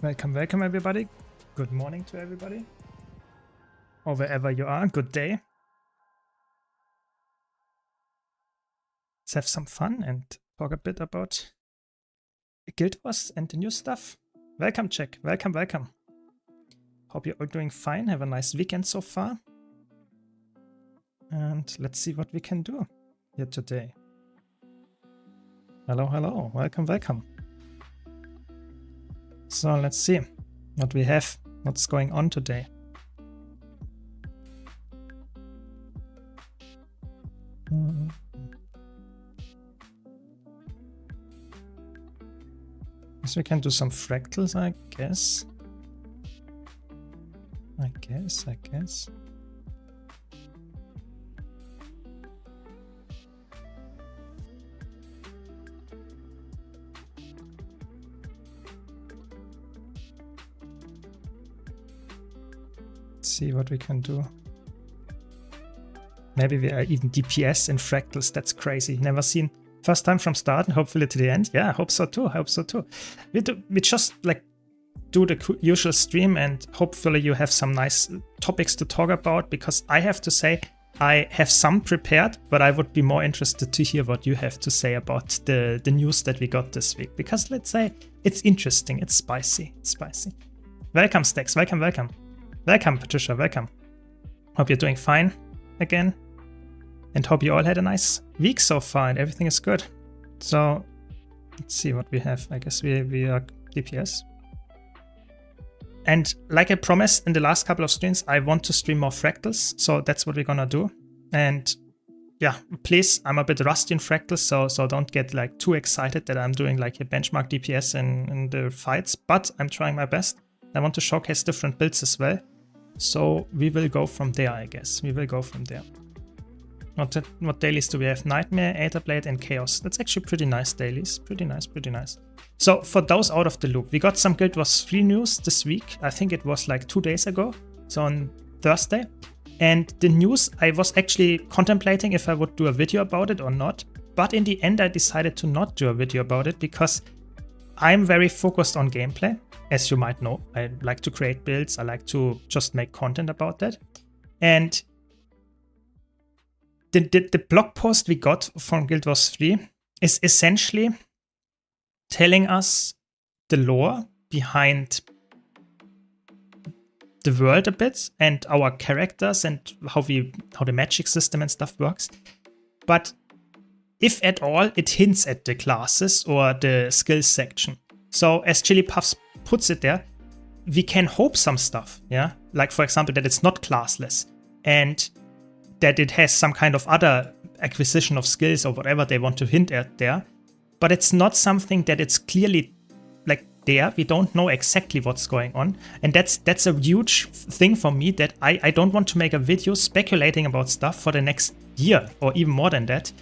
Welcome, welcome everybody. Good morning to everybody. Or wherever you are, good day. Let's have some fun and talk a bit about Guild Wars and the new stuff. Welcome, Jack. Welcome, welcome. Hope you're all doing fine. Have a nice weekend so far. And let's see what we can do here today. Hello, hello. Welcome, welcome. So let's see what we have, what's going on today. So we can do some fractals, I guess. I guess. See what we can do. Maybe we are even DPS in fractals. That's crazy. Never seen. First time from start and hopefully to the end. Yeah, I hope so too. I hope so too. We just like do the usual stream and hopefully you have some nice topics to talk about, because I have to say I have some prepared, but I would be more interested to hear what you have to say about the news that we got this week, because let's say it's interesting. It's spicy. It's spicy. Welcome, Stacks. Welcome, welcome. Welcome, Patricia, welcome. Hope you're doing fine again. And hope you all had a nice week so far and everything is good. So, let's see what we have. I guess we are DPS. And like I promised in the last couple of streams, I want to stream more fractals. So that's what we're gonna do. And yeah, please, I'm a bit rusty in fractals, so don't get like too excited that I'm doing like a benchmark DPS in the fights. But I'm trying my best. I want to showcase different builds as well. So we will go from there, I guess. We will go from there. What dailies do we have? Nightmare, Aetherblade, and Chaos. That's actually pretty nice dailies. Pretty nice, pretty nice. So for those out of the loop, we got some Guild Wars 3 news this week. I think it was like 2 days ago. So on Thursday. And the news, I was actually contemplating if I would do a video about it or not. But in the end, I decided to not do a video about it because I'm very focused on gameplay. As you might know, I like to create builds. I like to just make content about that. And the blog post we got from Guild Wars 3 is essentially telling us the lore behind the world a bit and our characters and how the magic system and stuff works. But if at all, it hints at the classes or the skills section. So as Chili Puffs puts it there, we can hope some stuff, yeah? Like for example, that it's not classless and that it has some kind of other acquisition of skills or whatever they want to hint at there. But it's not something that it's clearly like there. We don't know exactly what's going on. And that's a huge thing for me, that I don't want to make a video speculating about stuff for the next year or even more than that.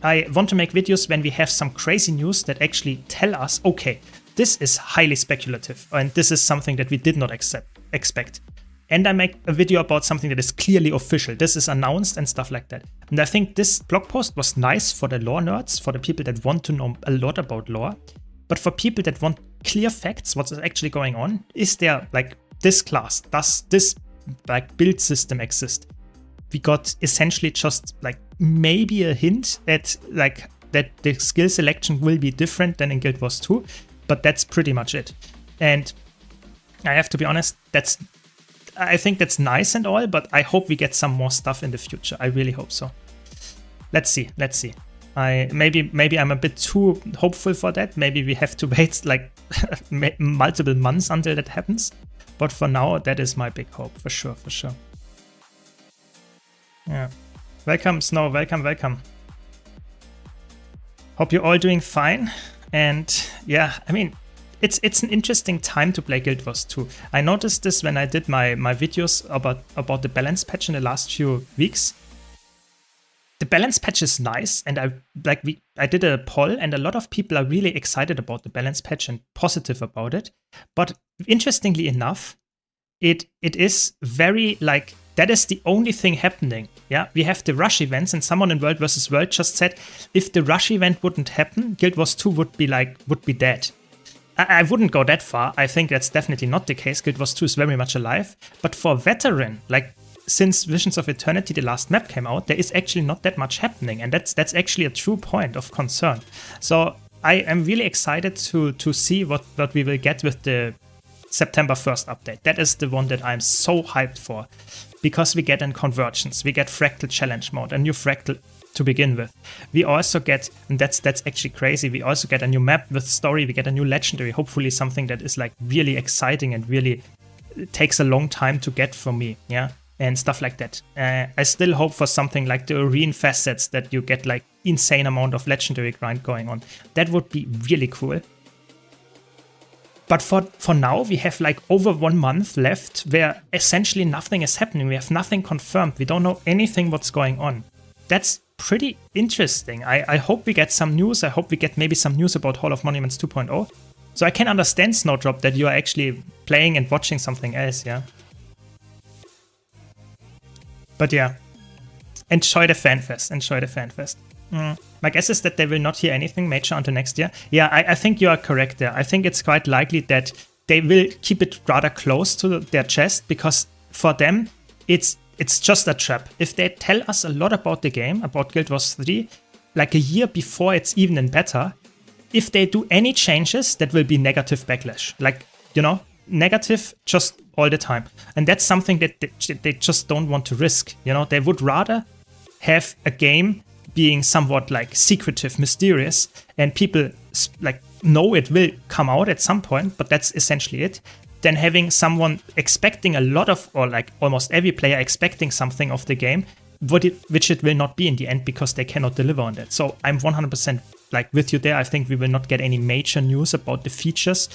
I want to make videos when we have some crazy news that actually tell us, okay, this is highly speculative and this is something that we did not expect. And I make a video about something that is clearly official. This is announced and stuff like that. And I think this blog post was nice for the lore nerds, for the people that want to know a lot about lore. But for people that want clear facts, what's actually going on, is there like this class, does this like build system exist? We got essentially just like maybe a hint at like that the skill selection will be different than in Guild Wars 2, but that's pretty much it. And I have to be honest, I think that's nice and all, but I hope we get some more stuff in the future. I really hope so. Let's see. Maybe I'm a bit too hopeful for that. Maybe we have to wait like multiple months until that happens. But for now, that is my big hope, for sure, for sure. Yeah. Welcome, Snow. Welcome. Hope you're all doing fine. And yeah, I mean, it's an interesting time to play Guild Wars 2. I noticed this when I did my videos about the balance patch in the last few weeks. The balance patch is nice, and I did a poll, and a lot of people are really excited about the balance patch and positive about it. But interestingly enough, it is very like that is the only thing happening. Yeah, we have the rush events, and someone in World vs. World just said if the rush event wouldn't happen, Guild Wars 2 would be dead. I wouldn't go that far. I think that's definitely not the case. Guild Wars 2 is very much alive. But for veteran, like since Visions of Eternity, the last map came out, there is actually not that much happening. And that's actually a true point of concern. So I am really excited to see what we will get with the September 1st update. That is the one that I'm so hyped for. Because we get a convergence, we get Fractal Challenge Mode, a new Fractal to begin with. We also get, and that's actually crazy, we also get a new map with story, we get a new legendary, hopefully something that is like really exciting and really takes a long time to get for me, yeah, and stuff like that. I still hope for something like the Arena facets, that you get like insane amount of legendary grind going on. That would be really cool. But for now, we have like over 1 month left where essentially nothing is happening. We have nothing confirmed. We don't know anything what's going on. That's pretty interesting. I hope we get some news. I hope we get maybe some news about Hall of Monuments 2.0. So I can understand, Snowdrop, that you are actually playing and watching something else, yeah? But yeah, enjoy the FanFest. Enjoy the FanFest. My guess is that they will not hear anything major until next year. Yeah, I think you are correct there. I think it's quite likely that they will keep it rather close to their chest, because for them, it's just a trap. If they tell us a lot about the game, about Guild Wars 3, like a year before it's even in beta, if they do any changes, that will be negative backlash. Like, you know, negative just all the time. And that's something that they just don't want to risk. You know, they would rather have a game being somewhat like secretive, mysterious, and people like know it will come out at some point, but that's essentially it, than having someone expecting a lot of, or like almost every player expecting something of the game, which it will not be in the end, because they cannot deliver on that. So I'm 100% like with you there. I think we will not get any major news about the features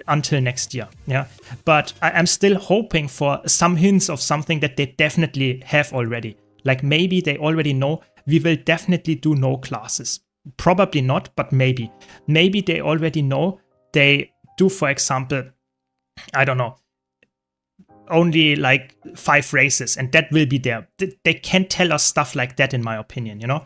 until next year, yeah. But I'm still hoping for some hints of something that they definitely have already. Like maybe they already know we will definitely do no classes. Probably not, but maybe. Maybe they already know they do, for example, I don't know, only like 5 races, and that will be there. They can tell us stuff like that, in my opinion, you know?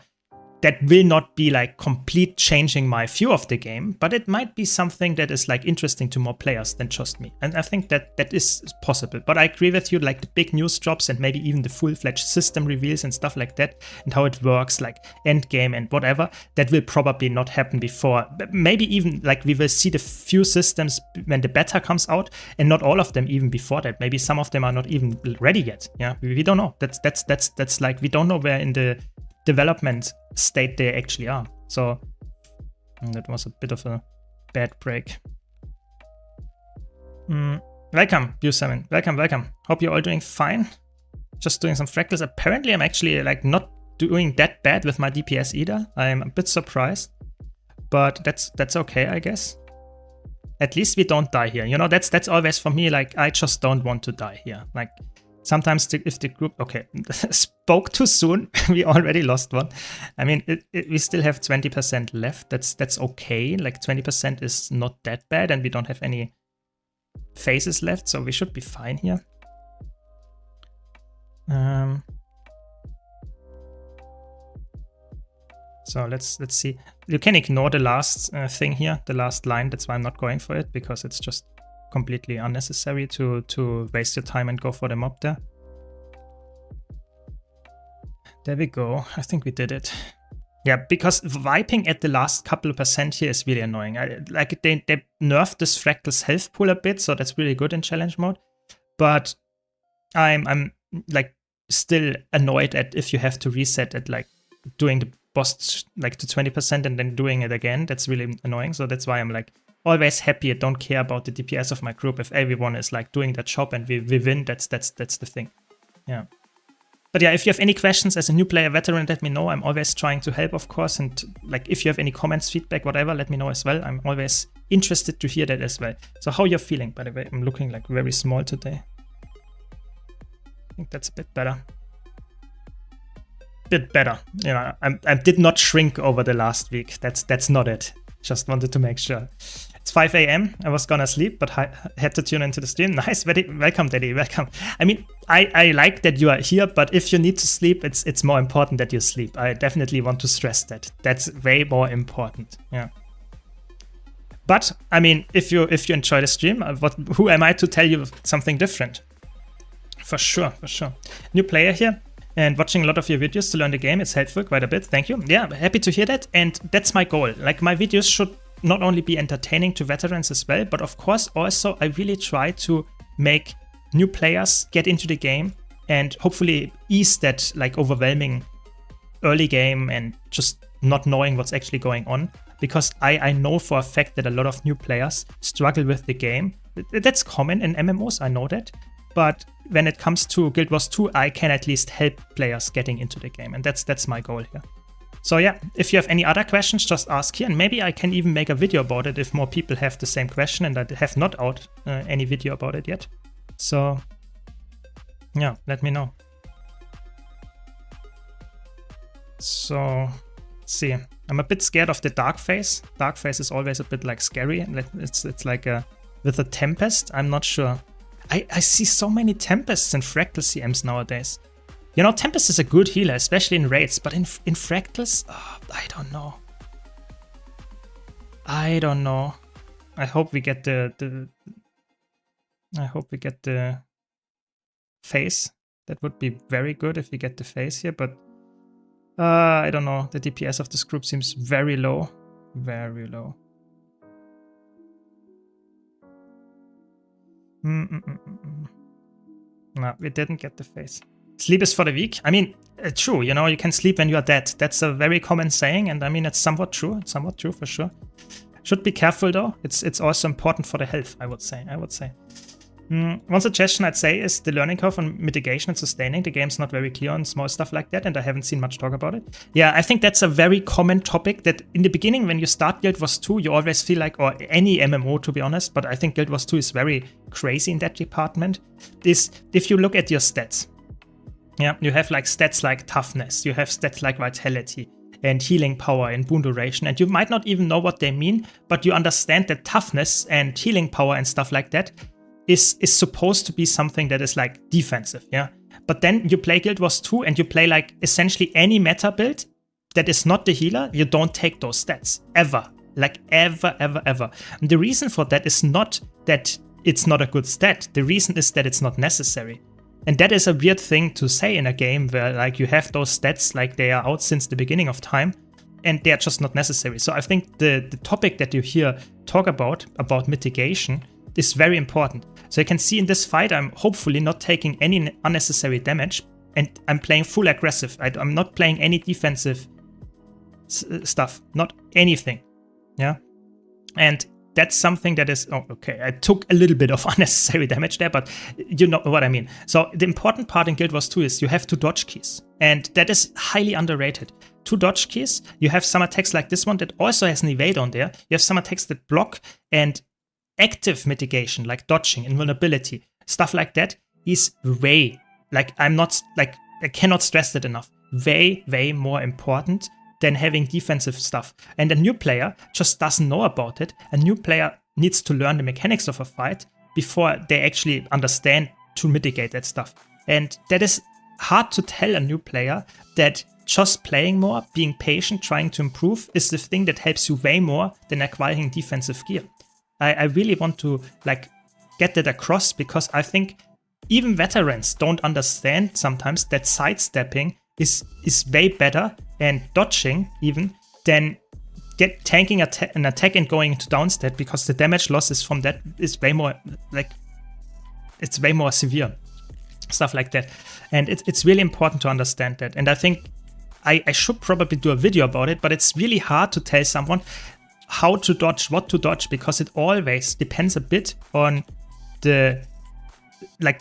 That will not be like complete changing my view of the game, but it might be something that is like interesting to more players than just me. And I think that is possible. But I agree with you, like the big news drops and maybe even the full-fledged system reveals and stuff like that, and how it works, like end game and whatever, that will probably not happen before. Maybe even like we will see the few systems when the beta comes out, and not all of them even before that. Maybe some of them are not even ready yet. Yeah, we don't know. That's like, we don't know where in the development state they actually are. So that was a bit of a bad break. Welcome, View7. Welcome. Hope you're all doing fine. Just doing some fractals. Apparently I'm actually like not doing that bad with my DPS either. I'm a bit surprised, but that's okay, I guess. At least we don't die here. You know, that's always for me, like I just don't want to die here. Like sometimes if the group, okay, spoke too soon, we already lost one. I mean, we still have 20% left. That's okay. Like 20% is not that bad, and we don't have any phases left, so we should be fine here. So let's see. You can ignore the last thing here, the last line. That's why I'm not going for it, because it's just completely unnecessary to waste your time and go for the mob there. There we go. I think we did it. Yeah, because wiping at the last couple of percent here is really annoying. Like they nerfed this Fractal's health pool a bit, so that's really good in challenge mode. But I'm like still annoyed at if you have to reset at like doing the boss like to 20% and then doing it again. That's really annoying. So that's why I'm like always happy. I don't care about the DPS of my group. If everyone is like doing that job and we win, that's the thing. Yeah. But yeah, if you have any questions as a new player, veteran, let me know. I'm always trying to help, of course. And like if you have any comments, feedback, whatever, let me know as well. I'm always interested to hear that as well. So how you're feeling, by the way? I'm looking like very small today. I think that's a bit better. Bit better. You know, I did not shrink over the last week. That's not it. Just wanted to make sure. It's 5 a.m. I was gonna sleep, but I had to tune into the stream. Nice, welcome, Daddy, welcome. I mean, I like that you are here, but if you need to sleep, it's more important that you sleep. I definitely want to stress that. That's way more important. Yeah. But I mean, if you enjoy the stream, who am I to tell you something different? For sure, for sure. New player here and watching a lot of your videos to learn the game. It's helpful quite a bit. Thank you. Yeah, happy to hear that. And that's my goal. Like, my videos should not only be entertaining to veterans as well, but of course also I really try to make new players get into the game and hopefully ease that like overwhelming early game and just not knowing what's actually going on. Because I know for a fact that a lot of new players struggle with the game. That's common in MMOs, I know that. But when it comes to Guild Wars 2, I can at least help players getting into the game. And that's my goal here. So yeah, if you have any other questions, just ask here. And maybe I can even make a video about it if more people have the same question and I have not out any video about it yet. So yeah, let me know. So let's see. I'm a bit scared of the dark phase. Dark phase is always a bit like scary. It's like with a Tempest. I'm not sure. I see so many Tempests in Fractal CMs nowadays. You know, Tempest is a good healer, especially in raids, but in Fractals, I don't know. I don't know. I hope we get the phase. That would be very good if we get the phase here, but I don't know. The DPS of this group seems very low. Very low. No, we didn't get the phase. Sleep is for the weak. I mean, true, you know, you can sleep when you are dead. That's a very common saying, and I mean, it's somewhat true. It's somewhat true for sure. Should be careful though. It's also important for the health, I would say. One suggestion I'd say is the learning curve on mitigation and sustaining. The game's not very clear on small stuff like that, and I haven't seen much talk about it. Yeah, I think that's a very common topic that in the beginning, when you start Guild Wars 2, you always feel like, or any MMO to be honest, but I think Guild Wars 2 is very crazy in that department, is if you look at your stats. Yeah, you have like stats like toughness, you have stats like vitality and healing power and boon duration, and you might not even know what they mean, but you understand that toughness and healing power and stuff like that is supposed to be something that is like defensive, yeah? But then you play Guild Wars 2 and you play like essentially any meta build that is not the healer, you don't take those stats, ever. Like ever. And the reason for that is not that it's not a good stat, the reason is that it's not necessary. And that is a weird thing to say in a game where like you have those stats like they are out since the beginning of time and they are just not necessary. So I think the topic that you here talk about mitigation, is very important. So you can see in this fight, I'm hopefully not taking any unnecessary damage and I'm playing full aggressive. I'm not playing any defensive stuff, not anything. Yeah. And that's something that is, oh, okay, I took a little bit of unnecessary damage there, but you know what I mean. So the important part in Guild Wars 2 is you have 2 dodge keys, and that is highly underrated. 2 dodge keys, you have some attacks like this one that also has an evade on there. You have some attacks that block, and active mitigation like dodging, invulnerability, stuff like that is way, like I cannot stress that enough, way more important than having defensive stuff. And a new player just doesn't know about it. A new player needs to learn the mechanics of a fight before they actually understand to mitigate that stuff. And that is hard to tell a new player that just playing more, being patient, trying to improve is the thing that helps you way more than acquiring defensive gear. I really want to like get that across, because I think even veterans don't understand sometimes that sidestepping is way better, and dodging even, than tanking an attack and going into downstat, because the damage losses from that is way more, like, it's way more severe. Stuff like that. And it's really important to understand that. And I think I should probably do a video about it, but it's really hard to tell someone how to dodge, what to dodge, because it always depends a bit on the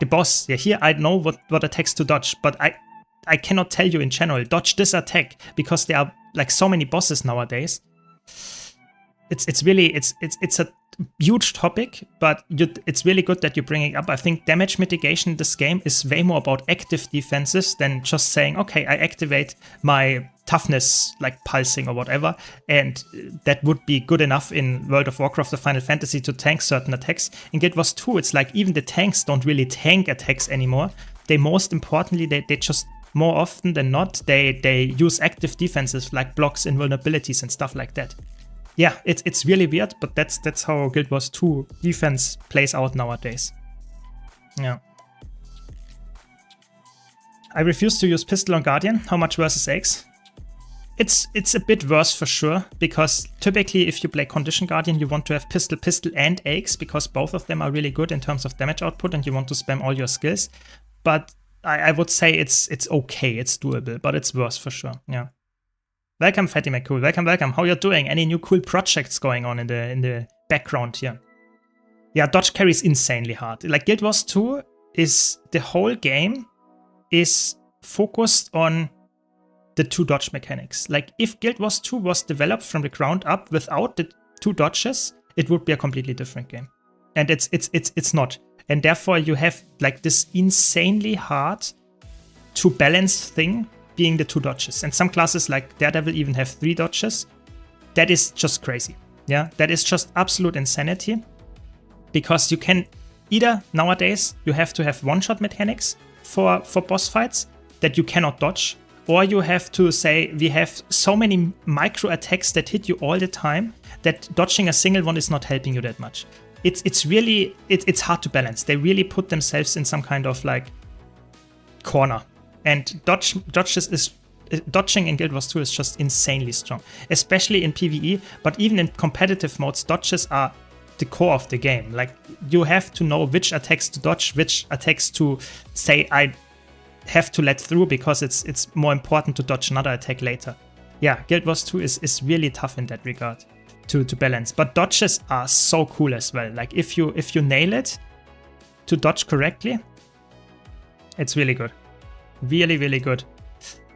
boss. Yeah, here I know what attacks to dodge, but I cannot tell you in general, dodge this attack, because there are like so many bosses nowadays. It's really a huge topic, but it's really good that you bring it up. I think damage mitigation in this game is way more about active defenses than just saying, okay, I activate my toughness, like pulsing or whatever, and that would be good enough in World of Warcraft or Final Fantasy to tank certain attacks. In Guild Wars 2, it's like even the tanks don't really tank attacks anymore. They most importantly, they just more often than not, they use active defenses like blocks, invulnerabilities and stuff like that. yeah, it's really weird, but that's how Guild Wars 2 defense plays out nowadays. Yeah. I refuse to use pistol on Guardian. How much versus Axe? It's a bit worse for sure, because typically if you play Condition Guardian, you want to have pistol, and Axe, because both of them are really good in terms of damage output, and you want to spam all your skills. But I would say it's okay, it's doable, but it's worse for sure. Yeah. Welcome, Fatty McCool. Welcome. How you doing? Any new cool projects going on in the background here? Yeah, dodge carry is insanely hard. Like Guild Wars 2 is the whole game is focused on the 2 dodge mechanics. Like if Guild Wars 2 was developed from the ground up without the 2 dodges, it would be a completely different game. And it's not. And therefore you have like this insanely hard to balance thing being the 2 dodges. And some classes like Daredevil even have 3 dodges. That is just crazy. Yeah, that is just absolute insanity. Because you can either nowadays you have to have one-shot mechanics for boss fights that you cannot dodge, or you have to say we have so many micro attacks that hit you all the time that dodging a single one is not helping you that much. It's really hard to balance. They really put themselves in some kind of like corner, and dodging in Guild Wars 2 is just insanely strong, especially in PvE, but even in competitive modes, dodges are the core of the game. Like you have to know which attacks to dodge, which attacks to say I have to let through, because it's more important to dodge another attack later. Yeah, Guild Wars 2 is really tough in that regard to balance. But dodges are so cool as well. Like if you nail it to dodge correctly, it's really good. Really, really good.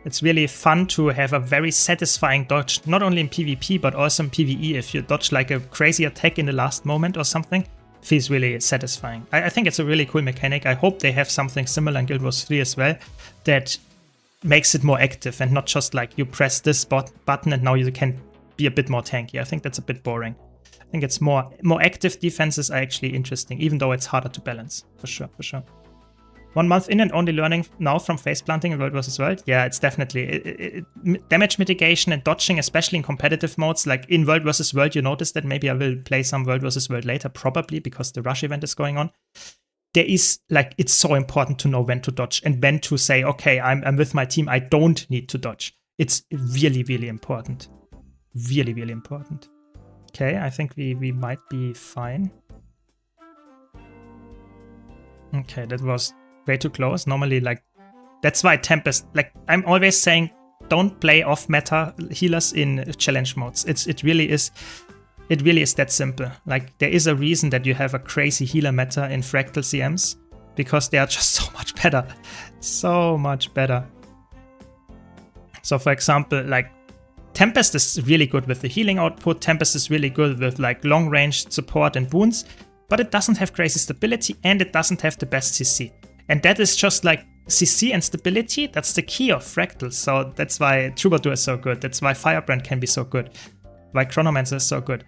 It's really fun to have a very satisfying dodge, not only in PvP, but also in PvE. If you dodge like a crazy attack in the last moment or something, feels really satisfying. I think it's a really cool mechanic. I hope they have something similar in Guild Wars 3 as well, that makes it more active and not just like you press this button and now you can be a bit more tanky. I think that's a bit boring. I think it's more active defenses are actually interesting, even though it's harder to balance, for sure. 1 month in and only learning now from face planting in World vs. World. Yeah, it's definitely damage mitigation and dodging, especially in competitive modes. Like in World vs. World, you notice that maybe I will play some World vs. World later, probably because the rush event is going on. There is like, it's so important to know when to dodge and when to say, okay, I'm with my team, I don't need to dodge. It's really, really important. Really, really important. Okay, I think we might be fine. Okay, that was way too close. Normally, like, that's why Tempest, like, I'm always saying, don't play off-meta healers in challenge modes. It really is that simple. Like, there is a reason that you have a crazy healer meta in Fractal CMs, because they are just so much better. So much better. So, for example, like, Tempest is really good with the healing output. Tempest is really good with, like, long-range support and wounds, but it doesn't have crazy stability, and it doesn't have the best CC. And that is just like CC and stability, that's the key of Fractals. So that's why Troubadour is so good. That's why Firebrand can be so good. Why Chronomancer is so good.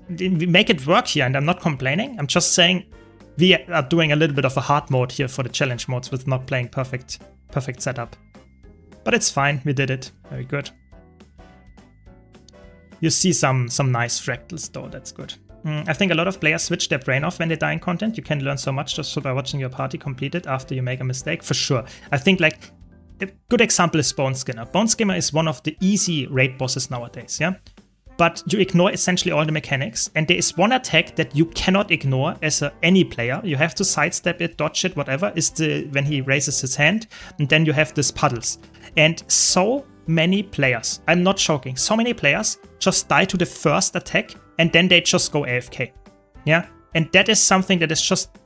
We make it work here, and I'm not complaining. I'm just saying we are doing a little bit of a hard mode here for the challenge modes with not playing perfect setup. But it's fine, we did it. Very good. You see some nice Fractals though, that's good. I think a lot of players switch their brain off when they die in content. You can learn so much just by watching your party complete it after you make a mistake, for sure. I think like a good example is Bone Skinner. Bone Skinner is one of the easy raid bosses nowadays, yeah? But you ignore essentially all the mechanics, and there is one attack that you cannot ignore as any player. You have to sidestep it, dodge it, whatever, is when he raises his hand, and then you have this puddles. And so many players, I'm not joking, so many players just die to the first attack, and then they just go AFK. Yeah? And that is something that is just,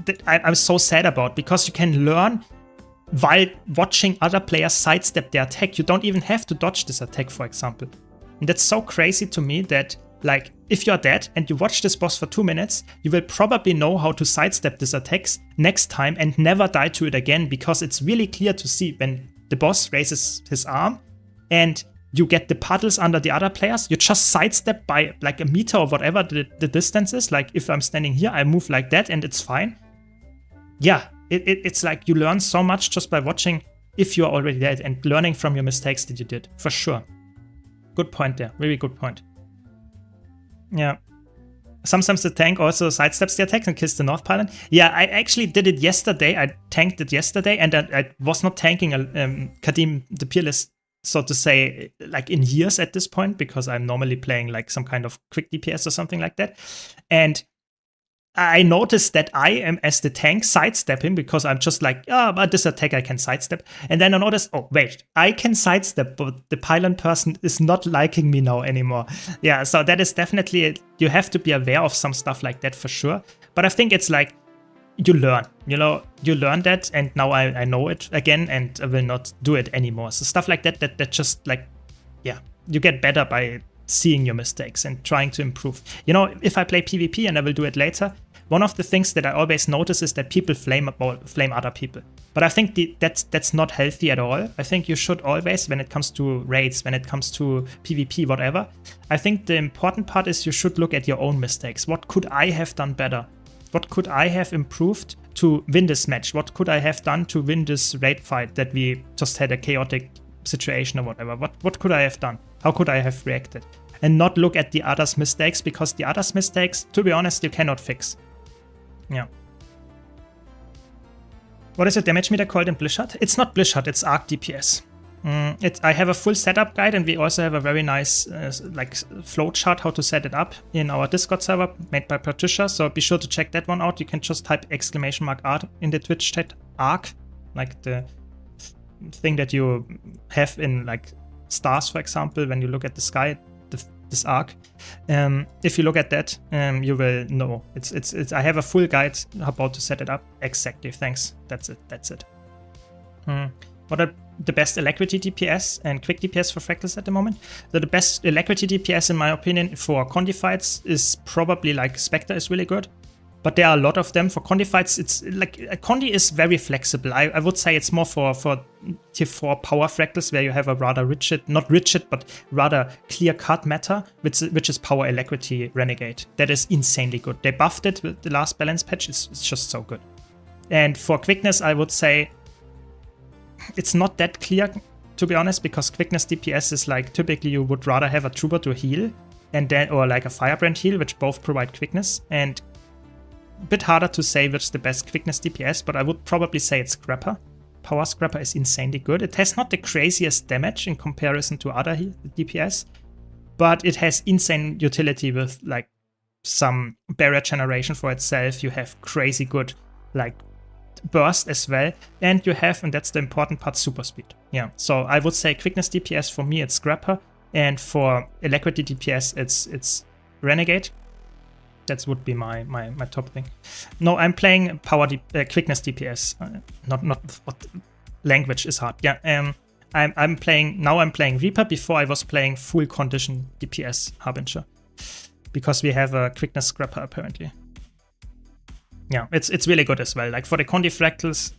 that I'm so sad about, because you can learn while watching other players sidestep their attack. You don't even have to dodge this attack, for example. And that's so crazy to me that, like, if you're dead and you watch this boss for 2 minutes, you will probably know how to sidestep these attacks next time and never die to it again, because it's really clear to see when the boss raises his arm and you get the puddles under the other players, you just sidestep by like a meter or whatever the distance is. Like if I'm standing here, I move like that and it's fine. Yeah, it's like you learn so much just by watching if you're already dead and learning from your mistakes that you did, for sure. Good point there, really good point. Yeah. Sometimes the tank also sidesteps the attack and kills the North Pylon. Yeah, I actually did it yesterday. I tanked it yesterday, and I was not tanking Kadim the Peerless, so to say, like in years at this point, because I'm normally playing like some kind of quick DPS or something like that. And I noticed that I am, as the tank, sidestepping because I'm just like, but this attack I can sidestep. And then I noticed, oh, wait, I can sidestep, but the pylon person is not liking me now anymore. Yeah, so that is definitely, you have to be aware of some stuff like that for sure. But I think it's like, you learn, you learn that, and now I know it again, and I will not do it anymore. So stuff like that just like, yeah, you get better by seeing your mistakes and trying to improve. If I play PvP, and I will do it later, one of the things that I always notice is that people flame other people. But I think that's not healthy at all. I think you should always, when it comes to raids, when it comes to PvP, whatever, I think the important part is you should look at your own mistakes. What could I have done better? What could I have improved to win this match? What could I have done to win this raid fight that we just had a chaotic situation or whatever? What could I have done? How could I have reacted? And not look at the others' mistakes, because the others' mistakes, to be honest, you cannot fix. Yeah. What is your damage meter called in Blizzard? It's not Blizzard, it's Arc DPS. I have a full setup guide, and we also have a very nice flow chart how to set it up in our Discord server made by Patricia. So be sure to check that one out. You can just type !ARC in the Twitch chat, Arc, like the thing that you have in like stars, for example, when you look at the sky. This arc. If you look at that, you will know. It's. I have a full guide about to set it up. Exactly. Thanks. That's it. What are the best Alacrity DPS and quick DPS for Fractals at the moment? So the best Alacrity DPS, in my opinion, for Condi fights is probably like Spectre is really good. But there are a lot of them. For Condi fights, it's like Condi is very flexible. I would say it's more for tier 4 power fractals, where you have a rather not rigid, but rather clear-cut meta, which is power alacrity renegade. That is insanely good. They buffed it with the last balance patch. It's just so good. And for quickness, I would say it's not that clear, to be honest, because quickness DPS is like typically you would rather have a trooper to heal, and then or like a firebrand heal, which both provide quickness. And bit harder to say which is the best quickness DPS, but I would probably say it's Scrapper. Power Scrapper is insanely good. It has not the craziest damage in comparison to other DPS, but it has insane utility with like some barrier generation for itself. You have crazy good like burst as well, and you have, and that's the important part, super speed. Yeah, so I would say quickness DPS for me it's Scrapper, and for alacrity DPS it's Renegade. That would be my top thing. No, I'm playing quickness DPS. Not what language is hard. Yeah. I'm playing Reaper. Before I was playing full condition DPS Harbinger, because we have a quickness Scrapper apparently. Yeah, it's really good as well. Like for the Condi Fractals,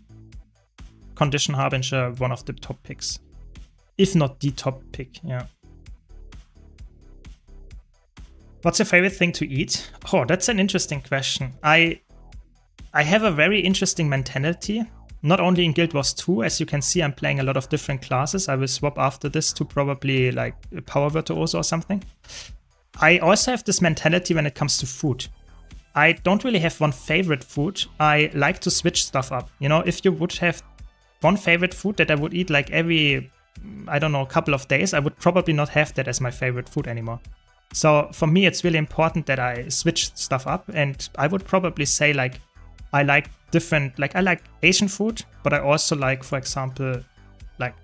condition Harbinger, one of the top picks, if not the top pick. Yeah. What's your favorite thing to eat? Oh, that's an interesting question. I have a very interesting mentality. Not only in Guild Wars 2, as you can see, I'm playing a lot of different classes. I will swap after this to probably like a Power Virtuoso or something. I also have this mentality when it comes to food. I don't really have one favorite food. I like to switch stuff up. If you would have one favorite food that I would eat like every, I don't know, couple of days, I would probably not have that as my favorite food anymore. So for me, it's really important that I switch stuff up, and I would probably say like I like different, like I like Asian food, but I also like, for example, like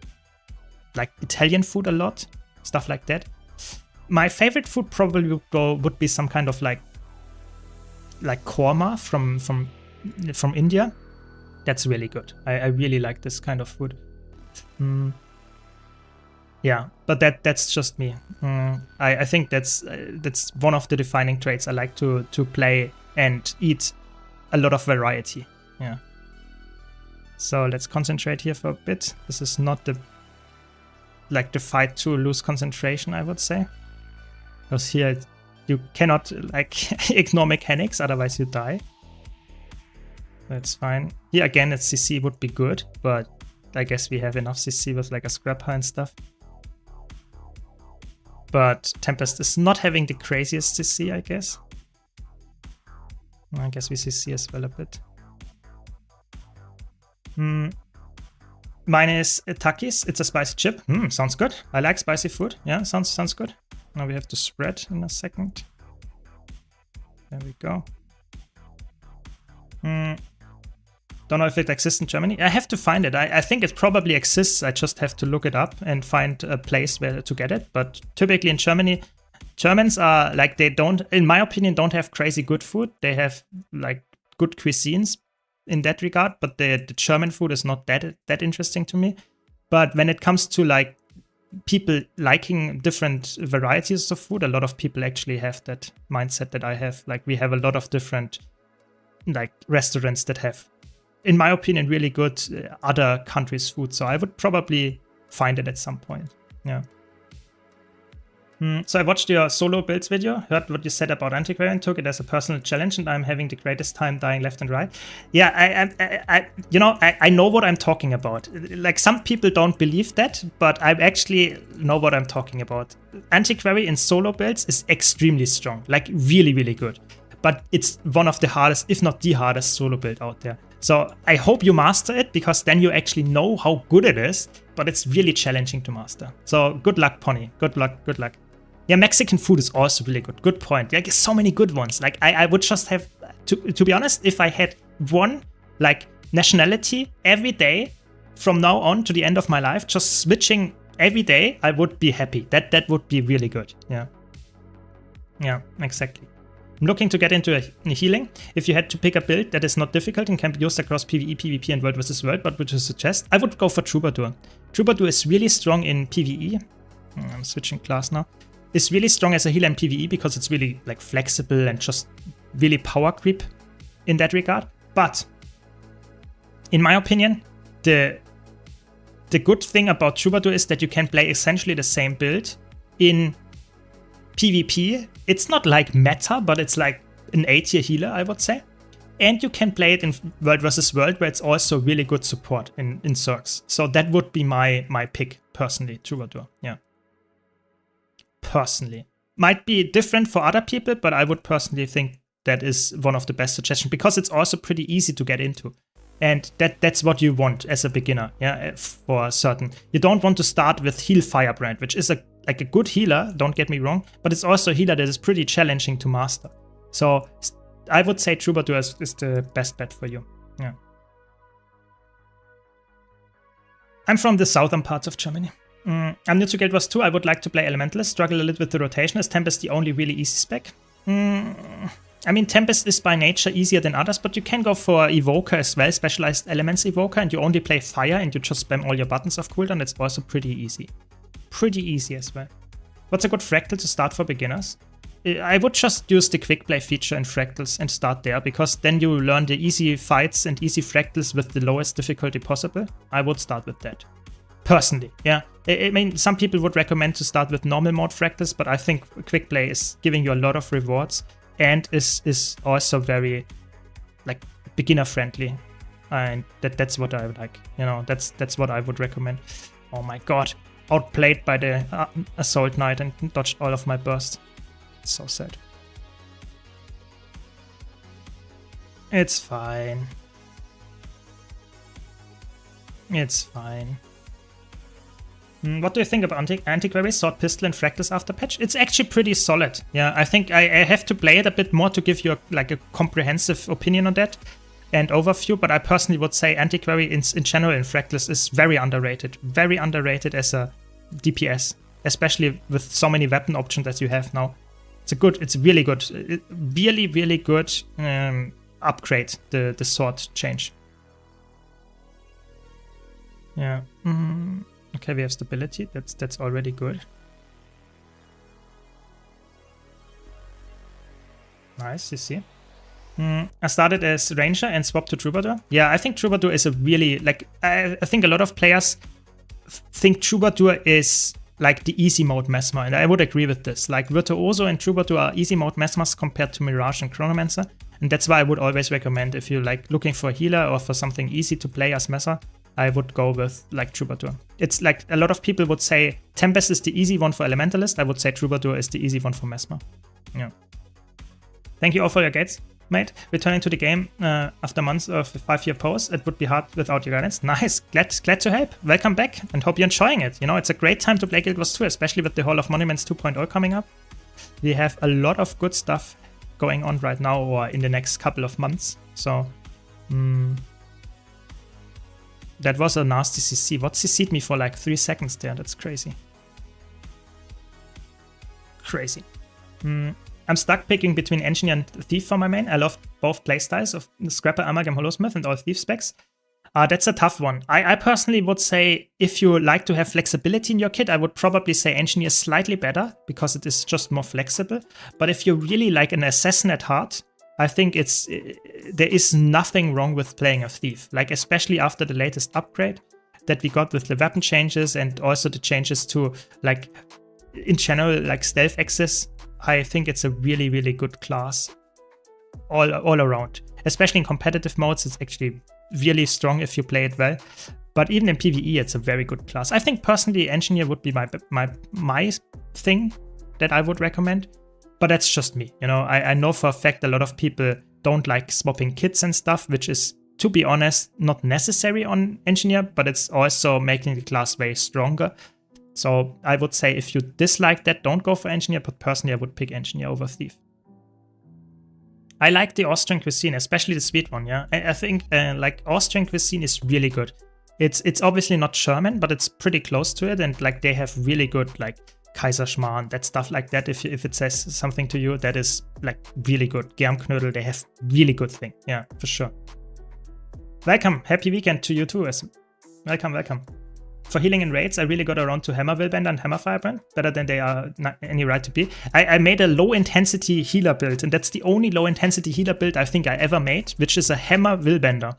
Italian food a lot, stuff like that. My favorite food probably would be some kind of like korma from India. That's really good. I really like this kind of food. Yeah, but that's just me. I think that's one of the defining traits. I like to play and eat a lot of variety. Yeah. So let's concentrate here for a bit. This is not the fight to lose concentration, I would say, because here you cannot like ignore mechanics, otherwise you die. That's fine. Here again, it's CC would be good, but I guess we have enough CC with like a Scrapper and stuff. but Tempest is not having the craziest CC, I guess. I guess we CC as well a bit. Mine is Takis. It's a spicy chip. Sounds good. I like spicy food. Yeah, sounds good. Now we have to spread in a second. There we go. Don't know if it exists in Germany. I have to find it. I think it probably exists. I just have to look it up and find a place where to get it. But typically in Germany, Germans are like, they don't, in my opinion, don't have crazy good food. They have like good cuisines in that regard, but the German food is not that interesting to me. But when it comes to like people liking different varieties of food, a lot of people actually have that mindset that I have. Like we have a lot of different like restaurants that have, in my opinion, really good other countries' food. So I would probably find it at some point. Yeah. So I watched your solo builds video, heard what you said about Antiquarian, took it as a personal challenge, and I'm having the greatest time dying left and right. Yeah, I know what I'm talking about. Like some people don't believe that, but I actually know what I'm talking about. Antiquary in solo builds is extremely strong, like really, really good. But it's one of the hardest, if not the hardest solo build out there. So I hope you master it, because then you actually know how good it is, but it's really challenging to master. So good luck, Pony. Good luck, good luck. Yeah, Mexican food is also really good. Good point. Like so many good ones. Like I would just have to be honest, if I had one like nationality every day from now on to the end of my life, just switching every day, I would be happy. That would be really good. Yeah. Yeah, exactly. I'm looking to get into a healing. If you had to pick a build that is not difficult and can be used across PvE, PvP, and World vs. World, what would you suggest? I would go for Troubadour. Troubadour is really strong in PvE. I'm switching class now. It's really strong as a healer in PvE because it's really like flexible and just really power creep in that regard. But in my opinion, the good thing about Troubadour is that you can play essentially the same build in PvP. It's not like meta, but it's like an A-tier healer, I would say. And you can play it in World vs. World, where it's also really good support in Zergs. So that would be my pick, personally, Troubadour. Yeah. Personally. Might be different for other people, but I would personally think that is one of the best suggestions, because it's also pretty easy to get into. And that's what you want as a beginner, yeah, for certain. You don't want to start with Heal Firebrand, which is like a good healer, don't get me wrong, but it's also a healer that is pretty challenging to master. So I would say Troubadour is the best bet for you. Yeah. I'm from the southern parts of Germany. I'm new to Guild Wars 2. I would like to play Elementalist, struggle a little with the rotation. Is Tempest the only really easy spec? I mean, Tempest is by nature easier than others, but you can go for Evoker as well, Specialized Elements Evoker, and you only play Fire and you just spam all your buttons off cooldown. It's also pretty easy. Pretty easy as well. What's a good Fractal to start for beginners? I would just use the quick play feature in Fractals and start there, because then you learn the easy fights and easy Fractals with the lowest difficulty possible. I would start with that. Personally, yeah. I mean, some people would recommend to start with normal mode Fractals, but I think quick play is giving you a lot of rewards and is also very like beginner friendly. And that's what I would like. You know, that's what I would recommend. Oh my god. Outplayed by the Assault Knight and dodged all of my burst. So sad. It's fine. It's fine. What do you think about Antiquary, Sword Pistol, and Fractals after patch? It's actually pretty solid. Yeah, I think I have to play it a bit more to give you a comprehensive opinion on that and overview, but I personally would say Antiquary in general in Fractals is very underrated. Very underrated as a DPS, especially with so many weapon options that you have now. It's really good, really good upgrade, the sword change. Yeah. Okay, we have stability. That's already good. Nice, you see. I started as Ranger and swapped to Troubadour. Yeah, I think Troubadour is a really, like, I think a lot of players think Troubadour is like the easy mode Mesmer, and I would agree with this. Like, Virtuoso and Troubadour are easy mode Mesmers compared to Mirage and Chronomancer, and that's why I would always recommend, if you're like looking for a healer or for something easy to play as Messer, I would go with like Troubadour. It's like a lot of people would say Tempest is the easy one for Elementalist. I would say Troubadour is the easy one for Mesmer. Yeah. Thank you all for your gates, mate. Returning to the game after months of a 5-year pause. It would be hard without your guidance. Nice. Glad to help. Welcome back and hope you're enjoying it. You know, it's a great time to play Guild Wars 2, especially with the Hall of Monuments 2.0 coming up. We have a lot of good stuff going on right now or in the next couple of months. So, that was a nasty CC. What CC'd me for like 3 seconds there? That's crazy. Crazy. I'm stuck picking between Engineer and Thief for my main. I love both playstyles of Scrapper, Amalgam, Holosmith, and all Thief specs. That's a tough one. I personally would say if you like to have flexibility in your kit, I would probably say Engineer is slightly better because it is just more flexible. But if you really like an Assassin at heart, I think there is nothing wrong with playing a Thief. Like especially after the latest upgrade that we got with the weapon changes and also the changes to like in general like stealth access. I think it's a really, really good class all around. Especially in competitive modes, it's actually really strong if you play it well. But even in PvE, it's a very good class. I think personally, Engineer would be my thing that I would recommend. But that's just me. You know, I know for a fact a lot of people don't like swapping kits and stuff, which is, to be honest, not necessary on Engineer, but it's also making the class way stronger. So I would say if you dislike that, don't go for Engineer, but personally I would pick Engineer over Thief. I like the Austrian cuisine, especially the sweet one, yeah. I think like Austrian cuisine is really good. It's obviously not German, but it's pretty close to it, and like they have really good like Kaiserschmarrn, that stuff like that. If it says something to you, that is like really good. Germknödel, they have really good thing, yeah, for sure. Welcome, happy weekend to you too. Welcome. For healing in raids, I really got around to Hammer Willbender and Hammer Firebrand, better than they are any right to be. I made a low-intensity healer build, and that's the only low-intensity healer build I think I ever made, which is a Hammer Willbender.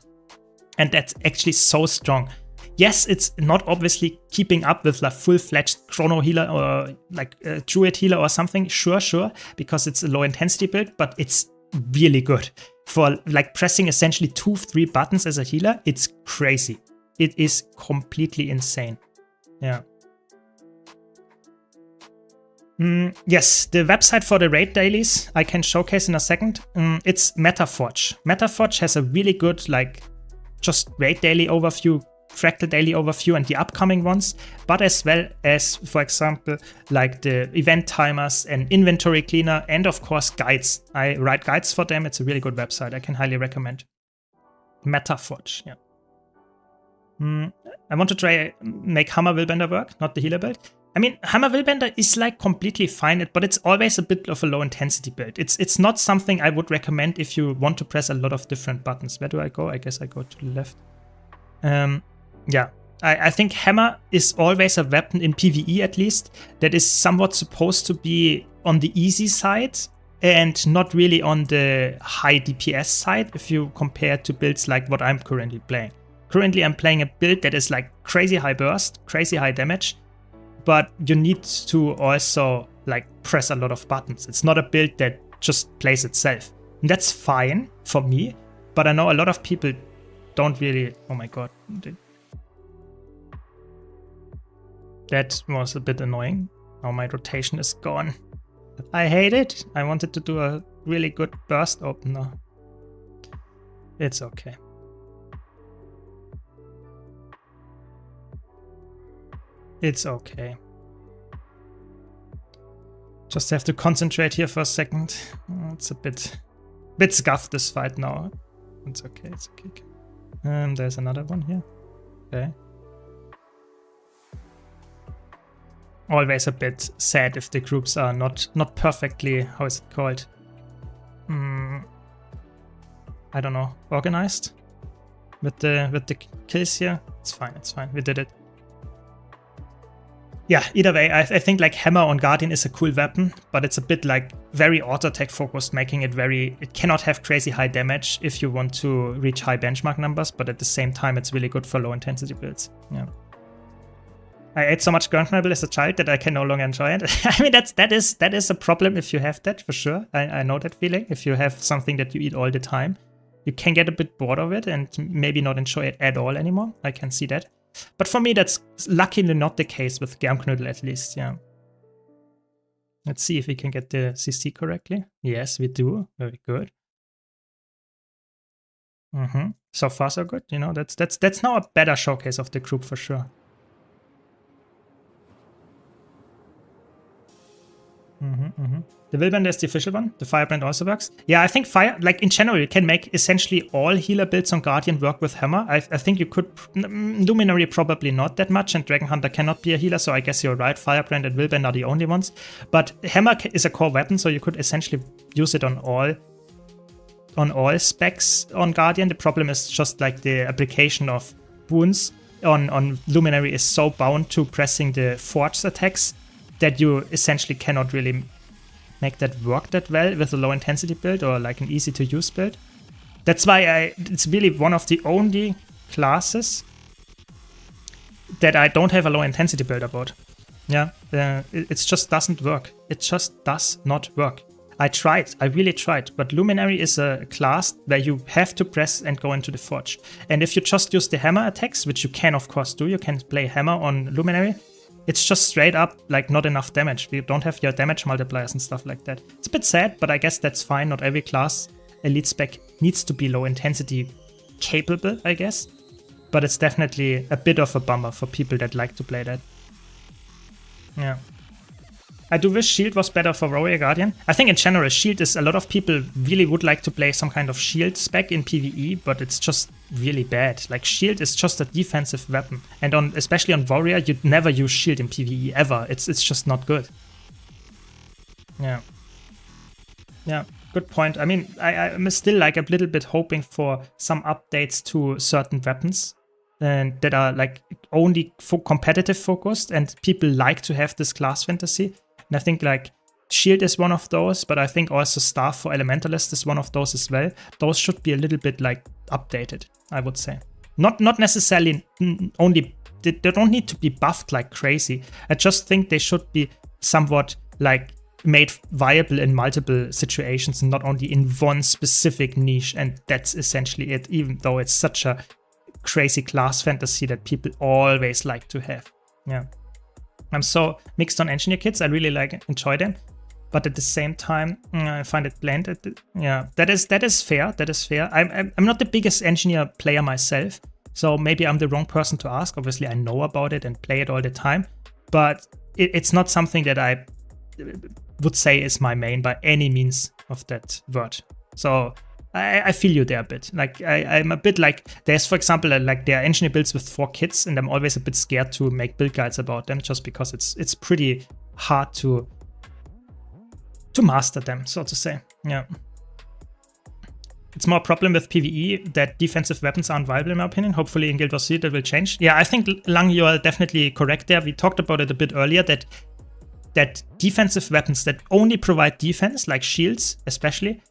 And that's actually so strong. Yes, it's not obviously keeping up with like full-fledged Chrono healer or like a Druid healer or something, sure, because it's a low-intensity build, but it's really good. For like pressing essentially 2-3 buttons as a healer, it's crazy. It is completely insane. Yeah. Yes, the website for the raid dailies I can showcase in a second. It's Metaforge. Metaforge has a really good like just raid daily overview, fractal daily overview, and the upcoming ones, but as well as, for example, like the event timers and inventory cleaner, and of course guides. I write guides for them. It's a really good website. I can highly recommend. Metaforge, yeah. I want to try make Hammer Willbender work, not the healer build. I mean, Hammer Willbender is like completely fine, but it's always a bit of a low intensity build. It's not something I would recommend if you want to press a lot of different buttons. Where do I go? I guess I go to the left. Yeah, I think Hammer is always a weapon in PvE at least that is somewhat supposed to be on the easy side and not really on the high DPS side if you compare to builds like what I'm currently playing. Currently, I'm playing a build that is like crazy high burst, crazy high damage, but you need to also like press a lot of buttons. It's not a build that just plays itself. And that's fine for me, but I know a lot of people don't really... Oh my god. That was a bit annoying. Now my rotation is gone. I hate it. I wanted to do a really good burst opener. It's okay. It's okay. Just have to concentrate here for a second. It's a bit scuffed, this fight now. It's okay, it's okay. There's another one here. Okay. Always a bit sad if the groups are not perfectly, how is it called? I don't know, organized with the kills here. It's fine, we did it. Yeah, either way, I think like Hammer on Guardian is a cool weapon, but it's a bit like very auto-attack focused, making it it cannot have crazy high damage if you want to reach high benchmark numbers, but at the same time, it's really good for low intensity builds. Yeah. I ate so much Gurnknebel as a child that I can no longer enjoy it. I mean, that is a problem if you have that, for sure. I know that feeling, if you have something that you eat all the time. you can get a bit bored of it and maybe not enjoy it at all anymore. I can see that. But for me, that's luckily not the case with Germknödel at least, yeah. Let's see if we can get the CC correctly. Yes, we do. Very good. So far, so good. You know, that's now a better showcase of the group for sure. The Wilbender is the official one. The Firebrand also works. Yeah, I think Fire, like in general, you can make essentially all healer builds on Guardian work with Hammer. I think you could, Luminary probably not that much, and Dragon Hunter cannot be a healer, so I guess you're right. Firebrand and Wilbender are the only ones. But Hammer is a core weapon, so you could essentially use it on all specs on Guardian. The problem is just like the application of wounds on Luminary is so bound to pressing the Forge attacks that you essentially cannot really make that work that well with a low intensity build or like an easy to use build. That's why it's really one of the only classes that I don't have a low intensity build about. Yeah, it just doesn't work. It just does not work. I tried, I really tried, but Luminary is a class where you have to press and go into the Forge. And if you just use the hammer attacks, which you can of course do, you can play hammer on Luminary, it's just straight up like not enough damage. You don't have your damage multipliers and stuff like that. It's a bit sad, but I guess that's fine. Not every class elite spec needs to be low intensity capable, I guess. But it's definitely a bit of a bummer for people that like to play that. Yeah. I do wish Shield was better for Warrior Guardian. I think in general, Shield is a lot of people really would like to play some kind of Shield spec in PvE, but it's just really bad. Like Shield is just a defensive weapon, and especially on Warrior, you'd never use Shield in PvE ever. It's just not good. Yeah. Yeah, good point. I mean, I'm still like a little bit hoping for some updates to certain weapons and that are like only competitive focused, and people like to have this class fantasy. And I think like Shield is one of those, but I think also Staff for Elementalist is one of those as well. Those should be a little bit like updated, I would say. Not necessarily only, they don't need to be buffed like crazy. I just think they should be somewhat like made viable in multiple situations and not only in one specific niche, and that's essentially it, even though it's such a crazy class fantasy that people always like to have. Yeah. I'm so mixed on engineer kits. I really enjoy them, but at the same time, I find it bland. Yeah, that is fair. That is fair. I'm not the biggest engineer player myself, so maybe I'm the wrong person to ask. Obviously, I know about it and play it all the time, but it's not something that I would say is my main by any means of that word. So I feel you there a bit. Like I'm a bit like, there's for example like there are engineer builds with 4 kits, and I'm always a bit scared to make build guides about them just because it's pretty hard to master them, so to say. Yeah. It's more a problem with PvE that defensive weapons aren't viable in my opinion. Hopefully in Guild Wars 3 that will change. Yeah, I think Lang, you are definitely correct there. We talked about it a bit earlier that defensive weapons that only provide defense, like shields especially,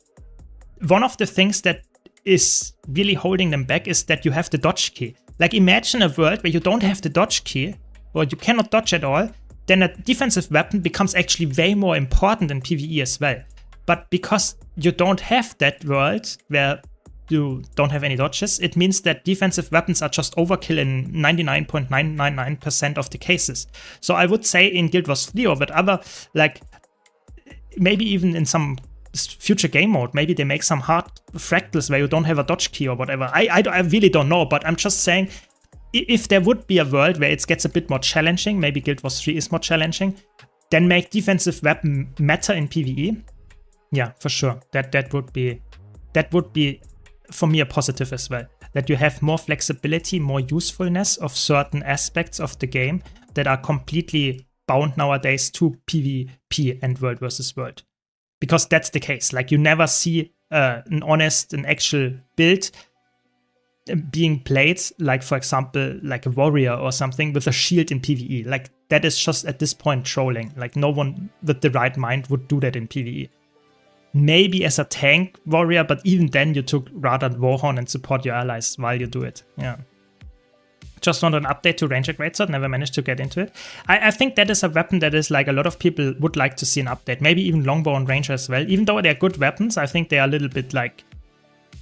one of the things that is really holding them back is that you have the dodge key. Like imagine a world where you don't have the dodge key, or you cannot dodge at all, then a defensive weapon becomes actually way more important in PvE as well. But because you don't have that world where you don't have any dodges, it means that defensive weapons are just overkill in 99.999% of the cases. So I would say in Guild Wars 3 or whatever, like maybe even in some future game mode, maybe they make some hard fractals where you don't have a dodge key or whatever. I really don't know, but I'm just saying, if there would be a world where it gets a bit more challenging, maybe Guild Wars 3 is more challenging, then make defensive weapon matter in PvE. Yeah, for sure. That would be for me a positive as well. That you have more flexibility, more usefulness of certain aspects of the game that are completely bound nowadays to PvP and world versus world. Because that's the case. Like you never see an actual build being played, like for example, like a warrior or something with a shield in PvE. Like that is just at this point trolling. Like no one with the right mind would do that in PvE. Maybe as a tank warrior, but even then you took rather Warhorn and support your allies while you do it. Yeah. Just want an update to Ranger Greatsword, never managed to get into it. I think that is a weapon that is like a lot of people would like to see an update. Maybe even Longbow and Ranger as well. Even though they're good weapons, I think they are a little bit like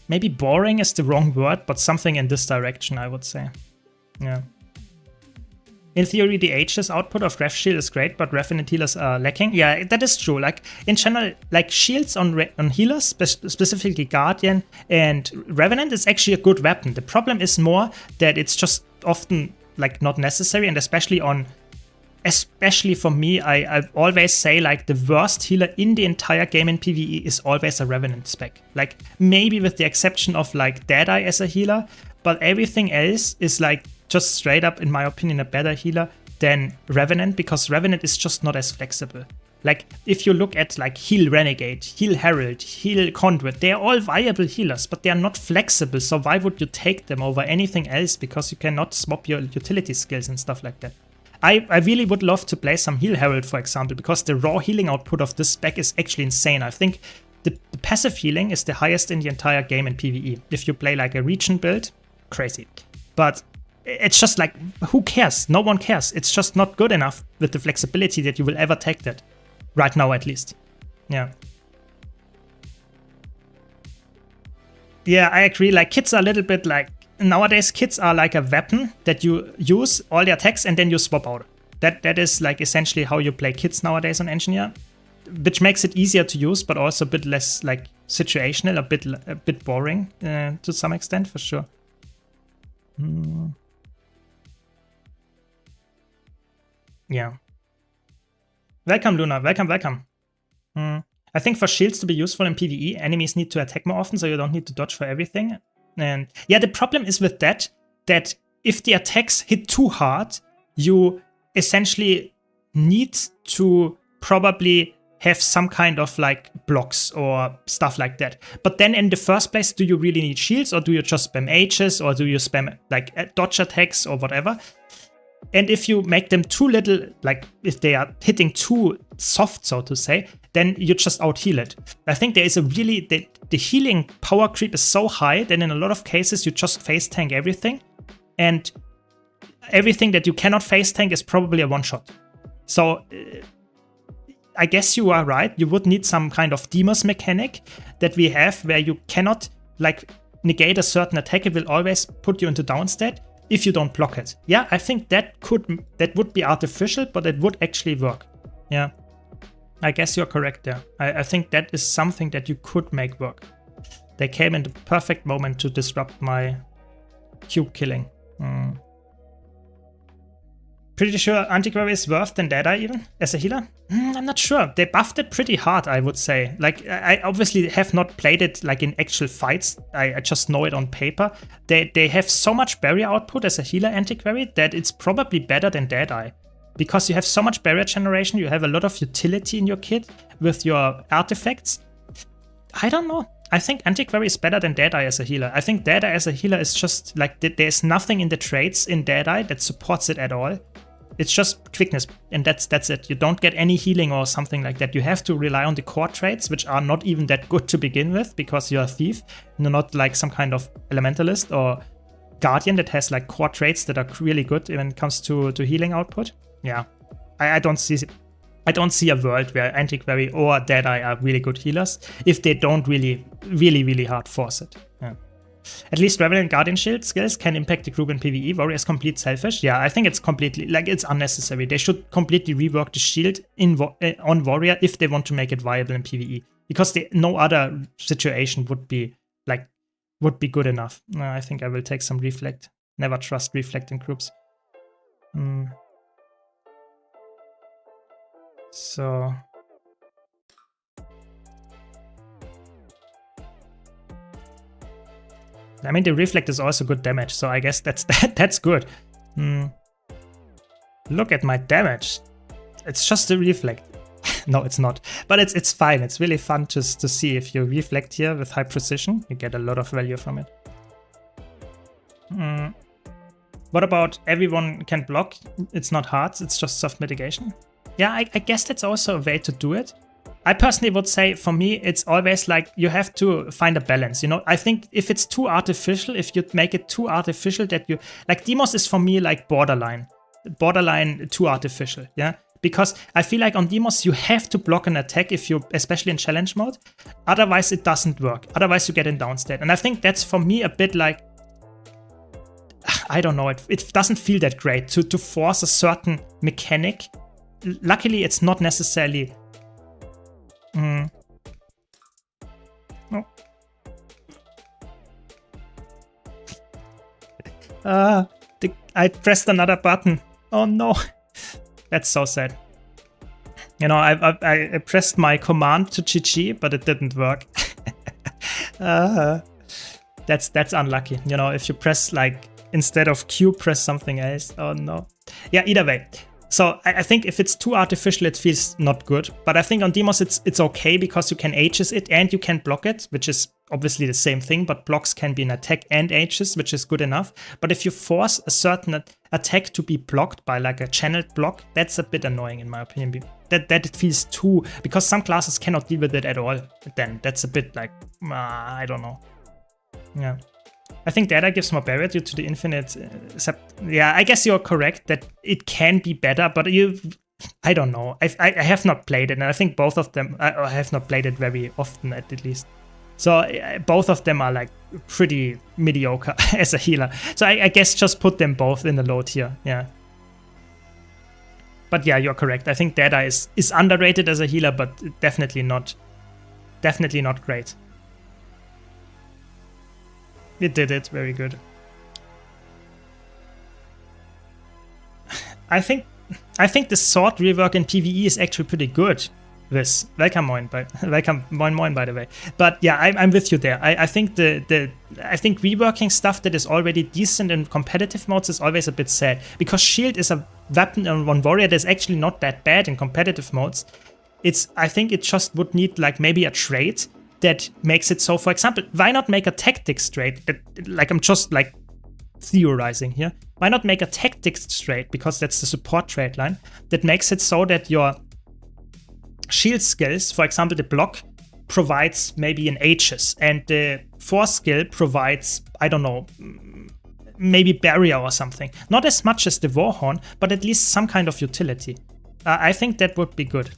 maybe boring is the wrong word, but something in this direction, I would say. Yeah. In theory, the Aegis output of Ref Shield is great, but Revenant healers are lacking. Yeah, that is true. Like, in general, like, shields on healers, specifically Guardian and Revenant, is actually a good weapon. The problem is more that it's just often, like, not necessary, and especially for me, I always say, like, the worst healer in the entire game in PvE is always a Revenant spec. Like, maybe with the exception of, like, Deadeye as a healer, but everything else is, like, just straight up, in my opinion, a better healer than Revenant, because Revenant is just not as flexible. Like, if you look at, like, Heal Renegade, Heal Herald, Heal Conduit, they're all viable healers, but they're not flexible, so why would you take them over anything else? Because you cannot swap your utility skills and stuff like that. I really would love to play some Heal Herald, for example, because the raw healing output of this spec is actually insane. I think the passive healing is the highest in the entire game in PvE. If you play, like, a region build, crazy. But it's just like, who cares? No one cares. It's just not good enough with the flexibility that you will ever take that. Right now, at least. Yeah. Yeah, I agree. Like, kits are a little bit like, nowadays kits are like a weapon that you use all the attacks and then you swap out. That is like essentially how you play kits nowadays on Engineer, which makes it easier to use, but also a bit less like situational, a bit boring to some extent, for sure. Yeah. Welcome, Luna. Welcome. I think for shields to be useful in PvE, enemies need to attack more often, so you don't need to dodge for everything. And yeah, the problem is with that if the attacks hit too hard, you essentially need to probably have some kind of like blocks or stuff like that. But then in the first place, do you really need shields, or do you just spam Aegis, or do you spam like dodge attacks or whatever? And if you make them too little, like if they are hitting too soft, so to say, then you just out-heal it. I think there is a really, the healing power creep is so high that in a lot of cases you just face tank everything. And everything that you cannot face tank is probably a one-shot. So I guess you are right. You would need some kind of Demos mechanic that we have where you cannot like negate a certain attack. It will always put you into down state if you don't block it. Yeah, I think that would be artificial, but it would actually work. Yeah, I guess you're correct there. I think that is something that you could make work. They came in the perfect moment to disrupt my cube killing. Pretty sure Antiquary is worse than Deadeye even, as a healer? I'm not sure. They buffed it pretty hard, I would say. Like, I obviously have not played it like in actual fights. I just know it on paper. They have so much barrier output as a healer Antiquary that it's probably better than Deadeye. Because you have so much barrier generation, you have a lot of utility in your kit with your artifacts. I don't know. I think Antiquary is better than Deadeye as a healer. I think Deadeye as a healer is just like, there's nothing in the traits in Deadeye that supports it at all. It's just quickness, and that's it. You don't get any healing or something like that. You have to rely on the core traits, which are not even that good to begin with, because you're a thief. You're not like some kind of elementalist or guardian that has like core traits that are really good when it comes to healing output. Yeah, I don't see a world where Antiquary or Deadeye are really good healers if they don't really hard force it. Yeah. At least Revenant Guardian Shield skills can impact the group in PvE. Warrior is complete selfish. Yeah, I think it's completely, like, it's unnecessary. They should completely rework the shield on Warrior if they want to make it viable in PvE. Because no other situation would be good enough. I think I will take some Reflect. Never trust Reflect in groups. So... I mean, the Reflect is also good damage, so I guess that's good. Look at my damage. It's just a Reflect. No, it's not. But it's fine. It's really fun just to see if you Reflect here with high precision. You get a lot of value from it. What about everyone can block? It's not hard. It's just soft mitigation. Yeah, I guess that's also a way to do it. I personally would say, for me, it's always like you have to find a balance, you know? I think if it's too artificial, if you make it too artificial that you... Like, Demos is for me like borderline too artificial, yeah? because I feel like on Demos you have to block an attack if you, especially in challenge mode, otherwise it doesn't work. Otherwise you get in down state. And I think that's for me a bit like, I don't know, it doesn't feel that great to force a certain mechanic. Luckily it's not necessarily... No. I pressed another button. Oh no. That's so sad. You know, I pressed my command to GG, but it didn't work. That's unlucky. You know, if you press like, instead of Q, press something else. Oh no. Yeah, either way. So I think if it's too artificial, it feels not good. But I think on Demos it's okay because you can Aegis it and you can block it, which is obviously the same thing, but blocks can be an attack and Aegis, which is good enough. But if you force a certain attack to be blocked by like a channeled block, that's a bit annoying in my opinion. That it feels too, because some classes cannot deal with it at all. Then that's a bit like, I don't know. Yeah. I think data gives more barrier due to the infinite. Yeah, I guess you're correct that it can be better, but I don't know. I have not played it, and I think both of them, I have not played it very often at least. So both of them are like pretty mediocre as a healer. So I guess just put them both in the low tier. Yeah. But yeah, you're correct. I think data is underrated as a healer, but definitely not great. It did it, very good. I think the sword rework in PvE is actually pretty good. This welcome moin by the way. But yeah, I'm with you there. I think I think reworking stuff that is already decent in competitive modes is always a bit sad, because shield is a weapon on warrior that's actually not that bad in competitive modes. I think it just would need like maybe a trait that makes it so. For example, why not make a tactics trait that, like, I'm just like theorizing here. Why not make a tactics trait, because that's the support trait line, that makes it so that your shield skills, for example, the block provides maybe an Aegis, and the force skill provides, I don't know, maybe barrier or something. Not as much as the Warhorn, but at least some kind of utility. I think that would be good.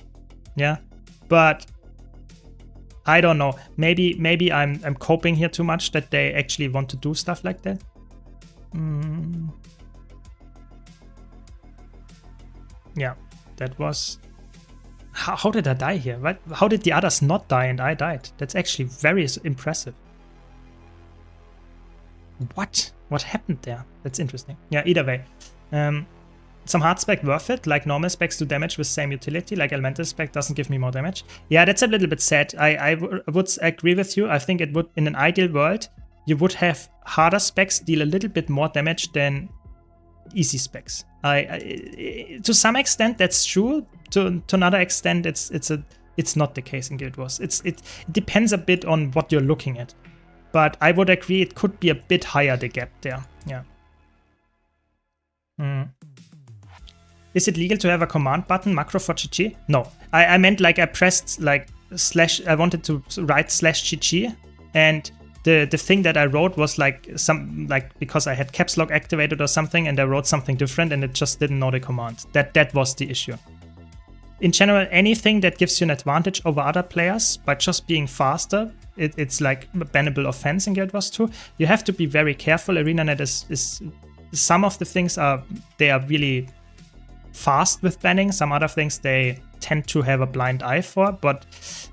Yeah, but I don't know. Maybe I'm coping here too much that they actually want to do stuff like that. Yeah, that was. How did I die here? What? How did the others not die and I died? That's actually very impressive. What? What happened there? That's interesting. Yeah, either way. Some hard spec worth it, like normal specs do damage with same utility, like elemental spec doesn't give me more damage. Yeah, that's a little bit sad. I would agree with you. I think it would, in an ideal world, you would have harder specs deal a little bit more damage than easy specs. To some extent that's true. To another extent, it's not the case in Guild Wars. It depends a bit on what you're looking at. But I would agree it could be a bit higher, the gap there. Yeah. Is it legal to have a command button macro for GG? No. I meant like I pressed like / I wanted to write /GG, and the thing that I wrote was like because I had caps lock activated or something, and I wrote something different and it just didn't know the command. That was the issue. In general, anything that gives you an advantage over other players by just being faster, it's like a bannable offense in Guild Wars 2. You have to be very careful. ArenaNet is some of the things they are really fast with banning. Some other things they tend to have a blind eye for. But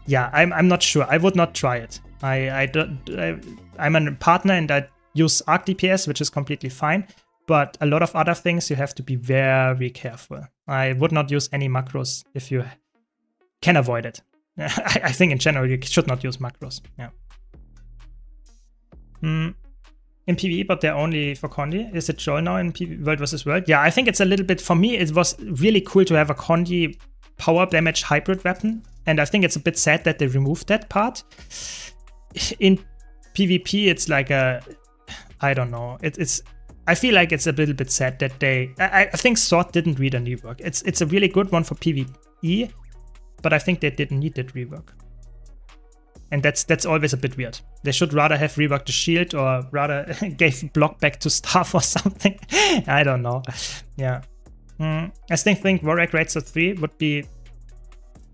yeah, I'm not sure. I would not try it. I'm a partner and I use Arc DPS, which is completely fine. But a lot of other things you have to be very careful. I would not use any macros if you can avoid it. I think in general you should not use macros. Yeah. In PvE, but they're only for Condi. Is it Joel now in World vs. World? Yeah, I think it's a little bit, for me, it was really cool to have a Condi power damage hybrid weapon. And I think it's a bit sad that they removed that part. In PvP, it's like I don't know. I feel like it's a little bit sad that I think Sword didn't read a rework. It's a really good one for PvE, but I think they didn't need that rework. And that's always a bit weird. They should rather have reworked the shield or rather gave block back to staff or something. I don't know. Yeah. I still think Warrior Greatsword 3 would be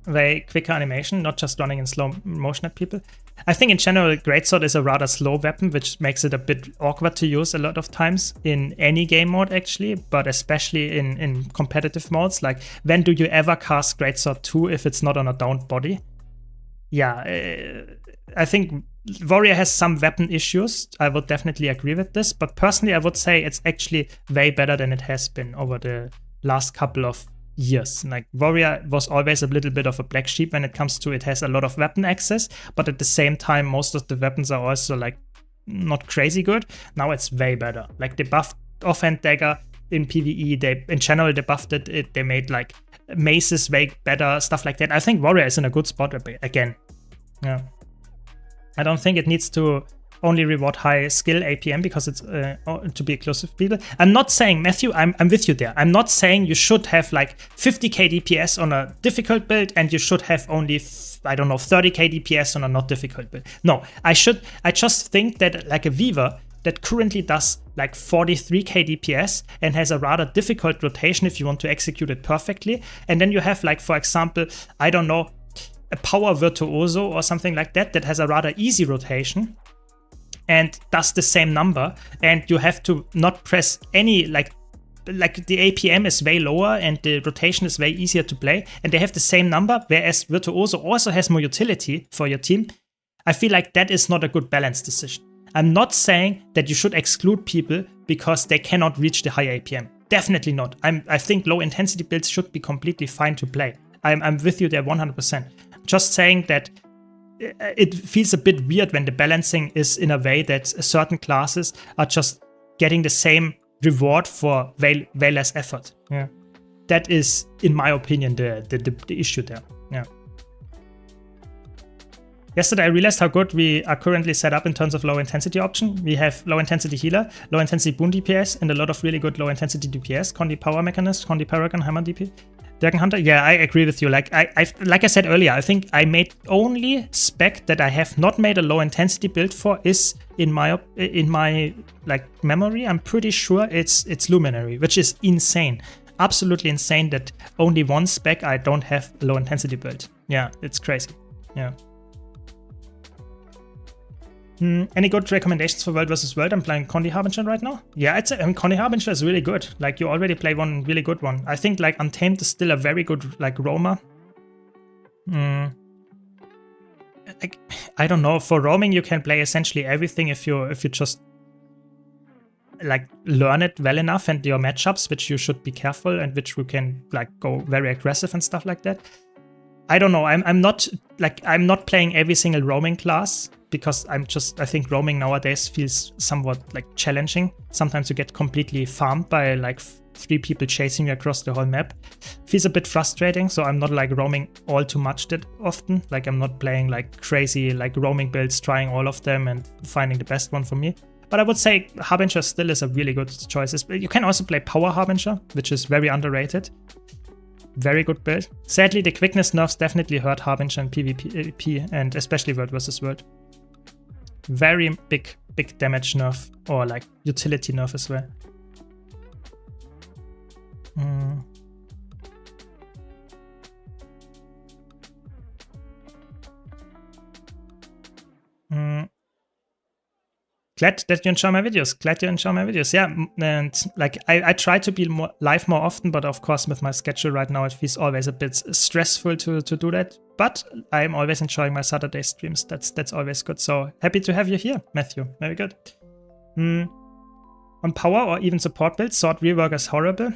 very quicker animation, not just running in slow motion at people. I think in general, Greatsword is a rather slow weapon, which makes it a bit awkward to use a lot of times in any game mode actually, but especially in competitive modes. Like, when do you ever cast Greatsword 2 if it's not on a downed body? Yeah, I think Warrior has some weapon issues. I would definitely agree with this, but personally I would say it's actually way better than it has been over the last couple of years. Like, Warrior was always a little bit of a black sheep when it comes to it has a lot of weapon access, but at the same time most of the weapons are also like not crazy good. Now it's way better. Like, they buffed offhand dagger in PvE, they in general they buffed it, they made like maces way better, stuff like that. I think Warrior is in a good spot again. Yeah, I don't think it needs to only reward high skill APM because it's to be close with people. I'm not saying, Matthew, I'm with you there. I'm not saying you should have like 50k DPS on a difficult build and you should have only, I don't know, 30k DPS on a not difficult build. No, I just think that like a Weaver that currently does like 43k DPS and has a rather difficult rotation if you want to execute it perfectly. And then you have like, for example, I don't know, a Power Virtuoso or something like that that has a rather easy rotation and does the same number, and you have to not press any, like the APM is way lower and the rotation is way easier to play, and they have the same number, whereas Virtuoso also has more utility for your team. I feel like that is not a good balance decision. I'm not saying that you should exclude people because they cannot reach the high APM. Definitely not. I think low intensity builds should be completely fine to play. I'm with you there 100%. Just saying that it feels a bit weird when the balancing is in a way that certain classes are just getting the same reward for way less effort. Yeah, that is, in my opinion, the issue there. Yeah. Yesterday I realized how good we are currently set up in terms of low intensity option. We have low intensity healer, low intensity boon DPS, and a lot of really good low intensity DPS. Condi Power Mechanist, Condi Paragon, Hammer DP. Dragon Hunter, yeah, I agree with you. Like I said earlier, I think I made only spec that I have not made a low intensity build for is in my like memory. I'm pretty sure it's Luminary, which is insane, absolutely insane that only one spec I don't have a low intensity build. Yeah, it's crazy. Yeah. Any good recommendations for World vs. World? I'm playing Condi Harbinger right now. Yeah, Condi Harbinger is really good. Like, you already play one really good one. I think like Untamed is still a very good like roamer. Like, I don't know. For roaming, you can play essentially everything if you just like learn it well enough, and your matchups, which you should be careful and which you can like go very aggressive and stuff like that. I don't know. I'm not playing every single roaming class, because I think roaming nowadays feels somewhat like challenging. Sometimes you get completely farmed by like 3 people chasing you across the whole map. Feels a bit frustrating, so I'm not like roaming all too much that often. Like, I'm not playing like crazy like roaming builds, trying all of them and finding the best one for me. But I would say Harbinger still is a really good choice. You can also play Power Harbinger, which is very underrated. Very good build. Sadly, the quickness nerfs definitely hurt Harbinger in PvP and especially World vs. World. Very big damage nerf, or like utility nerf as well. Glad that you enjoy my videos. Yeah, and like I try to be live more often, but of course with my schedule right now it feels always a bit stressful to do that. But I'm always enjoying my Saturday streams. That's always good. So happy to have you here, Matthew. Very good. On power or even support builds, Sword Rework is horrible.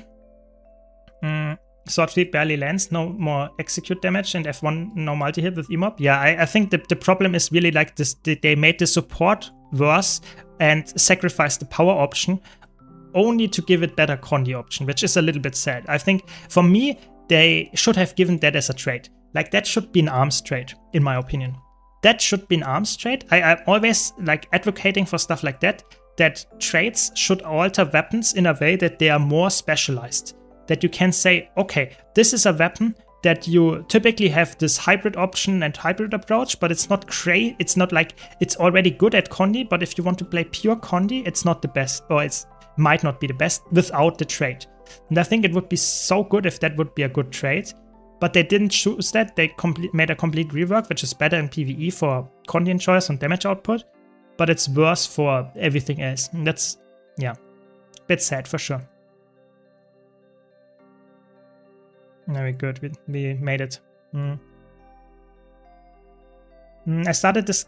Sword Sweep barely lands, no more execute damage, and F1 no multi-hit with emob. Yeah, I think the problem is really like this, they made the support worse and sacrificed the power option only to give it better Condi option, which is a little bit sad. I think for me, they should have given that as a trait. Like, that should be an arms trait, in my opinion. That should be an arms trait. I'm always like advocating for stuff like that traits should alter weapons in a way that they are more specialized. That you can say, okay, this is a weapon that you typically have this hybrid option and hybrid approach, but it's not it's not like it's already good at Condi, but if you want to play pure Condi, it's not the best, or might not be the best without the trait. And I think it would be so good if that would be a good trait. But they didn't choose that. They made a complete rework, which is better in PvE for content choice and damage output. But it's worse for everything else. And that's, yeah, a bit sad for sure. Very good. We made it. I started this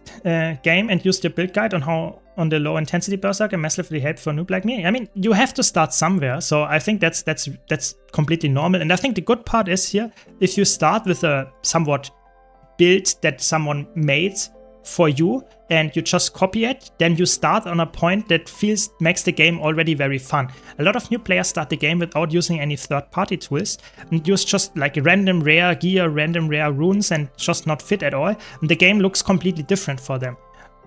game and used your build guide on the low intensity berserker massively helped for a noob like me. I mean, you have to start somewhere, so I think that's completely normal. And I think the good part is here, if you start with a somewhat build that someone made for you and you just copy it, then you start on a point that makes the game already very fun. A lot of new players start the game without using any third-party tools and use just like random rare gear, random rare runes, and just not fit at all. And the game looks completely different for them,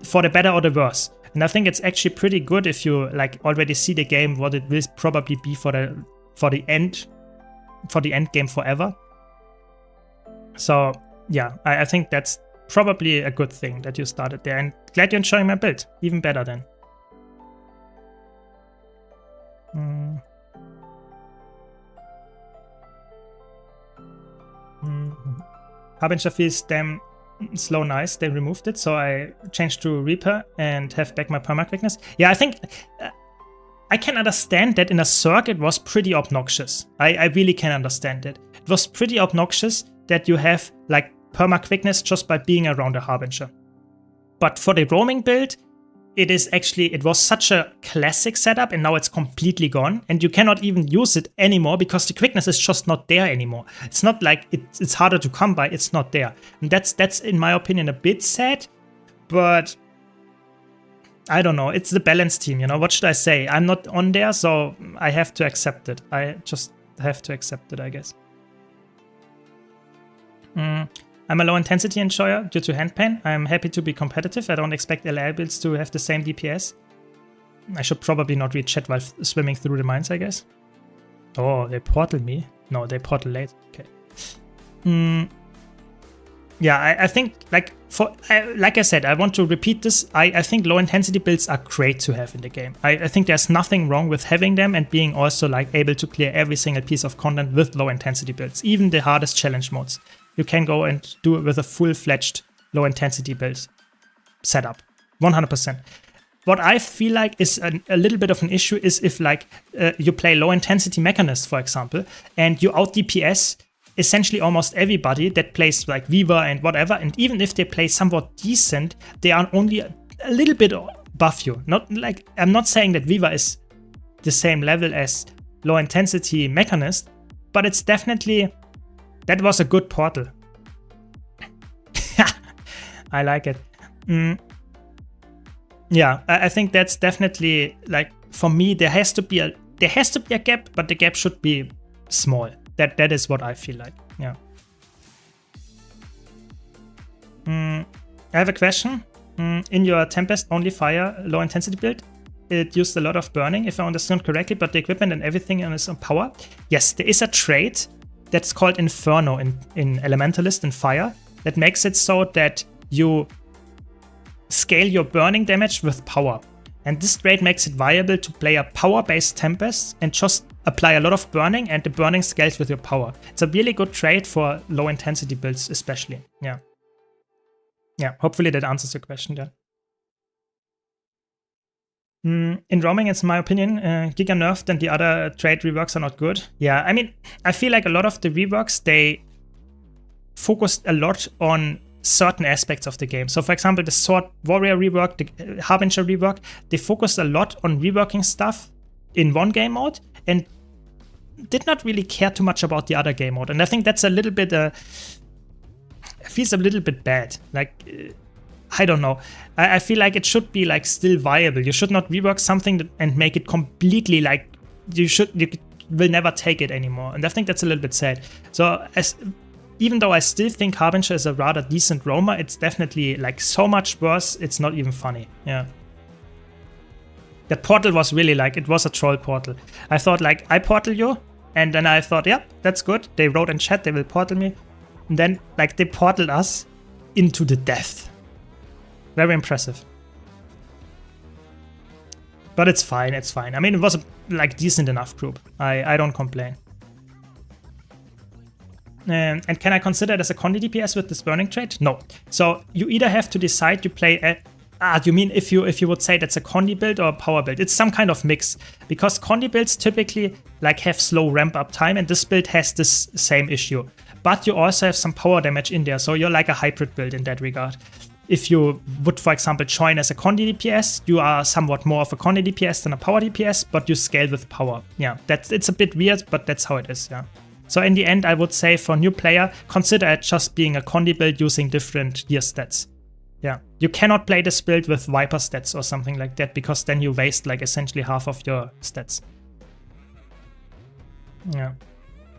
for the better or the worse. And I think it's actually pretty good if you like already see the game what it will probably be for the end game forever. So yeah, I think that's probably a good thing that you started there, and glad you're enjoying my build. Even better then. Harbinger feels damn slow nice. They removed it, so I changed to Reaper and have back my perma quickness. Yeah, I think I can understand that in a Zerg it was pretty obnoxious. I really can understand it. It was pretty obnoxious that you have like perma quickness just by being around a Harbinger. But for the roaming build, it was such a classic setup, and now it's completely gone, and you cannot even use it anymore because the quickness is just not there anymore. It's not like it's harder to come by, it's not there. And that's in my opinion a bit sad, but I don't know, it's the balance team, you know, what should I say? I'm not on there, so I have to accept it. I just have to accept it, I guess. I'm a low intensity enjoyer due to hand pain. I'm happy to be competitive. I don't expect LA builds to have the same DPS. I should probably not read chat while swimming through the mines, I guess. Oh, they portal me? No, they portal late. Okay. Yeah, I think, like I said, I want to repeat this. I think low intensity builds are great to have in the game. I think there's nothing wrong with having them and being also like able to clear every single piece of content with low intensity builds, even the hardest challenge modes. You can go and do it with a full-fledged low-intensity build setup, 100%. What I feel like is a little bit of an issue is if like you play low-intensity Mechanist, for example, and you out-DPS essentially almost everybody that plays like Weaver and whatever, and even if they play somewhat decent, they are only a little bit above you. Not like, I'm not saying that Weaver is the same level as low-intensity Mechanist, but it's definitely... That was a good portal. I like it. Yeah, I think that's definitely like, for me, there has to be a gap, but the gap should be small. That is what I feel like. Yeah. I have a question. In your Tempest only fire low intensity build, it used a lot of burning, if I understand correctly, but the equipment and everything is on power. Yes, there is a trait that's called Inferno in Elementalist and Fire that makes it so that you scale your burning damage with power. And this trait makes it viable to play a power-based Tempest and just apply a lot of burning, and the burning scales with your power. It's a really good trait for low-intensity builds especially. Yeah. Yeah, hopefully that answers your question there. In roaming, it's my opinion, Giga nerfed and the other trait reworks are not good. Yeah, I mean, I feel like a lot of the reworks, they focused a lot on certain aspects of the game. So for example, the Sword Warrior rework, the Harbinger rework, they focused a lot on reworking stuff in one game mode and did not really care too much about the other game mode. And I think that's a little bit, feels a little bit bad. Like, I don't know. I feel like it should be like still viable. You should not rework something and make it completely like you will never take it anymore. And I think that's a little bit sad. So even though I still think Harbinger is a rather decent roamer, it's definitely like so much worse. It's not even funny. Yeah. That portal was really like, it was a troll portal. I thought like, I portal you. And then I thought, yeah, that's good. They wrote in chat, they will portal me. And then like they portaled us into the death. Very impressive. But it's fine, it's fine. I mean, it was a like decent enough group. I don't complain. And can I consider it as a Condi DPS with this burning trait? No. So you either have to decide you play a... you mean if you would say that's a Condi build or a power build? It's some kind of mix. Because Condi builds typically like have slow ramp up time, and this build has this same issue. But you also have some power damage in there, so you're like a hybrid build in that regard. If you would, for example, join as a Condi DPS, you are somewhat more of a Condi DPS than a power DPS, but you scale with power. Yeah, it's a bit weird, but that's how it is, yeah. So in the end, I would say for a new player, consider it just being a Condi build using different gear stats. Yeah, you cannot play this build with Viper stats or something like that, because then you waste like essentially half of your stats. Yeah.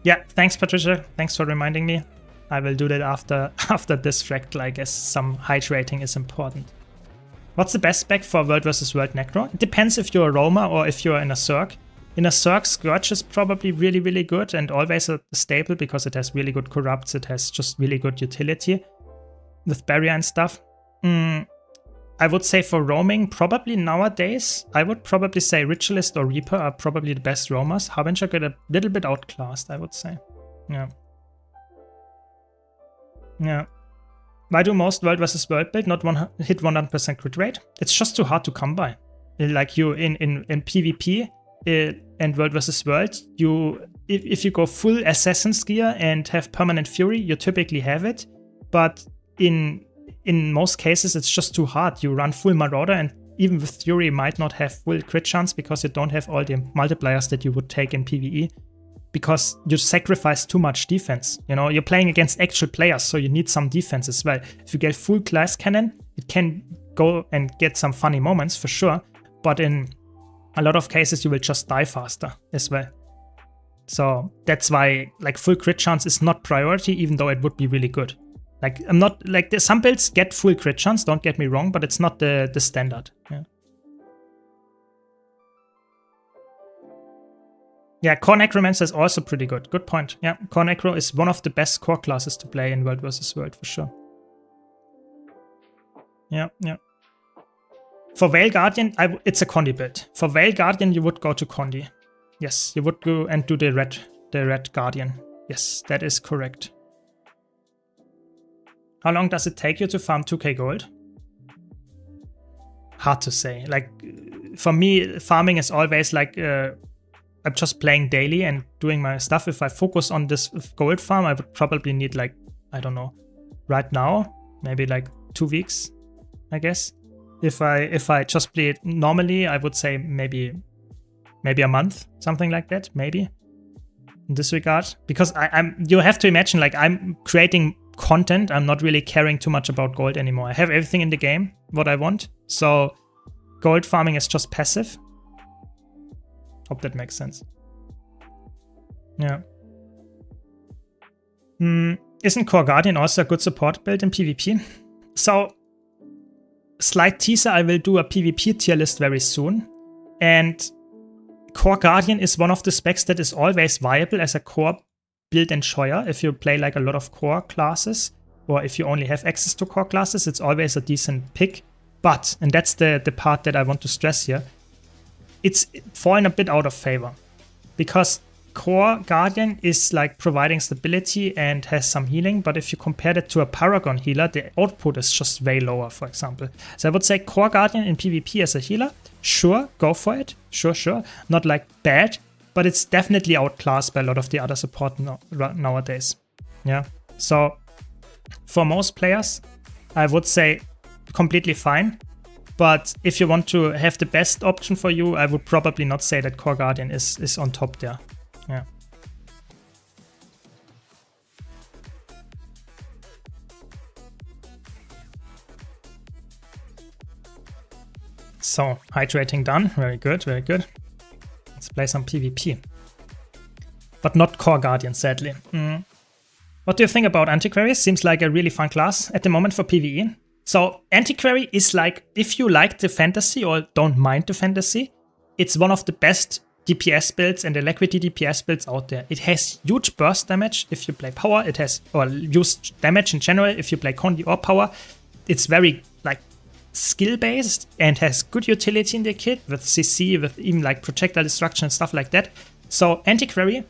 Yeah, thanks Patricia, thanks for reminding me. I will do that after this fractal. I guess some hydrating is important. What's the best spec for World vs. World Necro? It depends if you're a Roamer or if you're in a Zerg. In a Zerg, Scourge is probably really, really good and always a staple because it has really good corrupts, it has just really good utility with barrier and stuff. I would say for roaming, probably nowadays, I would probably say Ritualist or Reaper are probably the best roamers. Harbinger get a little bit outclassed, I would say. Yeah. Yeah. Why do most World vs. World build not hit 100% crit rate? It's just too hard to come by. Like you in PvP and World vs. World, if you go full Assassin's gear and have permanent fury, you typically have it. But in most cases, it's just too hard. You run full Marauder, and even with fury, you might not have full crit chance because you don't have all the multipliers that you would take in PvE. Because you sacrifice too much defense. You know, you're playing against actual players, so you need some defense as well. If you get full glass cannon, it can go and get some funny moments for sure, but in a lot of cases you will just die faster as well. So that's why like full crit chance is not priority, even though it would be really good. Like I'm not like some builds get full crit chance, don't get me wrong, but it's not the standard. Yeah. Yeah, Core Necromancer is also pretty good. Good point. Yeah, Core Necro is one of the best core classes to play in World vs. World for sure. Yeah, yeah. For Veil Guardian, it's a Condi build. For Veil Guardian, you would go to Condi. Yes, you would go and do the red Guardian. Yes, that is correct. How long does it take you to farm 2k gold? Hard to say. Like, for me, farming is always like... I'm just playing daily and doing my stuff. If I focus on this gold farm, I would probably need like, I don't know, right now, maybe like 2 weeks, I guess. If I just play it normally, I would say maybe a month, something like that, maybe. In this regard, because you have to imagine, like I'm creating content. I'm not really caring too much about gold anymore. I have everything in the game, what I want. So gold farming is just passive. Hope that makes sense. Yeah. Isn't Core Guardian also a good support build in PvP? So, slight teaser, I will do a PvP tier list very soon. And Core Guardian is one of the specs that is always viable as a core build enjoyer. If you play like a lot of core classes, or if you only have access to core classes, it's always a decent pick. But, and that's the part that I want to stress here, it's fallen a bit out of favor because Core Guardian is like providing stability and has some healing, but if you compare that to a Paragon healer, the output is just way lower, for example. So I would say Core Guardian in PvP as a healer, sure, go for it, sure. Not like bad, but it's definitely outclassed by a lot of the other support nowadays. Yeah, so for most players, I would say completely fine. But if you want to have the best option for you, I would probably not say that Core Guardian is on top there. Yeah. So, hydrating done. Very good, very good. Let's play some PvP. But not Core Guardian, sadly. What do you think about Antiquary? Seems like a really fun class at the moment for PvE. So Antiquary is like, if you like the fantasy or don't mind the fantasy, it's one of the best DPS builds and Alacrity DPS builds out there. It has huge burst damage if you play power. It has, or huge damage in general if you play Condi or power. It's very like skill-based and has good utility in the kit with CC, with even like projectile destruction and stuff like that. So Antiquary,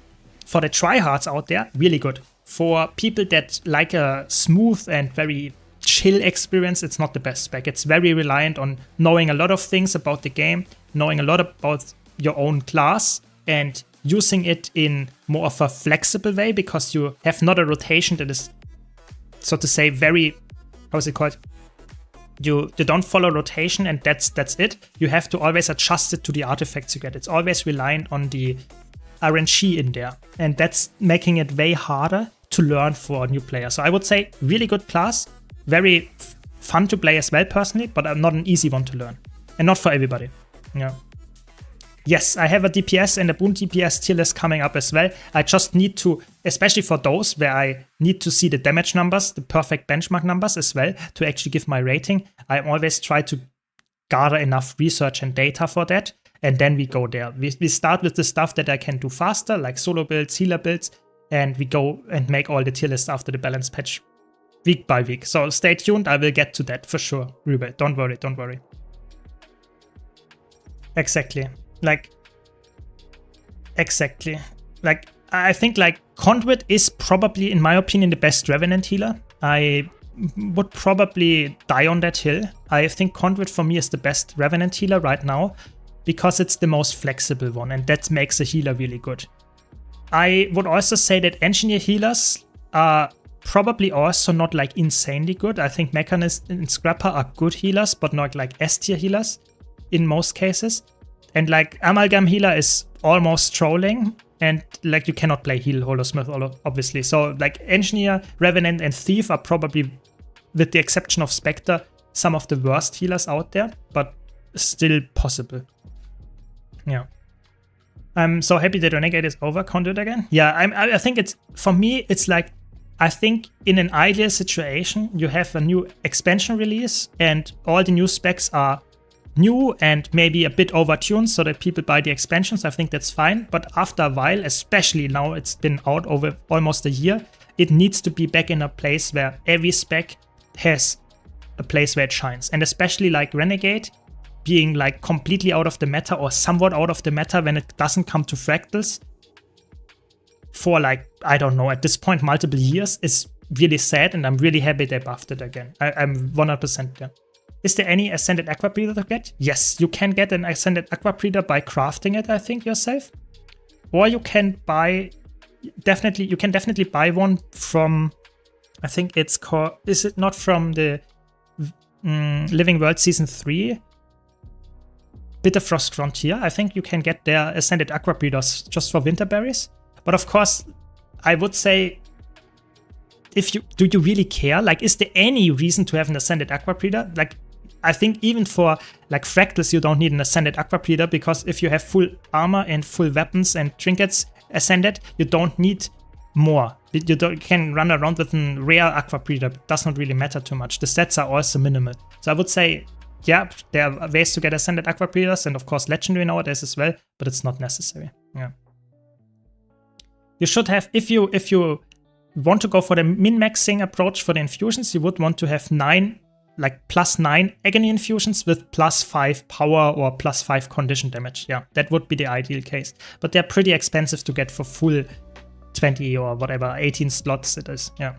for the tryhards out there, really good. For people that like a smooth and very chill experience, it's not the best spec. It's very reliant on knowing a lot of things about the game, knowing a lot about your own class, and using it in more of a flexible way, because you have not a rotation that is, so to say, very, how's it called? You don't follow rotation and that's it. You have to always adjust it to the artifacts you get. It's always reliant on the RNG in there. And that's making it way harder to learn for a new player. So I would say really good class, very fun to play as well personally, but not an easy one to learn. And not for everybody. Yeah. Yes, I have a DPS and a Boon DPS tier list coming up as well. I just need to, especially for those where I need to see the damage numbers, the perfect benchmark numbers as well, to actually give my rating. I always try to gather enough research and data for that, and then we go there. We start with the stuff that I can do faster, like solo builds, healer builds, and we go and make all the tier lists after the balance patch week by week. So stay tuned, I will get to that for sure, Rube. Don't worry, don't worry. Exactly. Exactly. I think like Conduit is probably, in my opinion, the best Revenant healer. I would probably die on that hill. I think Conduit for me is the best Revenant healer right now, because it's the most flexible one, and that makes a healer really good. I would also say that Engineer healers are probably also not like insanely good. I think Mechanist and Scrapper are good healers, but not like S-tier healers in most cases. And like Amalgam healer is almost trolling, and like you cannot play heal Holosmith obviously. So like Engineer, Revenant, and Thief are probably, with the exception of Spectre, some of the worst healers out there, but still possible. Yeah. I'm so happy that Renegade is over Conduit again. Yeah, I think it's, for me, it's like, I think in an ideal situation, you have a new expansion release and all the new specs are new and maybe a bit overtuned so that people buy the expansions. I think that's fine. But after a while, especially now it's been out over almost a year, it needs to be back in a place where every spec has a place where it shines. And especially like Renegade being like completely out of the meta or somewhat out of the meta when it doesn't come to fractals for like, I don't know, at this point, multiple years is really sad, and I'm really happy they buffed it again. I'm 100% there. Is there any Ascended Aqua Breeder to get? Yes, you can get an Ascended Aqua Breeder by crafting it, I think, yourself. Or you can buy, you can definitely buy one from, I think it's called, is it not from the Living World Season 3? Bitterfrost Frontier. I think you can get their Ascended Aqua Breeders just for winter berries. But of course, I would say, do you really care? Like, is there any reason to have an Ascended Aqua Breeder? Like, I think even for like fractals, you don't need an Ascended Aqua Breeder, because if you have full armor and full weapons and trinkets ascended, you don't need more. You can run around with a rare Aqua Breeder. It does not really matter too much. The stats are also minimal. So I would say, yeah, there are ways to get Ascended Aqua Breeders, and of course Legendary nowadays as well, but it's not necessary. Yeah. You should have, if you want to go for the min-maxing approach for the infusions, you would want to have 9, like +9 agony infusions with +5 power or +5 condition damage. Yeah, that would be the ideal case. But they're pretty expensive to get for full 20 or whatever, 18 slots it is. Yeah.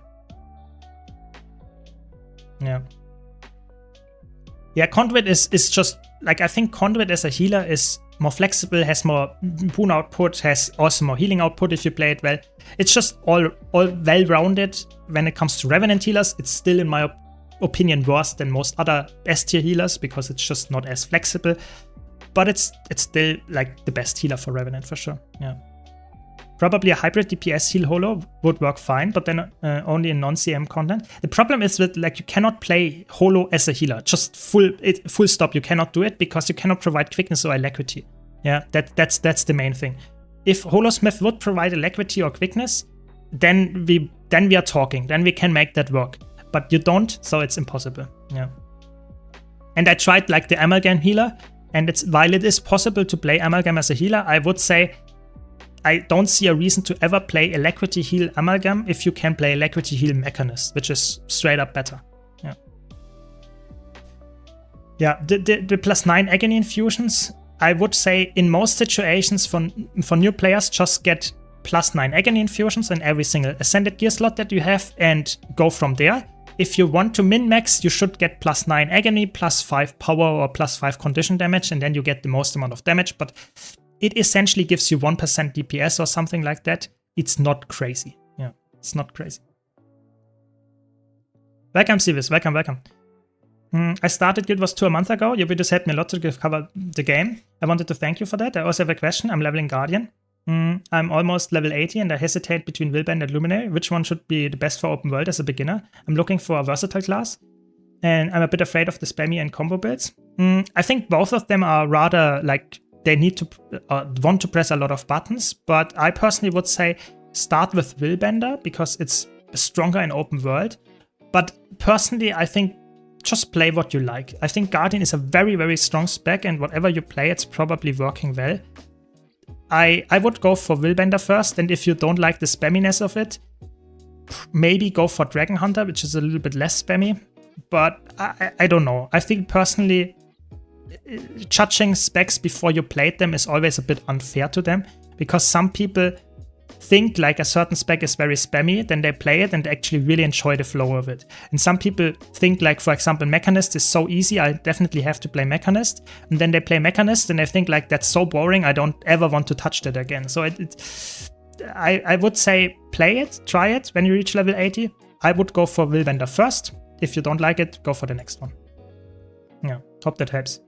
Yeah. Yeah, Conduit is just, like, I think Conduit as a healer is more flexible, has more boon output, has also more healing output if you play it well. It's just all well-rounded. When it comes to Revenant healers, it's still, in my opinion, worse than most other S-tier healers, because it's just not as flexible. But it's still like the best healer for Revenant for sure. Yeah. Probably a hybrid DPS heal holo would work fine, but then only in non-CM content. The problem is that, like, you cannot play holo as a healer. Just full stop. You cannot do it because you cannot provide quickness or alacrity. Yeah, that's the main thing. If Holosmith would provide alacrity or quickness, then we are talking. Then we can make that work. But you don't, so it's impossible. Yeah. And I tried like the Amalgam healer, and while it is possible to play Amalgam as a healer, I would say I don't see a reason to ever play Alacrity heal Amalgam if you can play Alacrity heal Mechanist, which is straight up better. Yeah. Yeah, the +9 agony infusions, I would say in most situations for new players, just get +9 agony infusions in every single ascended gear slot that you have and go from there. If you want to min-max, you should get +9 agony, +5 power or +5 condition damage, and then you get the most amount of damage, but it essentially gives you 1% DPS or something like that. It's not crazy. Yeah, it's not crazy. Welcome, Sivis. Welcome, welcome. I started Guild Wars 2 a month ago. Your videos helped me a lot to cover the game. I wanted to thank you for that. I also have a question. I'm leveling Guardian. I'm almost level 80 and I hesitate between Willbend and Luminary. Which one should be the best for open world as a beginner? I'm looking for a versatile class. And I'm a bit afraid of the spammy and combo builds. I think both of them are rather like they need to want to press a lot of buttons. But I personally would say start with Willbender because it's stronger in open world. But personally, I think just play what you like. I think Guardian is a very, very strong spec, and whatever you play, it's probably working well. I would go for Willbender first, and if you don't like the spamminess of it, maybe go for Dragon Hunter, which is a little bit less spammy. But I don't know. I think personally, judging specs before you played them is always a bit unfair to them, because some people think like a certain spec is very spammy, then they play it and actually really enjoy the flow of it. And some people think like, for example, Mechanist is so easy, I definitely have to play Mechanist. And then they play Mechanist and they think like, that's so boring, I don't ever want to touch that again. So I would say play it, try it when you reach level 80. I would go for Willbender first. If you don't like it, go for the next one. Yeah, hope that helps.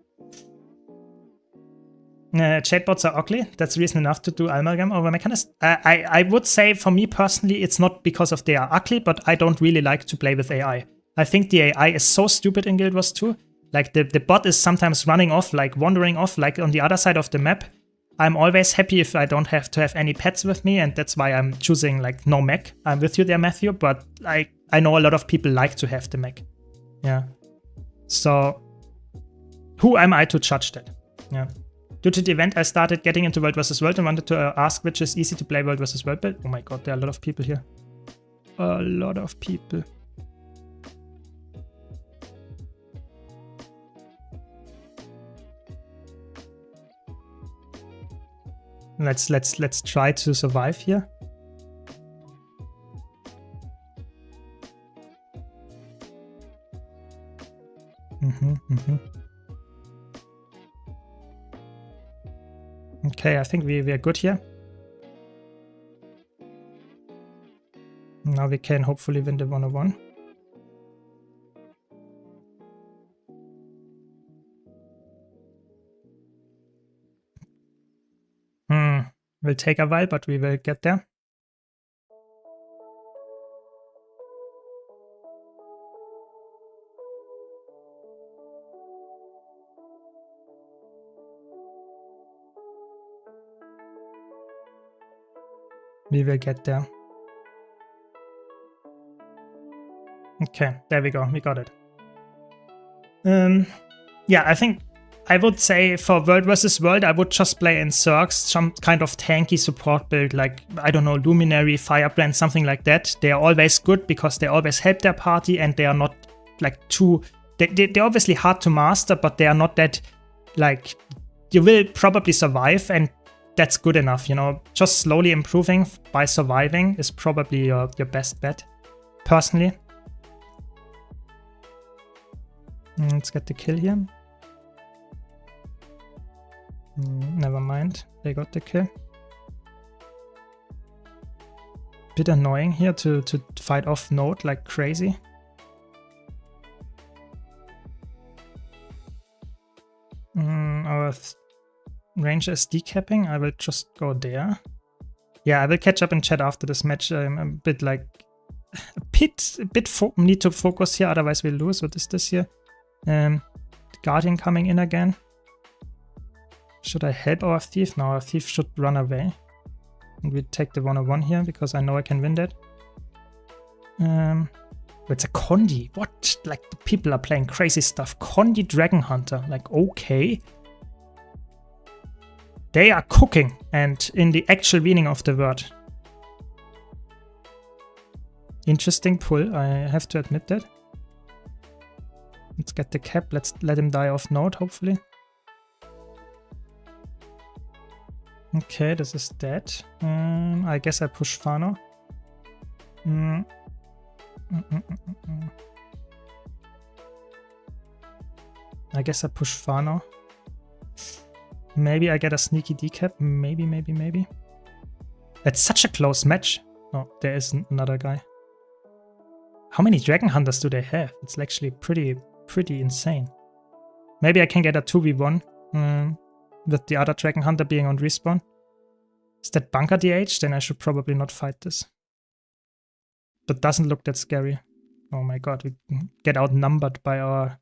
Chatbots are ugly. That's reason enough to do Amalgam over Mechanist. I would say for me personally, it's not because of they are ugly, but I don't really like to play with AI. I think the AI is so stupid in Guild Wars 2. Like the bot is sometimes running off, like wandering off, like on the other side of the map. I'm always happy if I don't have to have any pets with me, and that's why I'm choosing like no mech. I'm with you there, Matthew, but I know a lot of people like to have the mech. Yeah. So who am I to judge that? Yeah. Due to the event, I started getting into World vs. World and wanted to ask which is easy to play World vs. World build. Oh my god, there are a lot of people here. A lot of people. Let's try to survive here. Okay, I think we are good here. Now we can hopefully win the 101. Will take a while, but we will get there. We will get there. Okay, there we go. We got it. Yeah, I think I would say for World vs. World, I would just play in Zergs, some kind of tanky support build, like, I don't know, Luminary, Firebrand, something like that. They are always good because they always help their party and they are not like too... They're obviously hard to master, but they are not that, like, you will probably survive and that's good enough, you know. Just slowly improving by surviving is probably your best bet, personally. Let's get the kill here. Never mind, they got the kill. Bit annoying here to fight off node like crazy. Our range is decapping. I will just go there. Yeah, I will catch up in chat after this match. I'm a bit like need to focus here, otherwise we'll lose. What is this here? Guardian coming in again. Should I help our thief? No, our thief should run away. And we take the 101 here because I know I can win that. It's a Condi. What? Like, the people are playing crazy stuff. Condi Dragon Hunter. Like, okay. They are cooking, and in the actual meaning of the word. Interesting pull, I have to admit that. Let's get the cap. Let's let him die off node, hopefully. Okay, this is dead. I guess I push Fano. I guess I push Fano. Maybe I get a sneaky decap. Maybe. That's such a close match. Oh, there is another guy. How many Dragon Hunters do they have? It's actually pretty insane. Maybe I can get a 2v1 with the other Dragon Hunter being on respawn. Is that bunker DH? Then I should probably not fight this. But doesn't look that scary. Oh my god, we get outnumbered by our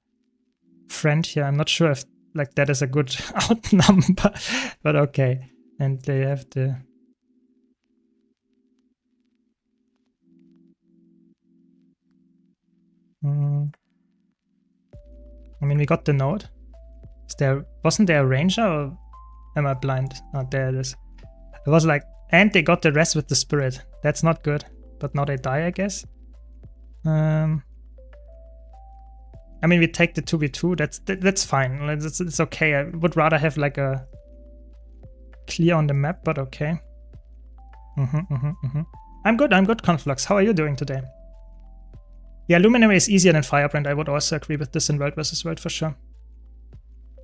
friend here. I'm not sure if like that is a good outnumber, but okay. And they have the... I mean, we got the node. Wasn't there a ranger or am I blind? Oh, there it is. It was like, and they got the rest with the spirit. That's not good. But now they die, I guess. I mean, we take the 2v2. That's fine. It's okay. I would rather have like a clear on the map, but okay. I'm good, Conflux. How are you doing today? Yeah, Luminary is easier than Firebrand. I would also agree with this in World vs. World for sure.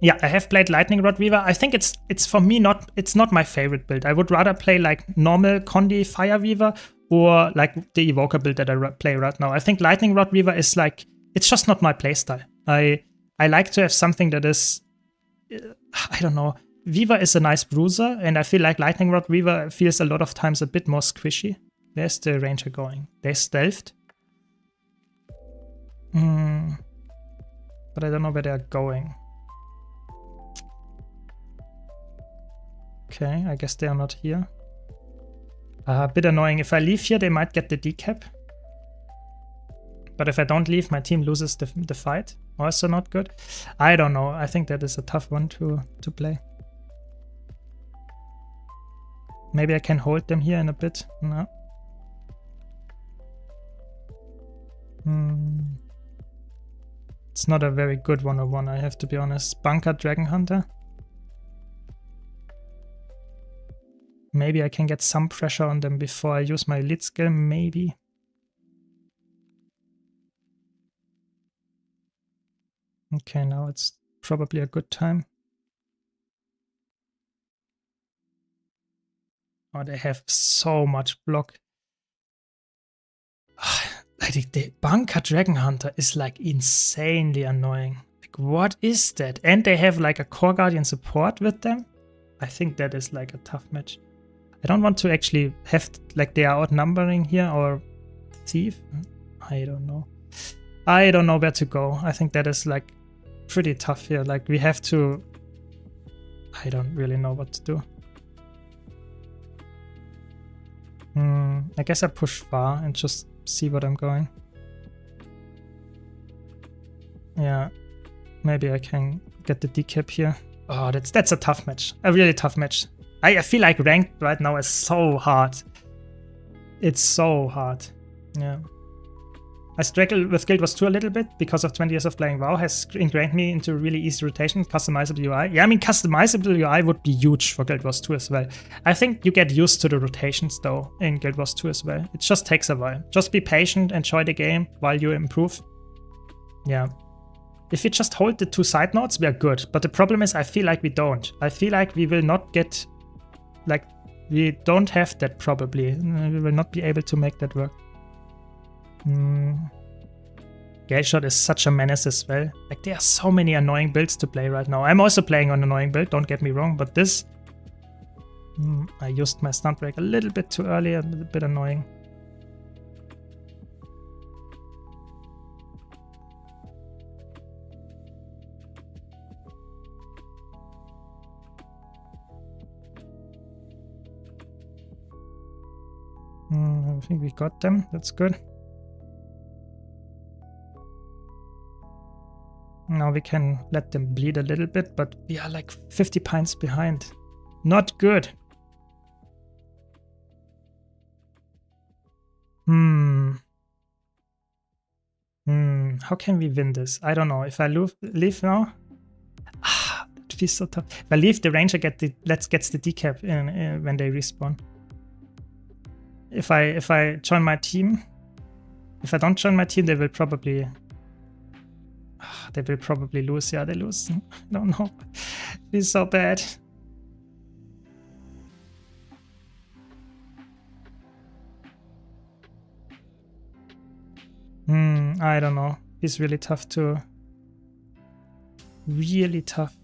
Yeah, I have played Lightning Rod Weaver. I think it's for me it's not my favorite build. I would rather play like normal Condi Fire Weaver or like the Evoker build that I play right now. I think Lightning Rod Weaver is like, it's just not my playstyle. I like to have something that is, I don't know. Weaver is a nice bruiser, and I feel like Lightning Rod Weaver feels a lot of times a bit more squishy. Where's the Ranger going? They're stealthed. But I don't know where they're going. Okay, I guess they are not here. A bit annoying. If I leave here, they might get the decap. But if I don't leave, my team loses the fight. Also not good. I don't know. I think that is a tough one to play. Maybe I can hold them here in a bit. No. It's not a very good 1-on-1, I have to be honest. Bunker Dragon Hunter. Maybe I can get some pressure on them before I use my lead skill, maybe. Okay, now it's probably a good time. Oh, they have so much block. Like the Bunker Dragon Hunter is like insanely annoying. Like, what is that? And they have like a Core Guardian support with them. I think that is like a tough match. I don't want to actually have like they are outnumbering here or Thief. I don't know. I don't know where to go. I think that is like pretty tough here. Like we have to... I don't really know what to do. I guess I push far and just see what I'm going. Yeah, maybe I can get the decap here. Oh, that's a tough match. A really tough match. I feel like ranked right now is so hard. It's so hard. Yeah. I struggle with Guild Wars 2 a little bit because of 20 years of playing WoW has ingrained me into really easy rotation, customizable UI. Yeah, I mean, customizable UI would be huge for Guild Wars 2 as well. I think you get used to the rotations though in Guild Wars 2 as well. It just takes a while. Just be patient, enjoy the game while you improve. Yeah. If we just hold the two side nodes, we are good. But the problem is I feel like we don't. I feel like we will not get... Like, we don't have that probably. We will not be able to make that work. Gale Shot is such a menace as well. Like, there are so many annoying builds to play right now. I'm also playing on an annoying build, don't get me wrong, but this... I used my stunt break a little bit too early, a little bit annoying. I think we got them, that's good. Now we can let them bleed a little bit, but we are like 50 pints behind. Not good. How can we win this? I don't know. If I leave now, it'd be so tough. If I leave, the ranger gets the decap in when they respawn. If I join my team, if I don't join my team, they will probably lose. Yeah, they lose. I don't know. It's so bad. I don't know. It's really tough to... Really tough.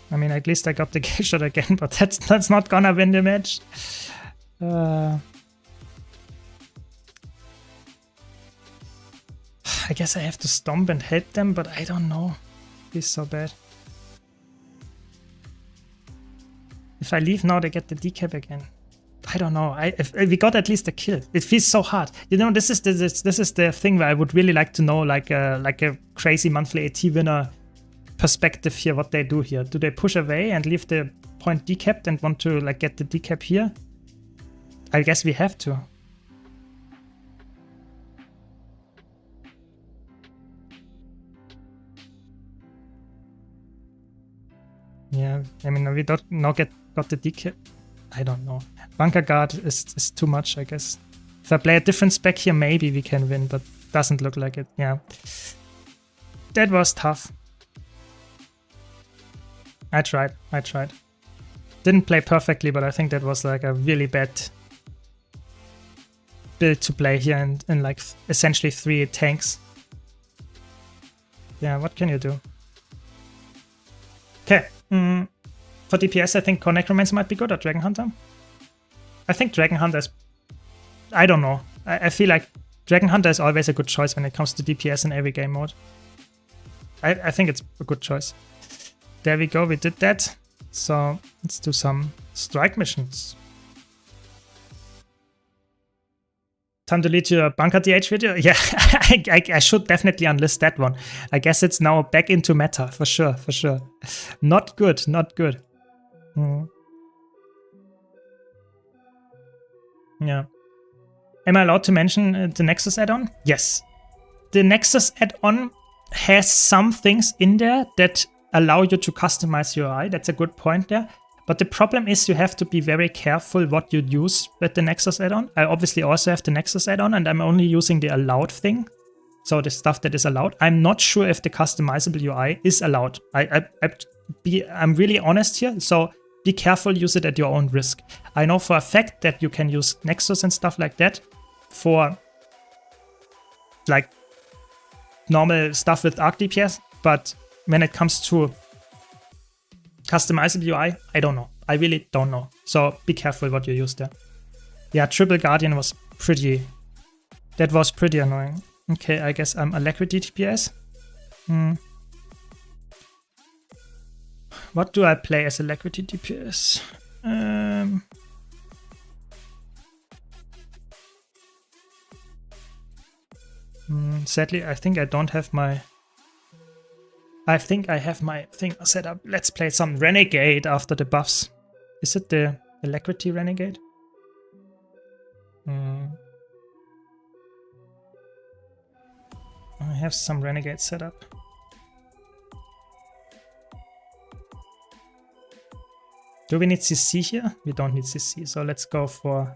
I mean, at least I got the kill shot again, but that's not gonna win the match. I guess I have to stomp and help them, but I don't know. It's so bad. If I leave now, they get the decap again. I don't know. If we got at least a kill. It feels so hard. You know, this is the thing where I would really like to know, like a crazy monthly AT winner perspective here, what they do here. Do they push away and leave the point decapped and want to like get the decap here? I guess we have to. Yeah, I mean, we don't now got the decap. I don't know. Bunker guard is too much, I guess. If I play a different spec here, maybe we can win, but doesn't look like it. Yeah, that was tough. I tried. Didn't play perfectly, but I think that was like a really bad build to play here in like essentially 3 tanks. Yeah, what can you do? Okay. For DPS, I think Core Necromancer might be good, or Dragon Hunter. I think Dragon Hunter is... I don't know. I feel like Dragon Hunter is always a good choice when it comes to DPS in every game mode. I think it's a good choice. There we go, we did that. So let's do some strike missions. Time to lead your Bunker DH video? Yeah, I should definitely unlist that one. I guess it's now back into meta, for sure. Not good. Yeah. Am I allowed to mention the Nexus add-on? Yes. The Nexus add-on has some things in there that allow you to customize your UI. That's a good point there. But the problem is you have to be very careful what you use with the Nexus add-on. I obviously also have the Nexus add-on, and I'm only using the allowed thing. So the stuff that is allowed. I'm not sure if the customizable UI is allowed. I'm really honest here, so be careful, use it at your own risk. I know for a fact that you can use Nexus and stuff like that for like normal stuff with Arc DPS, but when it comes to customizable UI, I don't know. I really don't know. So be careful what you use there. Yeah, Triple Guardian was pretty... That was pretty annoying. Okay, I guess I'm Alacrity DPS. What do I play as Alacrity DPS? Sadly, I think I don't have my... I think I have my thing set up. Let's play some Renegade after the buffs. Is it the Alacrity Renegade? I have some Renegade set up. Do we need CC here? We don't need CC, so let's go for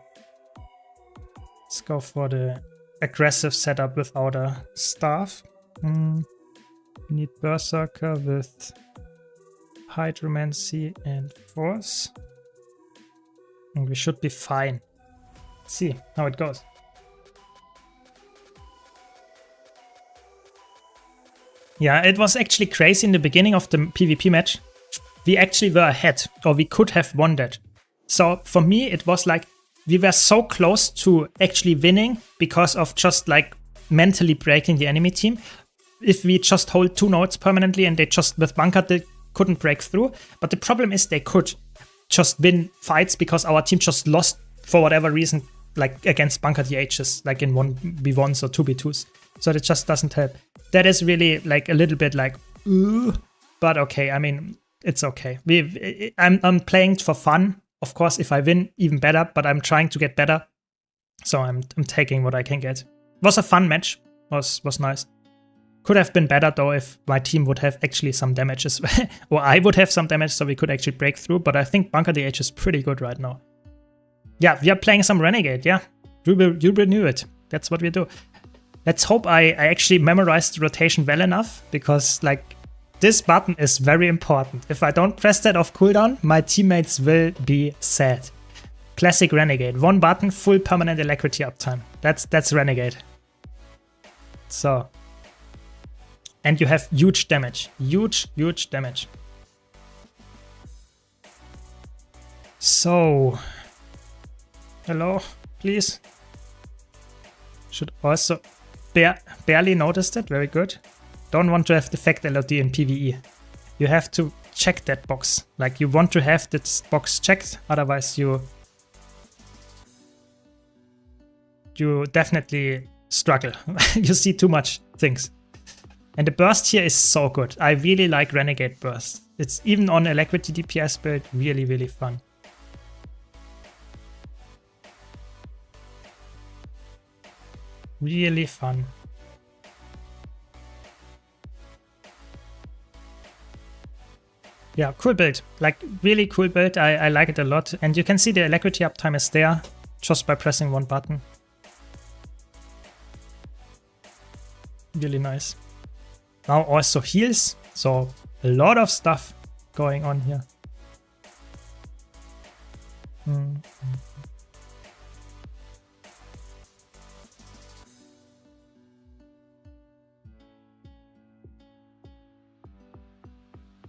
the aggressive setup without a staff. We need Berserker with Hydromancy and Force. And we should be fine. Let's see how it goes. Yeah, it was actually crazy in the beginning of the PvP match. We actually were ahead, or we could have won that. So for me, it was like we were so close to actually winning because of just like mentally breaking the enemy team. If we just hold 2 nodes permanently and they just with Bunker they couldn't break through. But the problem is they could just win fights because our team just lost for whatever reason, like against Bunker DHs, like in 1v1s or 2v2s. So it just doesn't help. that is really like a little bit like, ooh, but okay. I mean, it's okay. I'm playing for fun. Of course, if I win, even better. But I'm trying to get better, so I'm taking what I can get. Was a fun match. Was nice. Could have been better though if my team would have actually some damages, or I would have some damage, so we could actually break through. But I think Bunker DH is pretty good right now. Yeah, we are playing some Renegade. Yeah, you renew it. That's what we do. Let's hope I actually memorized the rotation well enough, because like this button is very important. If I don't press that off cooldown, my teammates will be sad. Classic Renegade. One button, full permanent alacrity uptime. That's Renegade. So. And you have huge damage. Huge damage. So. Hello, please. Should also barely noticed it. Very good. Don't want to have defect LOD in PvE. You have to check that box. Like, you want to have this box checked, otherwise you definitely struggle. You see too much things. And the burst here is so good. I really like Renegade burst. It's even on Alacrity DPS build, really fun. Really fun. Yeah, cool build. Like, really cool build. I like it a lot. And you can see the Alacrity uptime is there just by pressing one button. Really nice. Now also heals, so a lot of stuff going on here.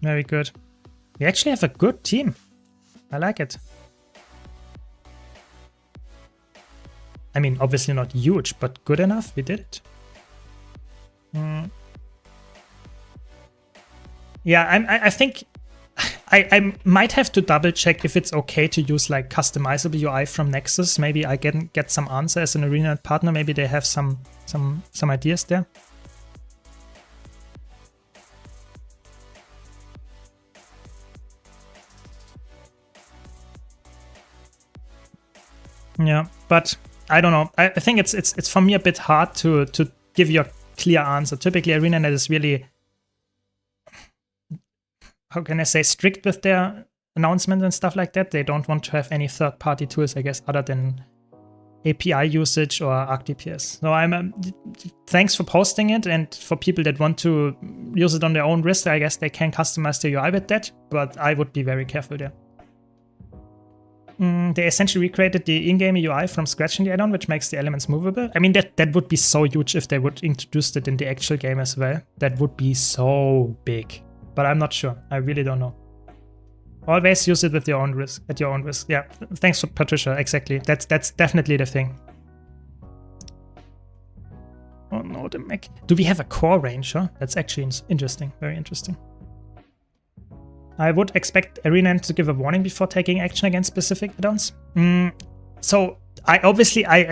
Very good. We actually have a good team. I like it. I mean, obviously not huge, but good enough. We did it. Yeah, I think I might have to double check if it's okay to use like customizable UI from Nexus. Maybe I get some answer as an arena partner. Maybe they have some ideas there. Yeah, but I don't know. I think it's for me a bit hard to give you a clear answer. Typically, ArenaNet is really, how can I say, strict with their announcements and stuff like that. They don't want to have any third-party tools, I guess, other than API usage or ArcDPS. So thanks for posting it, and for people that want to use it on their own risk, I guess they can customize the UI with that, but I would be very careful there. They essentially recreated the in-game UI from scratch in the add-on, which makes the elements movable. I mean, that would be so huge if they would introduce it in the actual game as well. That would be so big. But I'm not sure. I really don't know. Always use it with your own risk, at your own risk. Yeah, thanks for Patricia. Exactly. That's definitely the thing. Oh no, the mech. Do we have a core range? Huh? That's actually interesting. Very interesting. I would expect ArenaNet to give a warning before taking action against specific add-ons. So I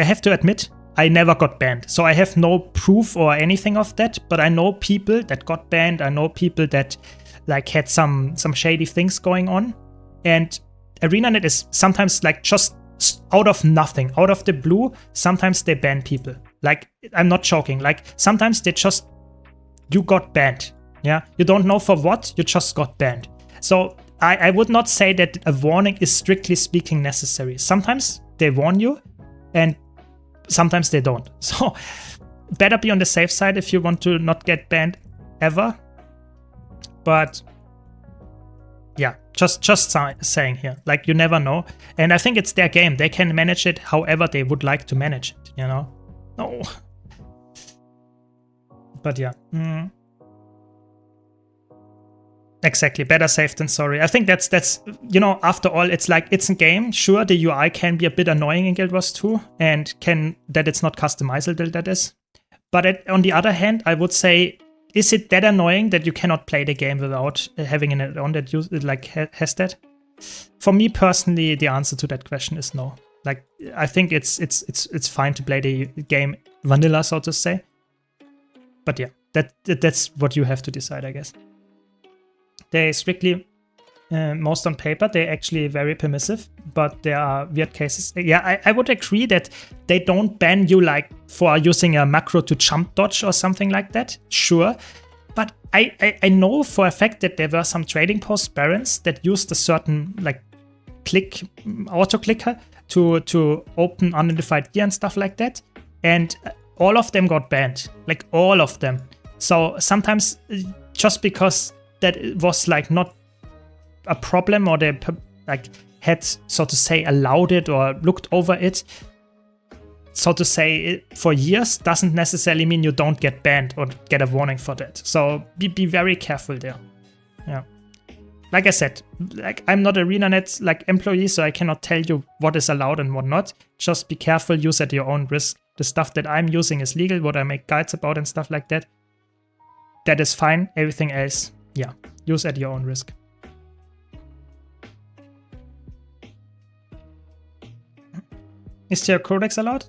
have to admit, I never got banned. So I have no proof or anything of that, but I know people that got banned. I know people that like had some shady things going on. And ArenaNet is sometimes like just out of nothing, out of the blue, sometimes they ban people. Like, I'm not joking. Like, sometimes you got banned. Yeah, you don't know for what, you just got banned. So I would not say that a warning is strictly speaking necessary. Sometimes they warn you and sometimes they don't. So better be on the safe side if you want to not get banned ever. But yeah, just saying here, like, you never know. And I think it's their game. They can manage it however they would like to manage it, you know? No. But yeah. Exactly, better safe than sorry. I think that's you know, after all, it's like, it's a game. Sure, the UI can be a bit annoying in Guild Wars 2, and that it's not customizable, that is. But on the other hand, I would say, is it that annoying that you cannot play the game without having an add-on that has that? For me personally, the answer to that question is no. Like, I think it's fine to play the game vanilla, so to say. But yeah, that's what you have to decide, I guess. They strictly, most on paper, they're actually very permissive, but there are weird cases. Yeah, I would agree that they don't ban you like for using a macro to jump dodge or something like that, sure. But I know for a fact that there were some trading post barons that used a certain like auto clicker to open unidentified gear and stuff like that, and all of them got banned, like all of them. So sometimes just because that was like not a problem, or they like had, so to say, allowed it or looked over it, so to say, for years, doesn't necessarily mean you don't get banned or get a warning for that. So be very careful there. Yeah. Like I said, like I'm not a ArenaNet like employee, so I cannot tell you what is allowed and what not. Just be careful, use at your own risk. The stuff that I'm using is legal, what I make guides about and stuff like that. That is fine. Everything else, yeah, use at your own risk. Is there a codex allowed?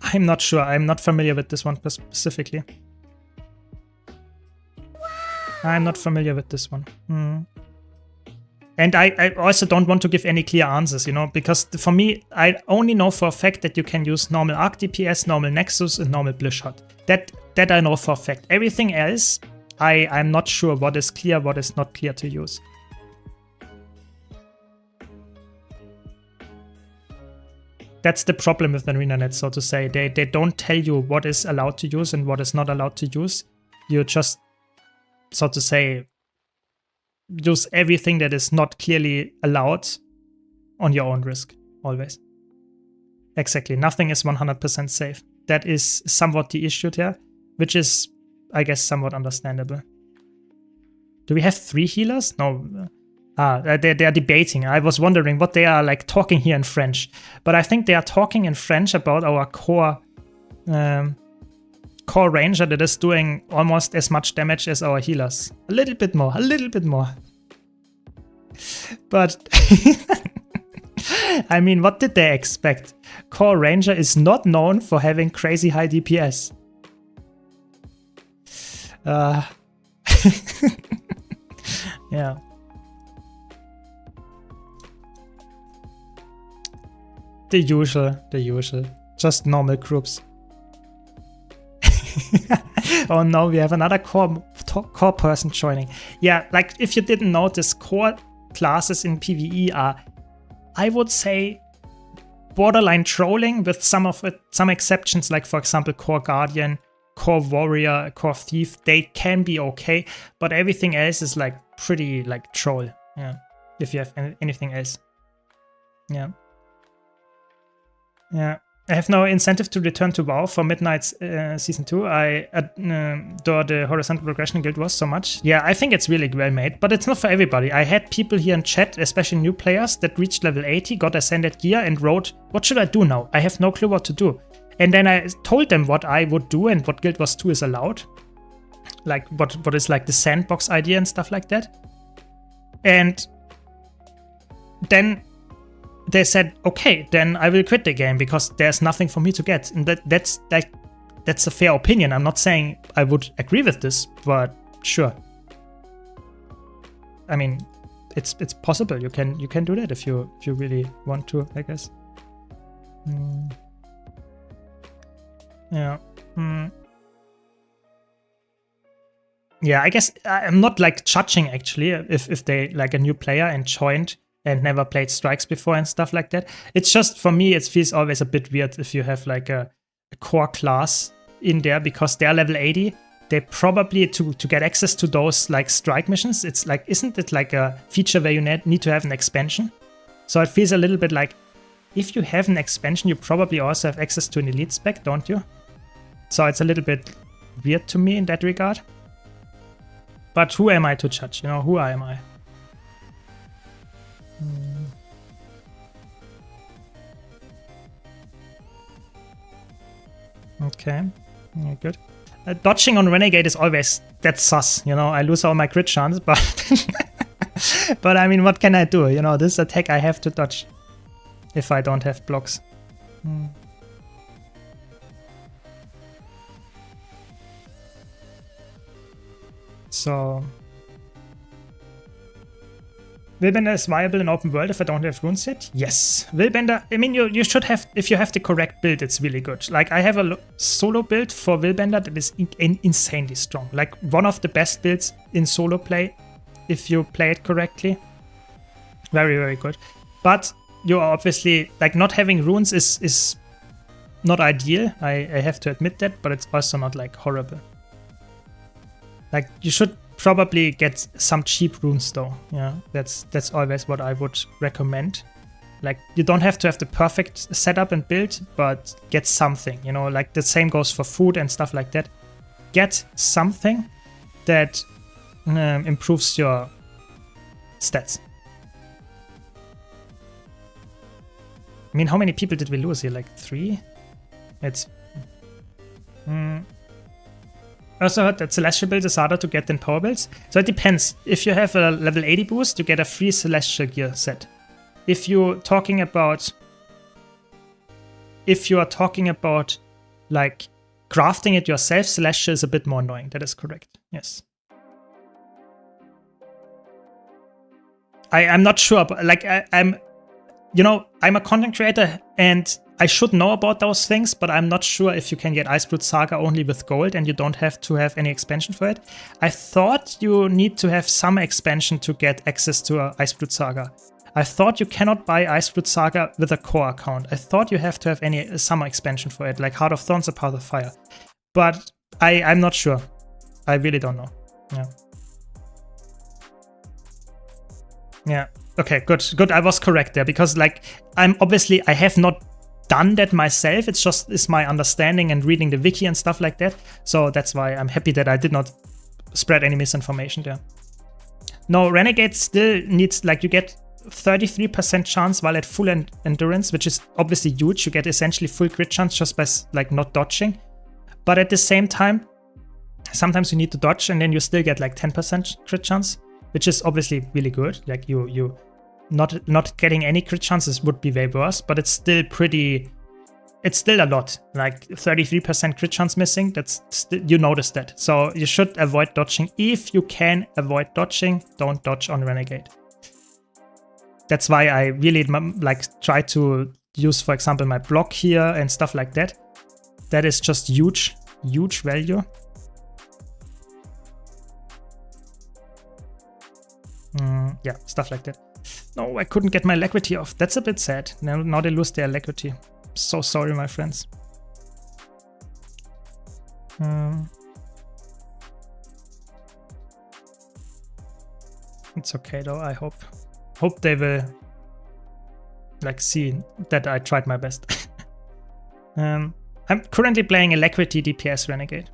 I'm not sure. I'm not familiar with this one specifically. I'm not familiar with this one. And I also don't want to give any clear answers, you know, because for me, I only know for a fact that you can use normal Arc DPS, normal Nexus, and normal Blissshot. That I know for a fact. Everything else, I'm not sure what is clear, what is not clear to use. That's the problem with the ArenaNet, so to say. They don't tell you what is allowed to use and what is not allowed to use. You just, so to say, use everything that is not clearly allowed on your own risk, always. Exactly, nothing is 100% safe. That is somewhat the issue there, which is, I guess, somewhat understandable. Do we have 3 healers? No. They are debating. I was wondering what they are like talking here in French. But I think they are talking in French about our core ranger that is doing almost as much damage as our healers. A little bit more, a little bit more. But I mean, what did they expect? Core ranger is not known for having crazy high DPS. Yeah. The usual. Just normal groups. Oh no, we have another core person joining. Yeah, like if you didn't notice, core classes in PvE are, I would say, borderline trolling with some exceptions, like for example core guardian, core warrior, core thief. They can be okay, but everything else is like pretty like troll. Yeah, if you have anything else. Yeah. Yeah, I have no incentive to return to WoW for Midnight's Season 2. I adore the Horizontal Progression Guild Wars so much. Yeah, I think it's really well made, but it's not for everybody. I had people here in chat, especially new players, that reached level 80, got ascended gear, and wrote, what should I do now? I have no clue what to do. And then I told them what I would do and what Guild Wars 2 is allowed. Like, what is like the sandbox idea and stuff like that. And then they said, okay, then I will quit the game because there's nothing for me to get. And that's a fair opinion. I'm not saying I would agree with this, but sure. I mean, it's possible. You can do that if you really want to, I guess. Yeah. Yeah, I guess I'm not like judging actually if they like a new player and joined and never played strikes before and stuff like that. It's just, for me, it feels always a bit weird if you have like a core class in there, because they're level 80. They probably, to get access to those like strike missions, it's like, isn't it like a feature where you need to have an expansion? So it feels a little bit like, if you have an expansion, you probably also have access to an elite spec, don't you? So it's a little bit weird to me in that regard. But who am I to judge? You know, who am I? Okay, yeah, good. Dodging on Renegade is always, that's sus, you know, I lose all my crit chance, but but I mean, what can I do? You know, this attack I have to dodge if I don't have blocks. Hmm. So Willbender is viable in open world if I don't have runes yet? Yes. Willbender, I mean, you should have, if you have the correct build, it's really good. Like, I have a solo build for Willbender that is insanely strong. Like, one of the best builds in solo play, if you play it correctly. Very, very good. But you are obviously, like, not having runes is not ideal. I have to admit that, but it's also not, like, horrible. Like, you should probably get some cheap runes though. Yeah, that's always what I would recommend. Like, you don't have to have the perfect setup and build, but get something, you know, like the same goes for food and stuff like that. Get something that improves your stats. I mean, how many people did we lose here? Like 3? It's... I also heard that Celestial build is harder to get than power builds. So it depends. If you have a level 80 boost, you get a free Celestial gear set. If you're talking about... like crafting it yourself, Celestial is a bit more annoying. That is correct. Yes. I'm not sure, but like I'm a content creator and I should know about those things, but I'm not sure if you can get Iceblood Saga only with gold and you don't have to have any expansion for it. I thought you need to have some expansion to get access to Iceblood Saga. I thought you cannot buy Iceblood Saga with a core account. I thought you have to have some expansion for it, like Heart of Thorns or Path of Fire. But I'm not sure. I really don't know. Yeah. Yeah. Okay, good. I was correct there because like I have not done that myself. It's my understanding and reading the wiki and stuff like that. So that's why I'm happy that I did not spread any misinformation there. No, Renegade still needs, like, you get 33% chance while at full endurance, which is obviously huge. You get essentially full crit chance just by like not dodging. But at the same time, sometimes you need to dodge and then you still get like 10% crit chance, which is obviously really good. Like you not getting any crit chances would be way worse, but it's still a lot. Like 33% crit chance missing, you notice that. So you should avoid dodging. If you can avoid dodging, don't dodge on Renegade. That's why I really like try to use, for example, my block here and stuff like that. That is just huge value. Yeah, stuff like that. No, I couldn't get my alacrity off. That's a bit sad. Now they lose their alacrity. So sorry, my friends. It's okay though, I hope they will like see that I tried my best. I'm currently playing Alacrity DPS Renegade.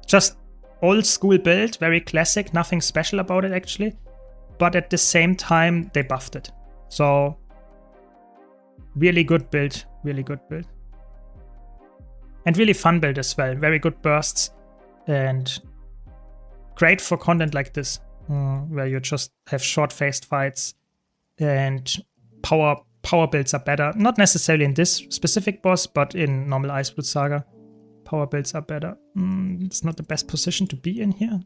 Just old school build, very classic, nothing special about it actually. But at the same time, they buffed it. So, really good build, And really fun build as well, very good bursts. And great for content like this, where you just have short-faced fights and power builds are better. Not necessarily in this specific boss, but in normal Iceblood Saga. Power builds are better. It's not the best position to be in here.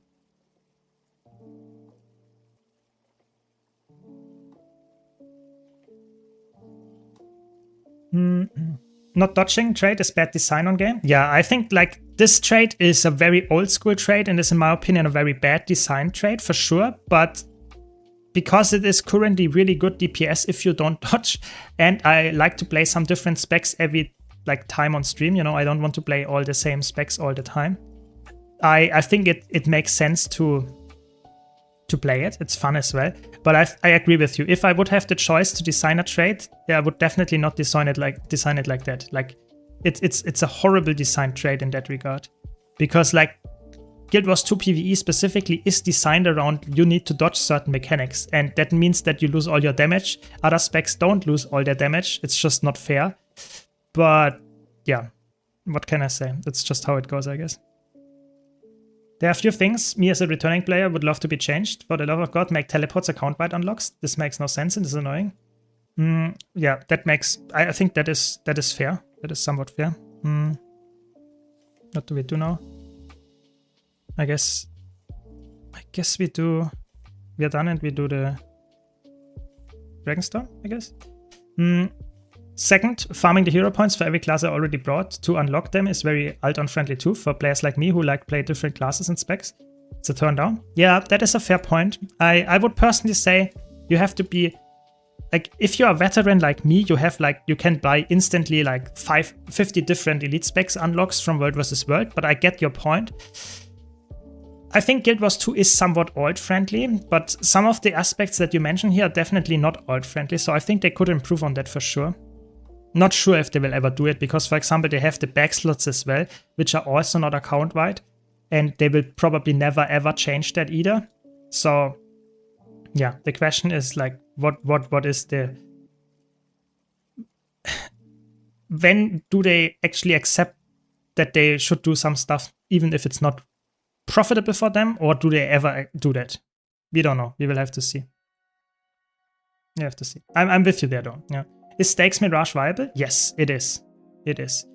Not dodging trade is bad design on game. Yeah, I think like this trade is a very old school trade and is in my opinion a very bad design trade for sure. But because it is currently really good DPS if you don't dodge, and I like to play some different specs every like time on stream, you know, I don't want to play all the same specs all the time. I think it makes sense to play it. It's fun as well. But I agree with you. If I would have the choice to design a trade, yeah, I would definitely not design it like that. Like it's a horrible design trade in that regard. Because like Guild Wars 2 PvE specifically is designed around you need to dodge certain mechanics. And that means that you lose all your damage. Other specs don't lose all their damage. It's just not fair. But yeah, what can I say? That's just how it goes, I guess. There are a few things me as a returning player would love to be changed. For the love of God, make teleports account wide unlocks. This makes no sense and is annoying. Yeah, that makes... I think that is fair. That is somewhat fair. What do we do now? I guess I guess we are done and we do the Dragonstone, I guess. Second, farming the hero points for every class I already brought to unlock them is very alt-on friendly too for players like me who like play different classes and specs. It's a turn down. Yeah, that is a fair point. I would personally say you have to be like, if you're a veteran like me, you have like, you can buy instantly like 50 different elite specs unlocks from World vs. World, but I get your point. I think Guild Wars 2 is somewhat alt-friendly, but some of the aspects that you mentioned here are definitely not alt-friendly, so I think they could improve on that for sure. Not sure if they will ever do it, because for example, they have the back slots as well, which are also not account-wide, and they will probably never ever change that either. So yeah, the question is like, what is the... When do they actually accept that they should do some stuff, even if it's not profitable for them, or do they ever do that? We don't know. We will have to see. You have to see. I'm with you there though. Yeah. Is Stakes Mirage viable? Yes, it is. It is.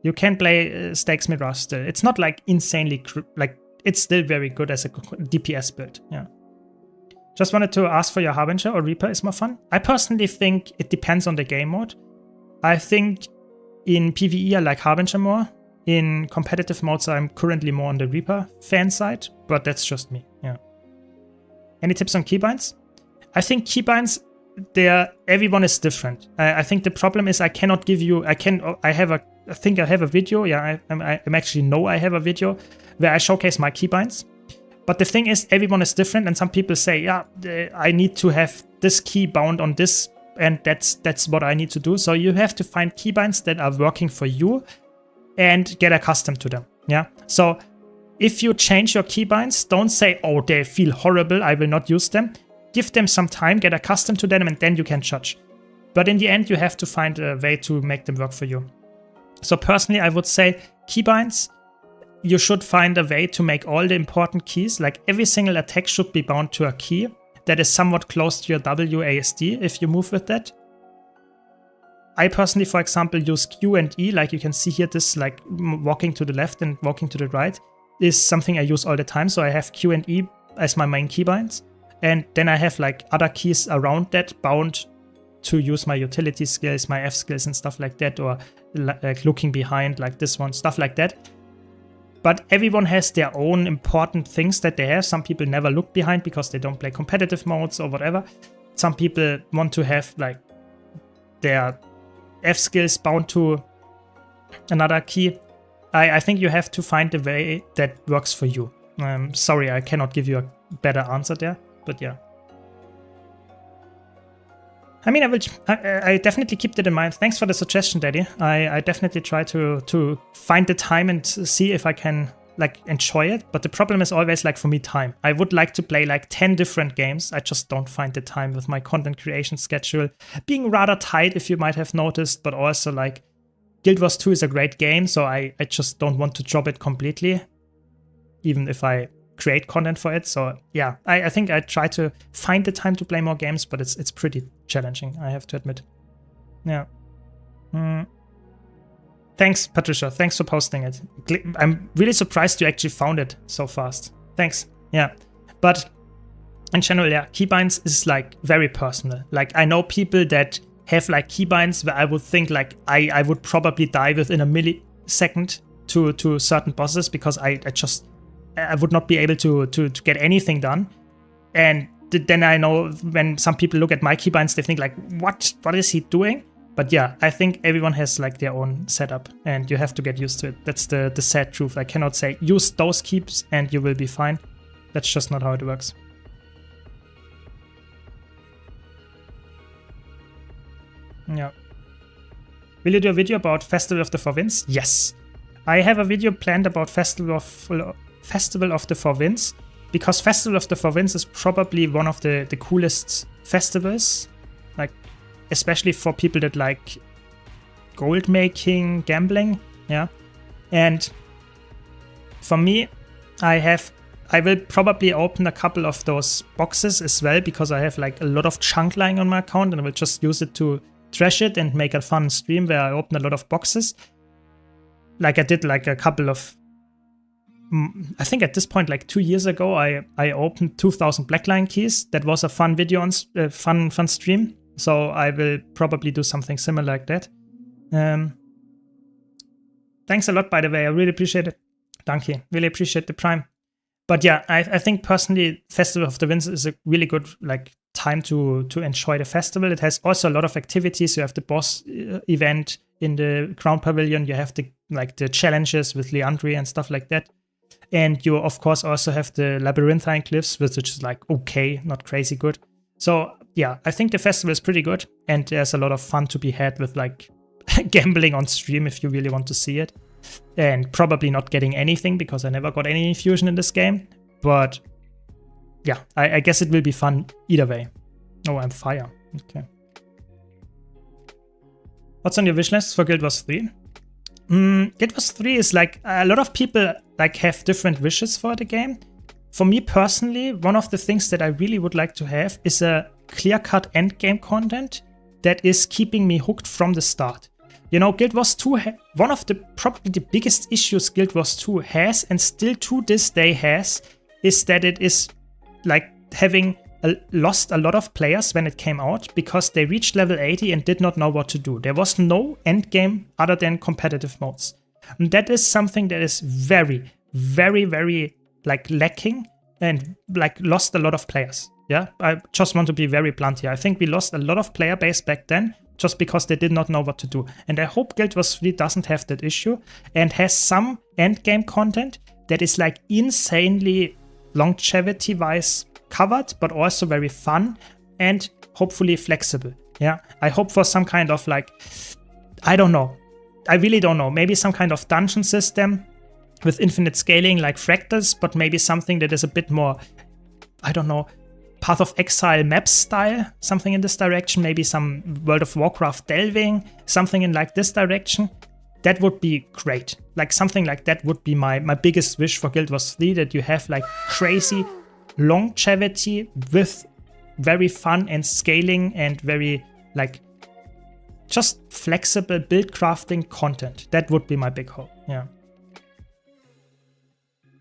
You can play Stakes Mirage still. It's not like insanely, like, it's still very good as a DPS build. Yeah. Just wanted to ask for your Harbinger or Reaper is more fun. I personally think it depends on the game mode. I think in PvE I like Harbinger more. In competitive modes I'm currently more on the Reaper fan side, but that's just me. Yeah. Any tips on keybinds? I think keybinds, everyone is different. I think the problem is I cannot give you. I think I have a video. Yeah, I actually know I have a video where I showcase my keybinds. But the thing is, everyone is different, and some people say, yeah, I need to have this key bound on this, and that's what I need to do. So you have to find keybinds that are working for you and get accustomed to them. Yeah. So if you change your keybinds, don't say, oh, they feel horrible, I will not use them. Give them some time, get accustomed to them, and then you can judge. But in the end, you have to find a way to make them work for you. So personally, I would say keybinds, you should find a way to make all the important keys, like every single attack should be bound to a key that is somewhat close to your WASD if you move with that. I personally, for example, use Q and E, like you can see here, this like walking to the left and walking to the right is something I use all the time. So I have Q and E as my main keybinds. And then I have like other keys around that bound to use my utility skills, my F skills and stuff like that, or like looking behind like this one, stuff like that. But everyone has their own important things that they have. Some people never look behind because they don't play competitive modes or whatever. Some people want to have like their F skills bound to another key. I think you have to find a way that works for you. Sorry, I cannot give you a better answer there. But yeah, I mean, I definitely keep that in mind. Thanks for the suggestion, Daddy. I definitely try to find the time and see if I can like enjoy it. But the problem is always like for me time. I would like to play like 10 different games. I just don't find the time with my content creation schedule being rather tight, if you might have noticed. But also like Guild Wars 2 is a great game, so I just don't want to drop it completely, even if I create content for it. So yeah, I think I try to find the time to play more games, but it's pretty challenging, I have to admit. Yeah. Thanks, Patricia. Thanks for posting it. I'm really surprised you actually found it so fast. Thanks. Yeah. But in general, yeah, keybinds is like very personal. Like I know people that have like keybinds where I would think like I would probably die within a millisecond to certain bosses because I would not be able to get anything done. And then I know when some people look at my keybinds, they think like, what is he doing? But yeah, I think everyone has like their own setup and you have to get used to it. That's the sad truth. I cannot say use those keeps and you will be fine. That's just not how it works. Yeah. Will you do a video about Festival of the Four Winds? Yes. I have a video planned about Festival of the Four Winds, because Festival of the Four Winds is probably one of the coolest festivals, like especially for people that like gold making, gambling, yeah. And for me, I will probably open a couple of those boxes as well, because I have like a lot of chunk lying on my account and I will just use it to trash it and make a fun stream where I open a lot of boxes. Like I did like a couple of I think at this point, like 2 years ago, I opened 2,000 Blackline keys. That was a fun video on fun stream. So I will probably do something similar like that. Thanks a lot, by the way. I really appreciate it. Thank you. Really appreciate the Prime. But yeah, I think personally, Festival of the Winds is a really good like time to enjoy the festival. It has also a lot of activities. You have the boss event in the Crown Pavilion. You have the challenges with Leandri and stuff like that. And you of course also have the Labyrinthine Cliffs, which is like okay, not crazy good. So yeah, I think the festival is pretty good, and there's a lot of fun to be had with like gambling on stream if you really want to see it. And probably not getting anything because I never got any infusion in this game. But yeah, I guess it will be fun either way. Oh, I'm fire. Okay. What's on your wish list for Guild Wars 3? Guild Wars 3 is like a lot of people like have different wishes for the game. For me personally, one of the things that I really would like to have is a clear-cut endgame content that is keeping me hooked from the start. You know, Guild Wars 2, one of the probably the biggest issues Guild Wars 2 has, and still to this day has, is that it is like having lost a lot of players when it came out because they reached level 80 and did not know what to do. There was no end game other than competitive modes. And that is something that is very, very, very like lacking and like lost a lot of players. Yeah, I just want to be very blunt here. I think we lost a lot of player base back then just because they did not know what to do. And I hope Guild Wars 3 doesn't have that issue and has some endgame content that is like insanely longevity-wise covered, but also very fun and hopefully flexible. Yeah, I hope for some kind of like, I don't know. I really don't know. Maybe some kind of dungeon system with infinite scaling like fractals, but maybe something that is a bit more, I don't know, Path of Exile map style, something in this direction, maybe some World of Warcraft delving, something in like this direction. That would be great. Like something like that would be my biggest wish for Guild Wars 3, that you have like crazy longevity with very fun and scaling and very like just flexible build crafting content. That would be my big hope. Yeah.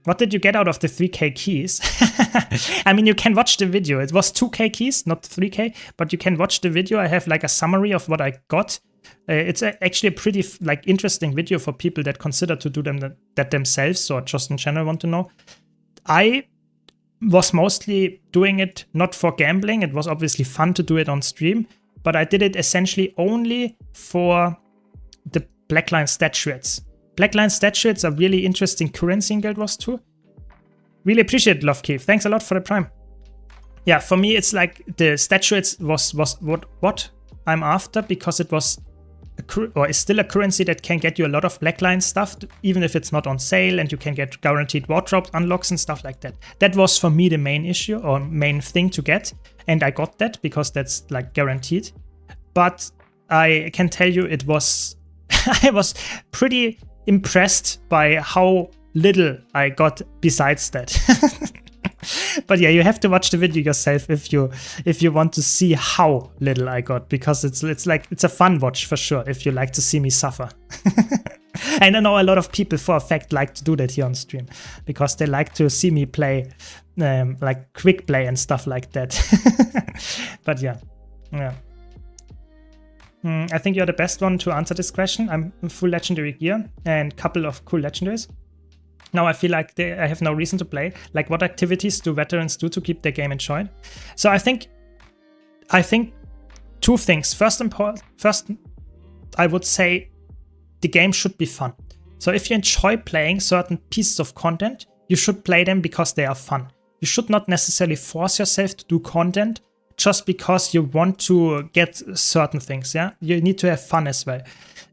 What did you get out of the 3K keys? I mean, you can watch the video. It was 2K keys, not 3K, but you can watch the video. I have like a summary of what I got. It's actually a pretty like interesting video for people that consider to do that themselves or just in general want to know. I was mostly doing it not for gambling. It was obviously fun to do it on stream, but I did it essentially only for the Blackline statuettes. Blackline statuettes are really interesting currency in Guild Wars 2. Really appreciate it, Love Cave. Thanks a lot for the Prime. Yeah, for me it's like the statuettes was what I'm after, because it was or is still a currency that can get you a lot of Blackline stuff, even if it's not on sale, and you can get guaranteed wardrobe unlocks and stuff like that. That was for me the main issue or main thing to get, and I got that because that's like guaranteed. But I can tell you it was I was pretty impressed by how little I got besides that. But yeah, you have to watch the video yourself if you want to see how little I got, because it's like it's a fun watch for sure if you like to see me suffer. And I know a lot of people for a fact like to do that here on stream because they like to see me play like quick play and stuff like that. But yeah. I think you're the best one to answer this question. I'm in full legendary gear and couple of cool legendaries. Now I feel like I have no reason to play. Like, what activities do veterans do to keep their game enjoyed? So I think two things. First, I would say the game should be fun. So if you enjoy playing certain pieces of content, you should play them because they are fun. You should not necessarily force yourself to do content just because you want to get certain things. Yeah, you need to have fun as well.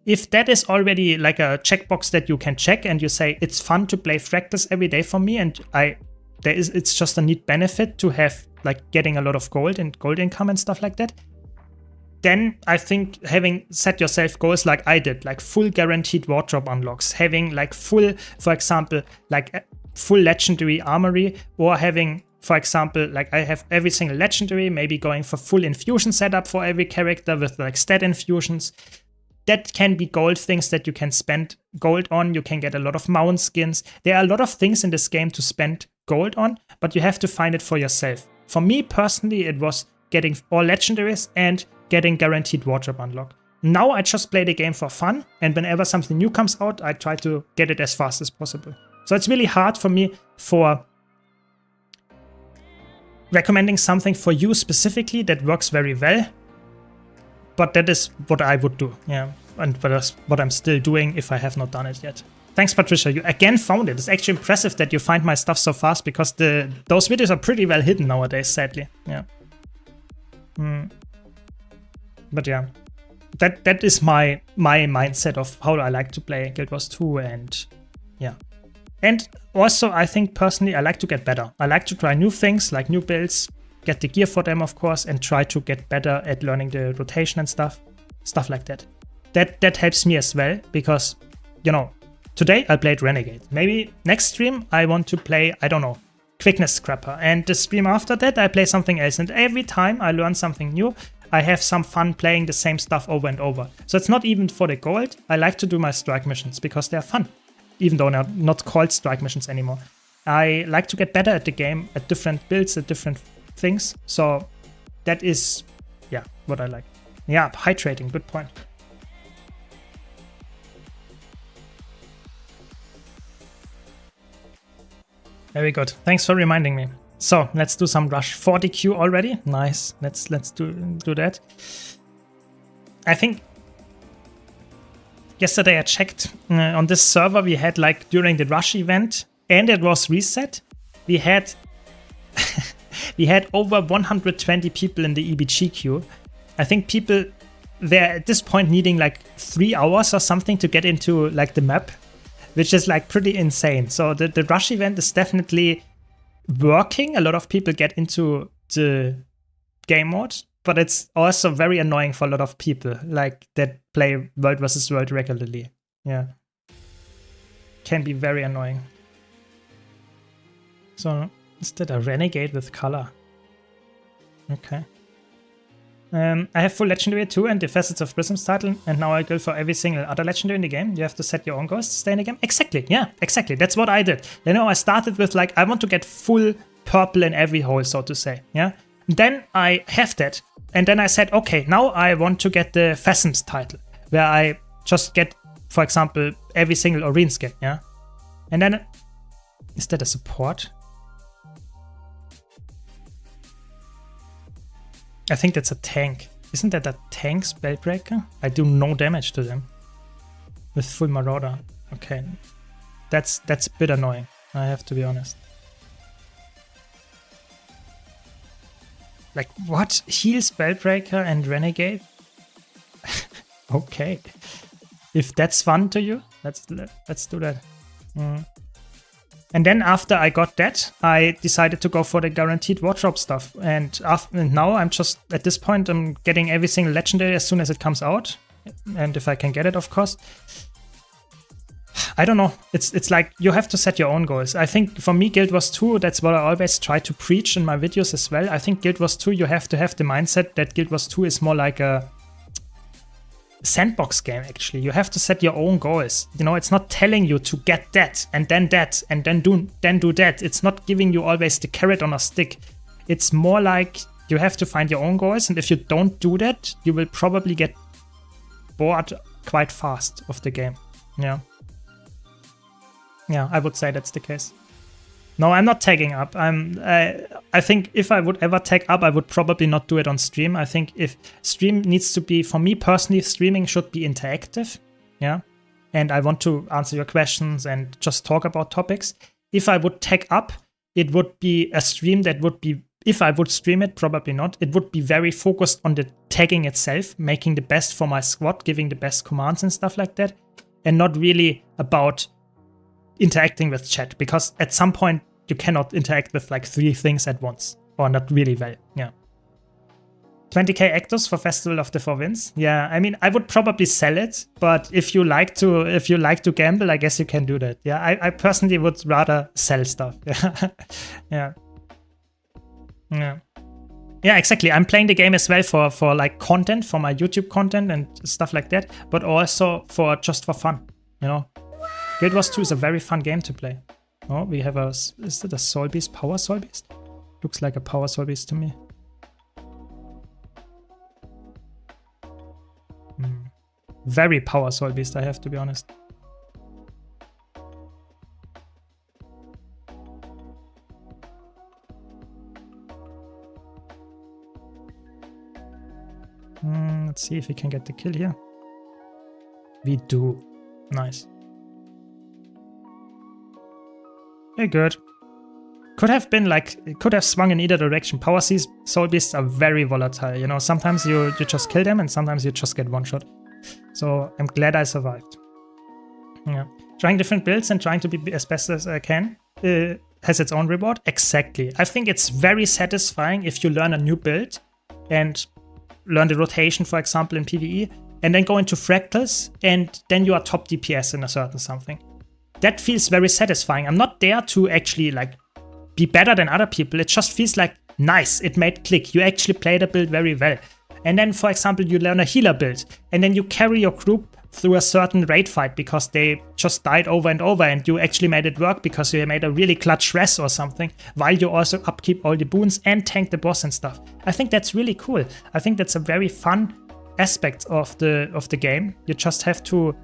If that is already like a checkbox that you can check and you say it's fun to play fractals every day for me, and it's just a neat benefit to have like getting a lot of gold and gold income and stuff like that, then I think having set yourself goals like I did, like full guaranteed wardrobe unlocks, having like full, for example, like full legendary armory, or having, for example, like I have every single legendary, maybe going for full infusion setup for every character with like stat infusions. that can be gold things that you can spend gold on. You can get a lot of mount skins. There are a lot of things in this game to spend gold on, but you have to find it for yourself. For me personally, it was getting all legendaries and getting guaranteed wardrobe unlock. Now I just play the game for fun, and whenever something new comes out, I try to get it as fast as possible. So it's really hard for me for recommending something for you specifically that works very well, but that is what I would do, yeah, and that's what I'm still doing if I have not done it yet. Thanks, Patricia. You again found it. It's actually impressive that you find my stuff so fast, because those videos are pretty well hidden nowadays, sadly. Yeah. But yeah, that is my mindset of how I like to play Guild Wars 2, and yeah. And also, I think personally, I like to get better. I like to try new things, like new builds, get the gear for them, of course, and try to get better at learning the rotation and stuff like that. That helps me as well, because, you know, today I played Renegade. Maybe next stream I want to play, I don't know, Quickness Scrapper. And the stream after that I play something else. And every time I learn something new, I have some fun playing the same stuff over and over. So it's not even for the gold. I like to do my strike missions because they're fun, even though they're not called strike missions anymore. I like to get better at the game, at different builds, at different things. So that is, yeah, what I like. Yeah, hydrating, good point. Very good. Thanks for reminding me. So let's do some rush. 40Q already. Nice. Let's do that. I think yesterday I checked on this server we had, like, during the rush event, and it was reset. We had we had over 120 people in the EBG queue. I think people were at this point needing like 3 hours or something to get into like the map, which is like pretty insane. So the rush event is definitely working. A lot of people get into the game mode, but it's also very annoying for a lot of people like that play World vs. World regularly. Yeah, can be very annoying. So is that a Renegade with color? Okay. I have full legendary too, and the Facets of Prism's title, and now I go for every single other legendary in the game. You have to set your own goals to stay in the game. Exactly, yeah, exactly. That's what I did. You know, I started with like, I want to get full purple in every hole, so to say, yeah? Then I have that, and then I said, okay, now I want to get the Phasm's title, where I just get, for example, every single Oreen skin, yeah? And then, is that a support? I think that's a tank. Isn't that a tank Spellbreaker? I do no damage to them with full Marauder. Okay, that's a bit annoying, I have to be honest. Like, what? Heal Spellbreaker and Renegade? Okay. If that's fun to you, let's do that. And then after I got that, I decided to go for the guaranteed wardrobe stuff. And now I'm just, at this point, I'm getting every single legendary as soon as it comes out. And if I can get it, of course. I don't know. It's like you have to set your own goals. I think for me, Guild Wars 2, that's what I always try to preach in my videos as well. I think Guild Wars 2, you have to have the mindset that Guild Wars 2 is more like a sandbox game, actually. You have to set your own goals. You know, it's not telling you to get that and then do that. It's not giving you always the carrot on a stick. It's more like you have to find your own goals, and if you don't do that, you will probably get bored quite fast of the game. Yeah. Yeah, I would say that's the case. No, I'm not tagging up. I think if I would ever tag up, I would probably not do it on stream. I think if stream needs to be, for me personally, streaming should be interactive. Yeah. And I want to answer your questions and just talk about topics. If I would tag up, it would be a stream that would be, if I would stream it, probably not. It would be very focused on the tagging itself, making the best for my squad, giving the best commands and stuff like that. And not really about interacting with chat, because at some point, you cannot interact with like 3 things at once, or not really well. Yeah. 20k actors for Festival of the Four Winds. Yeah, I mean, I would probably sell it, but if you like to gamble, I guess you can do that. Yeah, I personally would rather sell stuff. Yeah. Yeah. Yeah. Yeah, exactly. I'm playing the game as well for like content, for my YouTube content and stuff like that, but also just for fun, you know. Guild Wars 2 is a very fun game to play. Oh, we have is it a Soul Beast? Power Soul Beast? Looks like a Power Soul Beast to me. Very Power Soul Beast, I have to be honest. Let's see if we can get the kill here. We do. Nice. Very good. Could have been like, it could have swung in either direction. Power Soul Beasts are very volatile, you know. Sometimes you just kill them and sometimes you just get one shot. So I'm glad I survived. Yeah. Trying different builds and trying to be as best as I can has its own reward. Exactly. I think it's very satisfying if you learn a new build and learn the rotation, for example, in PvE, and then go into fractals, and then you are top DPS in a certain something. That feels very satisfying. I'm not there to actually like be better than other people. It just feels like nice. It made click. You actually play the build very well. And then, for example, you learn a healer build, and then you carry your group through a certain raid fight because they just died over and over, and you actually made it work because you made a really clutch res or something, while you also upkeep all the boons and tank the boss and stuff. I think that's really cool. I think that's a very fun aspect of the game. You just have to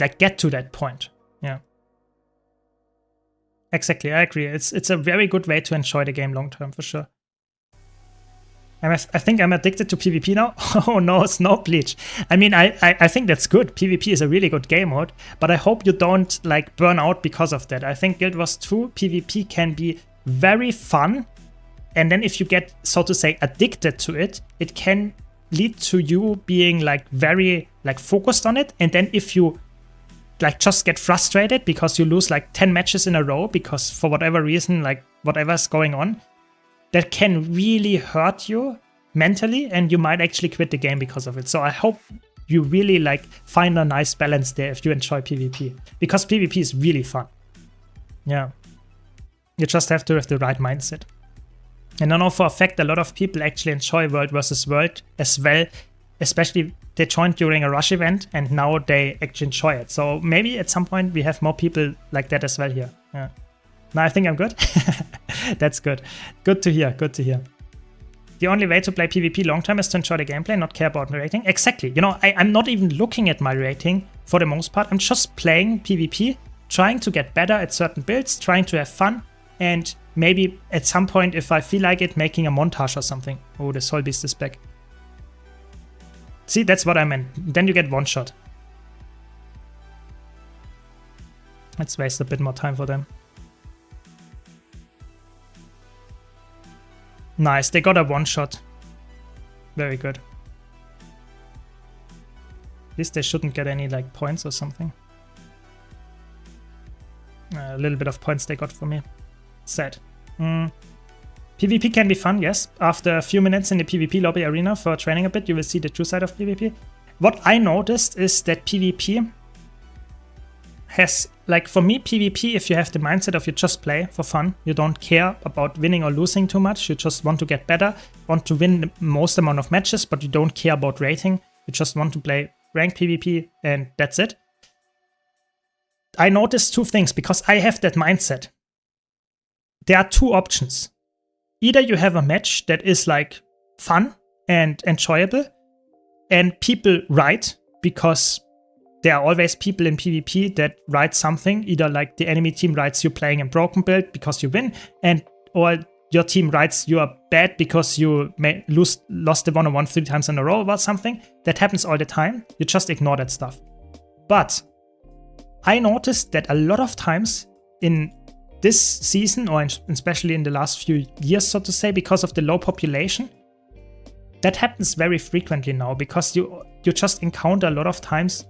like get to that point. Yeah. Exactly, I agree. It's a very good way to enjoy the game long term for sure. I think I'm addicted to PvP now. Oh no, Snow Bleach. I mean, I think that's good. PvP is a really good game mode, but I hope you don't like burn out because of that. I think Guild Wars 2 PvP can be very fun, and then if you get, so to say, addicted to it, it can lead to you being like very like focused on it, and then if you like just get frustrated because you lose like 10 matches in a row because for whatever reason, like whatever's going on, that can really hurt you mentally, and you might actually quit the game because of it. So I hope you really like find a nice balance there if you enjoy PvP, because PvP is really fun. Yeah. You just have to have the right mindset. And I know for a fact a lot of people actually enjoy World versus World as well, especially they joined during a rush event and now they actually enjoy it. So maybe at some point we have more people like that as well here. Yeah. Now I think I'm good. That's good. Good to hear. Good to hear. The only way to play PvP long term is to enjoy the gameplay, not care about the rating. Exactly. You know, I'm not even looking at my rating for the most part. I'm just playing PvP, trying to get better at certain builds, trying to have fun, and maybe at some point, if I feel like it, making a montage or something. Oh, the Soul Beast is back. See, that's what I meant. Then you get one shot. Let's waste a bit more time for them. Nice, they got a one shot. Very good. At least they shouldn't get any like points or something. A little bit of points they got for me. Sad. PvP can be fun, yes. After a few minutes in the PvP lobby arena for training a bit, you will see the true side of PvP. What I noticed is that PvP has, like for me, PvP, if you have the mindset of you just play for fun, you don't care about winning or losing too much, you just want to get better, want to win the most amount of matches, but you don't care about rating, you just want to play ranked PvP and that's it. I noticed two things because I have that mindset. There are two options. Either you have a match that is like fun and enjoyable and people write, because there are always people in PvP that write something, either like the enemy team writes you playing a broken build because you win, and or your team writes you are bad because you lost the 1-on-1 3 times in a row or something. That happens all the time. You just ignore that stuff. But I noticed that a lot of times in this season, or especially in the last few years, so to say, because of the low population, that happens very frequently now, because you just encounter a lot of times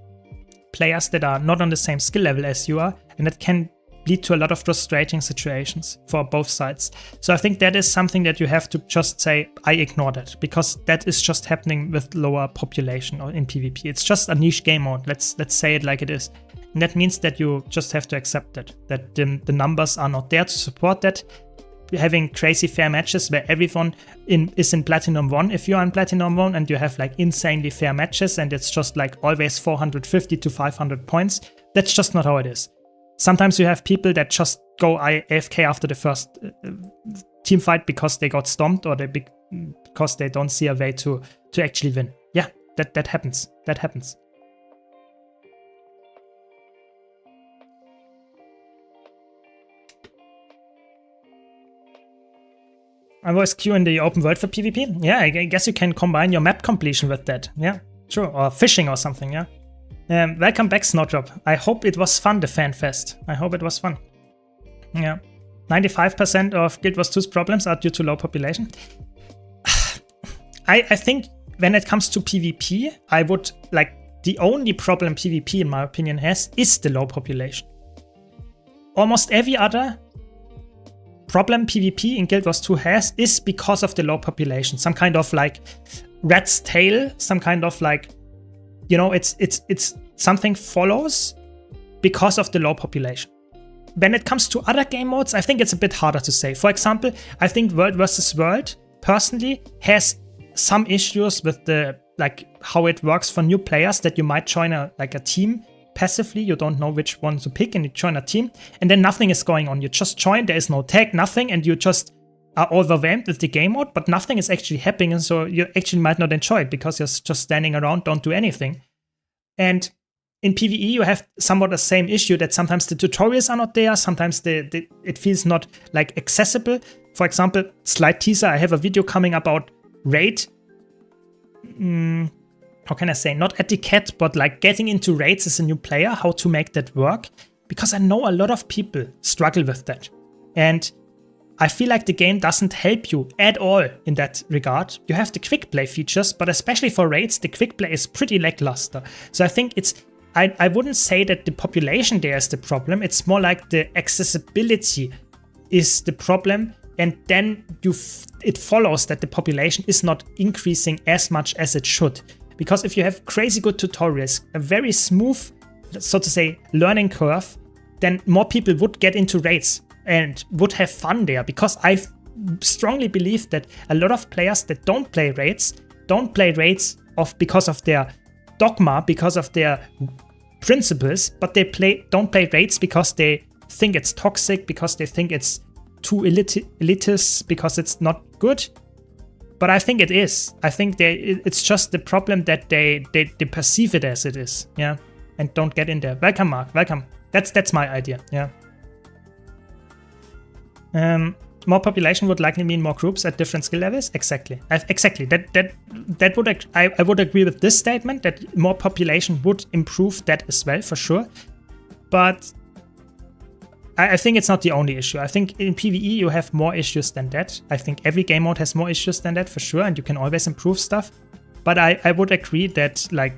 players that are not on the same skill level as you are, and that can lead to a lot of frustrating situations for both sides. So I think that is something that you have to just say, I ignore that, because that is just happening with lower population or in PvP. It's just a niche game mode. Let's say it like it is. And that means that you just have to accept that the numbers are not there to support that. having crazy fair matches where everyone is in Platinum 1 if you're in Platinum 1, and you have like insanely fair matches and it's just like always 450 to 500 points. That's just not how it is. Sometimes you have people that just go AFK after the first team fight because they got stomped or because they don't see a way to actually win. Yeah, that happens. That happens. I was Q in the open world for PvP. Yeah, I guess you can combine your map completion with that. Yeah, sure. Or fishing or something, yeah. Welcome back, Snowdrop. I hope it was fun, the Fan Fest. I hope it was fun. Yeah. 95% of Guild Wars 2's problems are due to low population. I think when it comes to PvP, I would like the only problem PvP, in my opinion, has is the low population. Almost every other problem PvP in Guild Wars 2 has is because of the low population. Some kind of like rat's tail, some kind of like, you know, it's something follows because of the low population. When it comes to other game modes, I think it's a bit harder to say. For example, I think World vs. World personally has some issues with the like how it works for new players, that you might join a team passively, you don't know which one to pick, and you join a team, and then nothing is going on. You just join, there is no tag, nothing, and you just are overwhelmed with the game mode, but nothing is actually happening, and so you actually might not enjoy it because you're just standing around, don't do anything. And in PvE, you have somewhat the same issue, that sometimes the tutorials are not there, sometimes it feels not like accessible. For example, slight teaser, I have a video coming about raid. How can I say, not etiquette, but like getting into raids as a new player, how to make that work. Because I know a lot of people struggle with that. And I feel like the game doesn't help you at all in that regard. You have the quick play features, but especially for raids, the quick play is pretty lackluster. So I think I wouldn't say that the population there is the problem. It's more like the accessibility is the problem. And then it follows that the population is not increasing as much as it should. Because if you have crazy good tutorials, a very smooth, so to say, learning curve, then more people would get into raids and would have fun there. Because I strongly believe that a lot of players that don't play raids because of their dogma, because of their principles, but they don't play raids because they think it's toxic, because they think it's too elitist, because it's not good. But I think it is. I think it's just the problem that they perceive it as it is, yeah, and don't get in there. Welcome, Mark. Welcome. That's my idea, yeah. More population would likely mean more groups at different skill levels. Exactly. Exactly. That would I would agree with this statement, that more population would improve that as well, for sure. But I think it's not the only issue. I think in PvE you have more issues than that. I think every game mode has more issues than that, for sure, and you can always improve stuff. But I would agree that like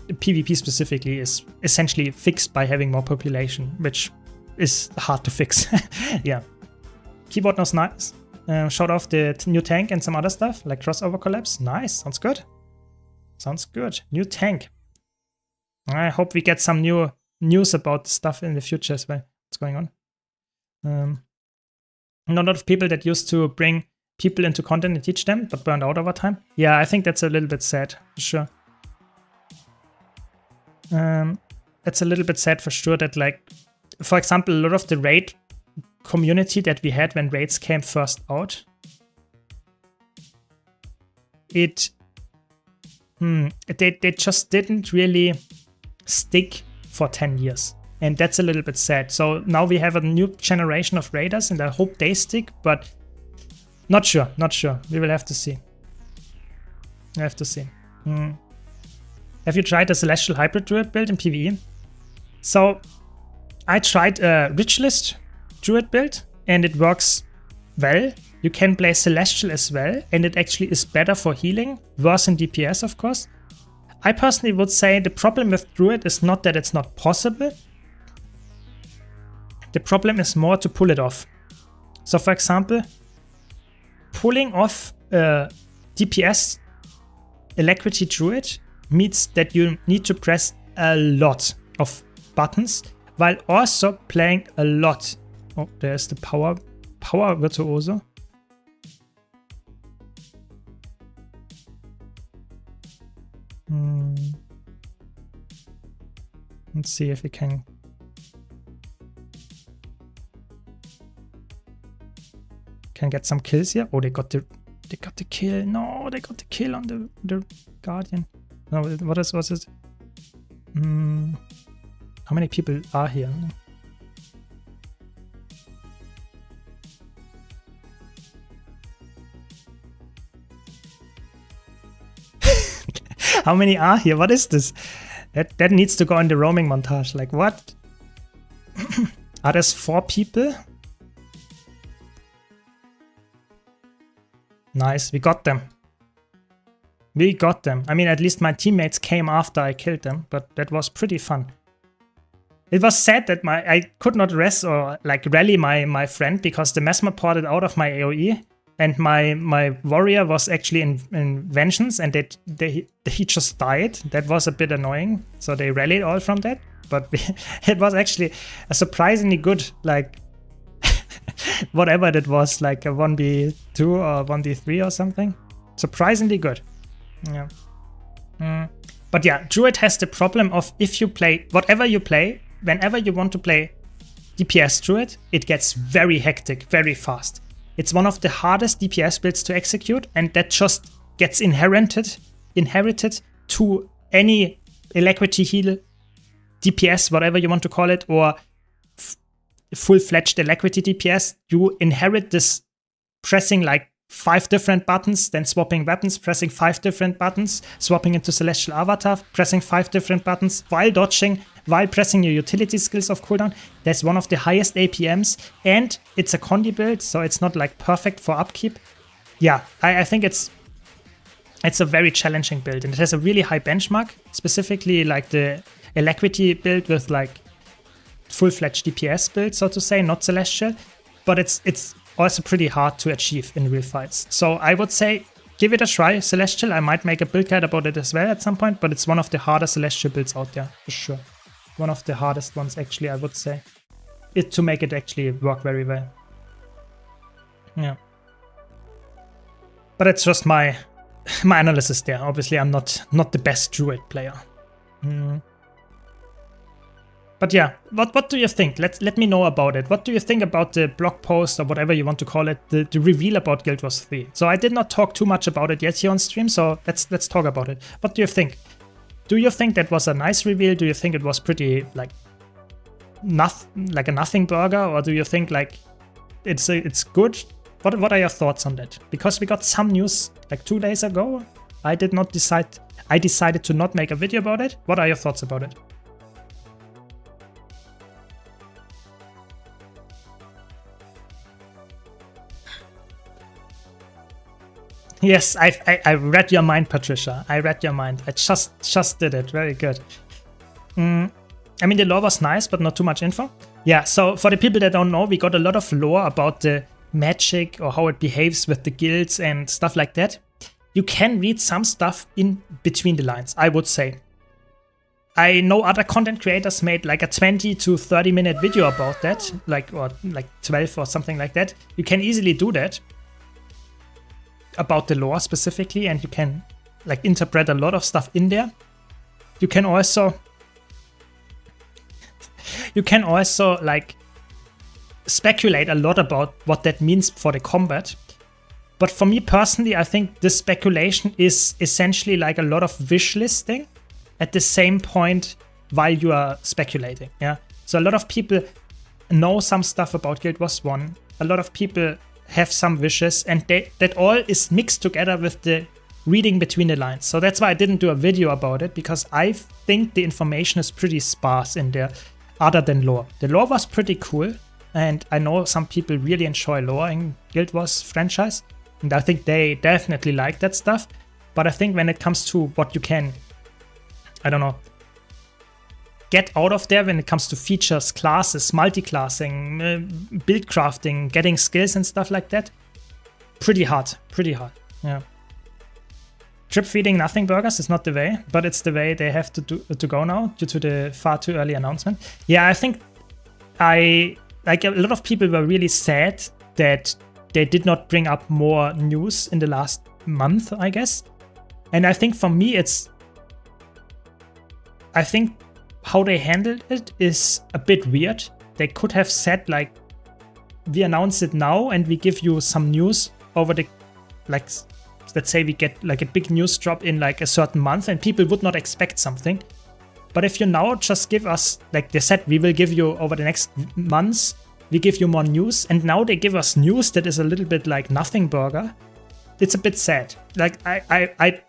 PvP specifically is essentially fixed by having more population, which is hard to fix. Yeah. Keyboard was nice. Showed off the new tank and some other stuff, like crossover collapse. Nice. Sounds good. Sounds good. New tank. I hope we get some new news about stuff in the future as well. What's going on? Not a lot of people that used to bring people into content and teach them, but burned out over time. Yeah, I think that's a little bit sad, for sure. That's a little bit sad for sure that, like, for example, a lot of the raid community that we had when raids came first out, they just didn't really stick for 10 years. And that's a little bit sad. So now we have a new generation of raiders, and I hope they stick, but not sure. We will have to see. Have you tried a Celestial Hybrid Druid build in PvE? So I tried a Ritualist Druid build, and it works well. You can play Celestial as well, and it actually is better for healing, worse in DPS, of course. I personally would say the problem with Druid is not that it's not possible. The problem is more to pull it off. So for example, pulling off a DPS Alacrity Druid means that you need to press a lot of buttons while also playing a lot. Oh, there's the power Power Virtuoso. Let's see if we can. Can get some kills here. Oh, they got the kill. No, they got the kill on the Guardian. No, what's it? How many people are here? How many are here? What is this? That needs to go in the roaming montage. Like, what? Are there 4 people? Nice, we got them. We got them. I mean, at least my teammates came after I killed them, but that was pretty fun. It was sad that I could not rest or like rally my friend because the Mesmer ported out of my AoE and my warrior was actually in Vengeance and he just died. That was a bit annoying. So they rallied all from that. But it was actually a surprisingly good, like, whatever that was, like a 1v2 or 1v3 or something. Surprisingly good. Yeah. But yeah, Druid has the problem of if you play, whatever you play, whenever you want to play DPS Druid, it gets very hectic, very fast. It's one of the hardest DPS builds to execute, and that just gets inherited to any Alacrity heal, DPS, whatever you want to call it, or full-fledged Alacrity DPS. You inherit this pressing like 5 different buttons, then swapping weapons, pressing 5 different buttons, swapping into Celestial Avatar, pressing 5 different buttons, while dodging, while pressing your utility skills off cooldown. That's one of the highest APMs, and it's a Condi build, so it's not like perfect for upkeep. Yeah, I think it's a very challenging build, and it has a really high benchmark, specifically like the Alacrity build with like full-fledged DPS build, so to say, not Celestial, but it's also pretty hard to achieve in real fights. So I would say give it a try, Celestial. I might make a build guide about it as well at some point, but it's one of the hardest Celestial builds out there, for sure. One of the hardest ones, actually, I would say. To make it actually work very well. Yeah. But it's just my analysis there. Obviously, I'm not the best Druid player. But yeah, what do you think? Let me know about it. What do you think about the blog post or whatever you want to call it, the reveal about Guild Wars 3? So I did not talk too much about it yet here on stream, so let's talk about it. What do you think? Do you think that was a nice reveal? Do you think it was pretty like a nothing burger, or do you think like it's good? What are your thoughts on that? Because we got some news like 2 days ago. I decided to not make a video about it. What are your thoughts about it? Yes, I read your mind, Patricia. I read your mind. I just did it. Very good. I mean, the lore was nice, but not too much info. Yeah, so for the people that don't know, we got a lot of lore about the magic or how it behaves with the guilds and stuff like that. You can read some stuff in between the lines, I would say. I know other content creators made like a 20 to 30 minute video about that, or 12 or something like that. You can easily do that. About the lore specifically, and you can like interpret a lot of stuff in there. You can also like speculate a lot about what that means for the combat. But for me personally, I think this speculation is essentially like a lot of wish listing at the same point while you are speculating. Yeah. So a lot of people know some stuff about Guild Wars 1. A lot of people have some wishes, and that all is mixed together with the reading between the lines. So that's why I didn't do a video about it, because I think the information is pretty sparse in there other than lore. The lore was pretty cool, and I know some people really enjoy lore in Guild Wars franchise, and I think they definitely like that stuff. But I think when it comes to what you can, I don't know, get out of there when it comes to features, classes, multi-classing, build crafting, getting skills and stuff like that, pretty hard, yeah. Drip feeding nothing burgers is not the way, but it's the way they have to go now due to the far too early announcement. Yeah, I think like a lot of people were really sad that they did not bring up more news in the last month, I guess. And I think for me, I think how they handled it is a bit weird. They could have said like, we announce it now and we give you some news over the, like, let's say we get like a big news drop in like a certain month and people would not expect something. But if you now just give us, like they said, we will give you over the next months, we give you more news. And now they give us news that is a little bit like nothing burger. It's a bit sad. Like I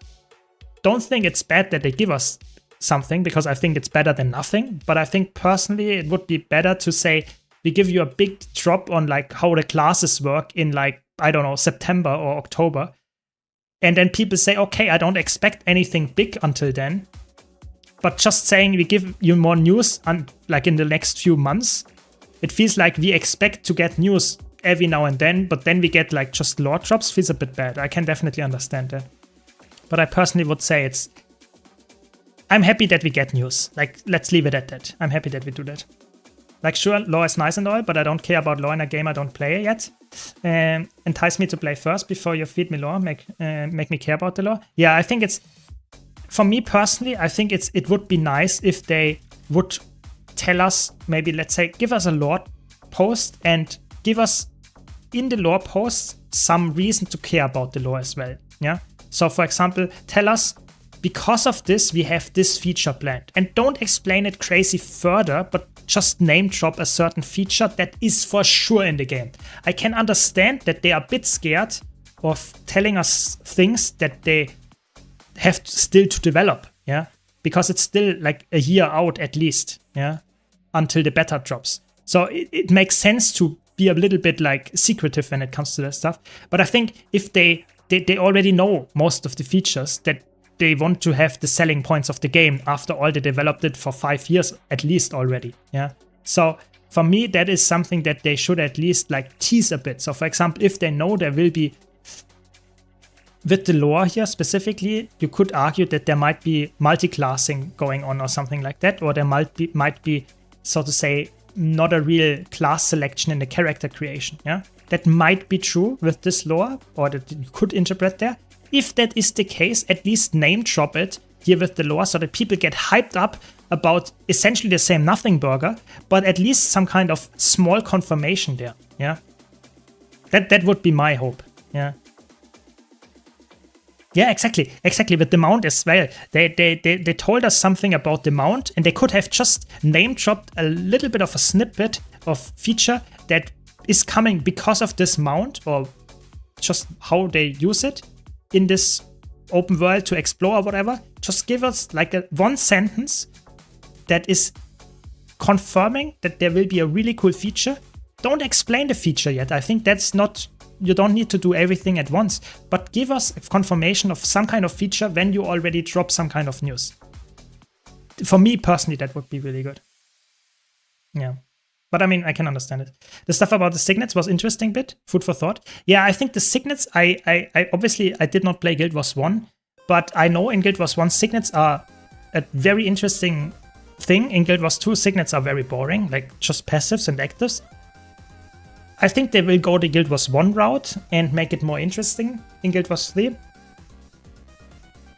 don't think it's bad that they give us something, because I think it's better than nothing. But I think personally it would be better to say, we give you a big drop on like how the classes work in like, I don't know, September or October. And then people say, okay, I don't expect anything big until then. But just saying we give you more news like in the next few months, it feels like we expect to get news every now and then, but then we get like just lore drops, feels a bit bad. I can definitely understand that. But I personally would say I'm happy that we get news. Like, let's leave it at that. I'm happy that we do that. Like, sure, lore is nice and all, but I don't care about lore in a game I don't play yet. Entice me to play first before you feed me lore, make me care about the lore. Yeah, I think it's, for me personally, I think it would be nice if they would tell us, maybe let's say, give us a lore post and give us in the lore post some reason to care about the lore as well. Yeah. So for example, tell us, because of this, we have this feature planned. And don't explain it crazy further, but just name drop a certain feature that is for sure in the game. I can understand that they are a bit scared of telling us things that they have still to develop, yeah, because it's still like a year out at least, yeah, until the beta drops. So it makes sense to be a little bit like secretive when it comes to that stuff. But I think if they already know most of the features that they want to have the selling points of the game, after all they developed it for 5 years at least already, yeah. So for me, that is something that they should at least like tease a bit. So for example, if they know there will be, with the lore here specifically, you could argue that there might be multi-classing going on or something like that, or there might be, so to say, not a real class selection in the character creation. Yeah, that might be true with this lore, or that you could interpret there. If that is the case, at least name drop it here with the lore so that people get hyped up about essentially the same nothing burger, but at least some kind of small confirmation there. Yeah, that would be my hope. Yeah. Yeah, exactly. With the mount as well. They told us something about the mount, and they could have just name dropped a little bit of a snippet of feature that is coming because of this mount, or just how they use it in this open world to explore or whatever. Just give us like one sentence that is confirming that there will be a really cool feature. Don't explain the feature yet. I think that's not... You don't need to do everything at once, but give us a confirmation of some kind of feature when you already drop some kind of news. For me personally, that would be really good. Yeah. But I mean, I can understand it. The stuff about the signets was interesting bit. Food for thought. Yeah, I think the signets, I obviously, I did not play Guild Wars 1, but I know in Guild Wars 1, signets are a very interesting thing. In Guild Wars 2, signets are very boring, like just passives and actives. I think they will go the Guild Wars 1 route and make it more interesting in Guild Wars 3.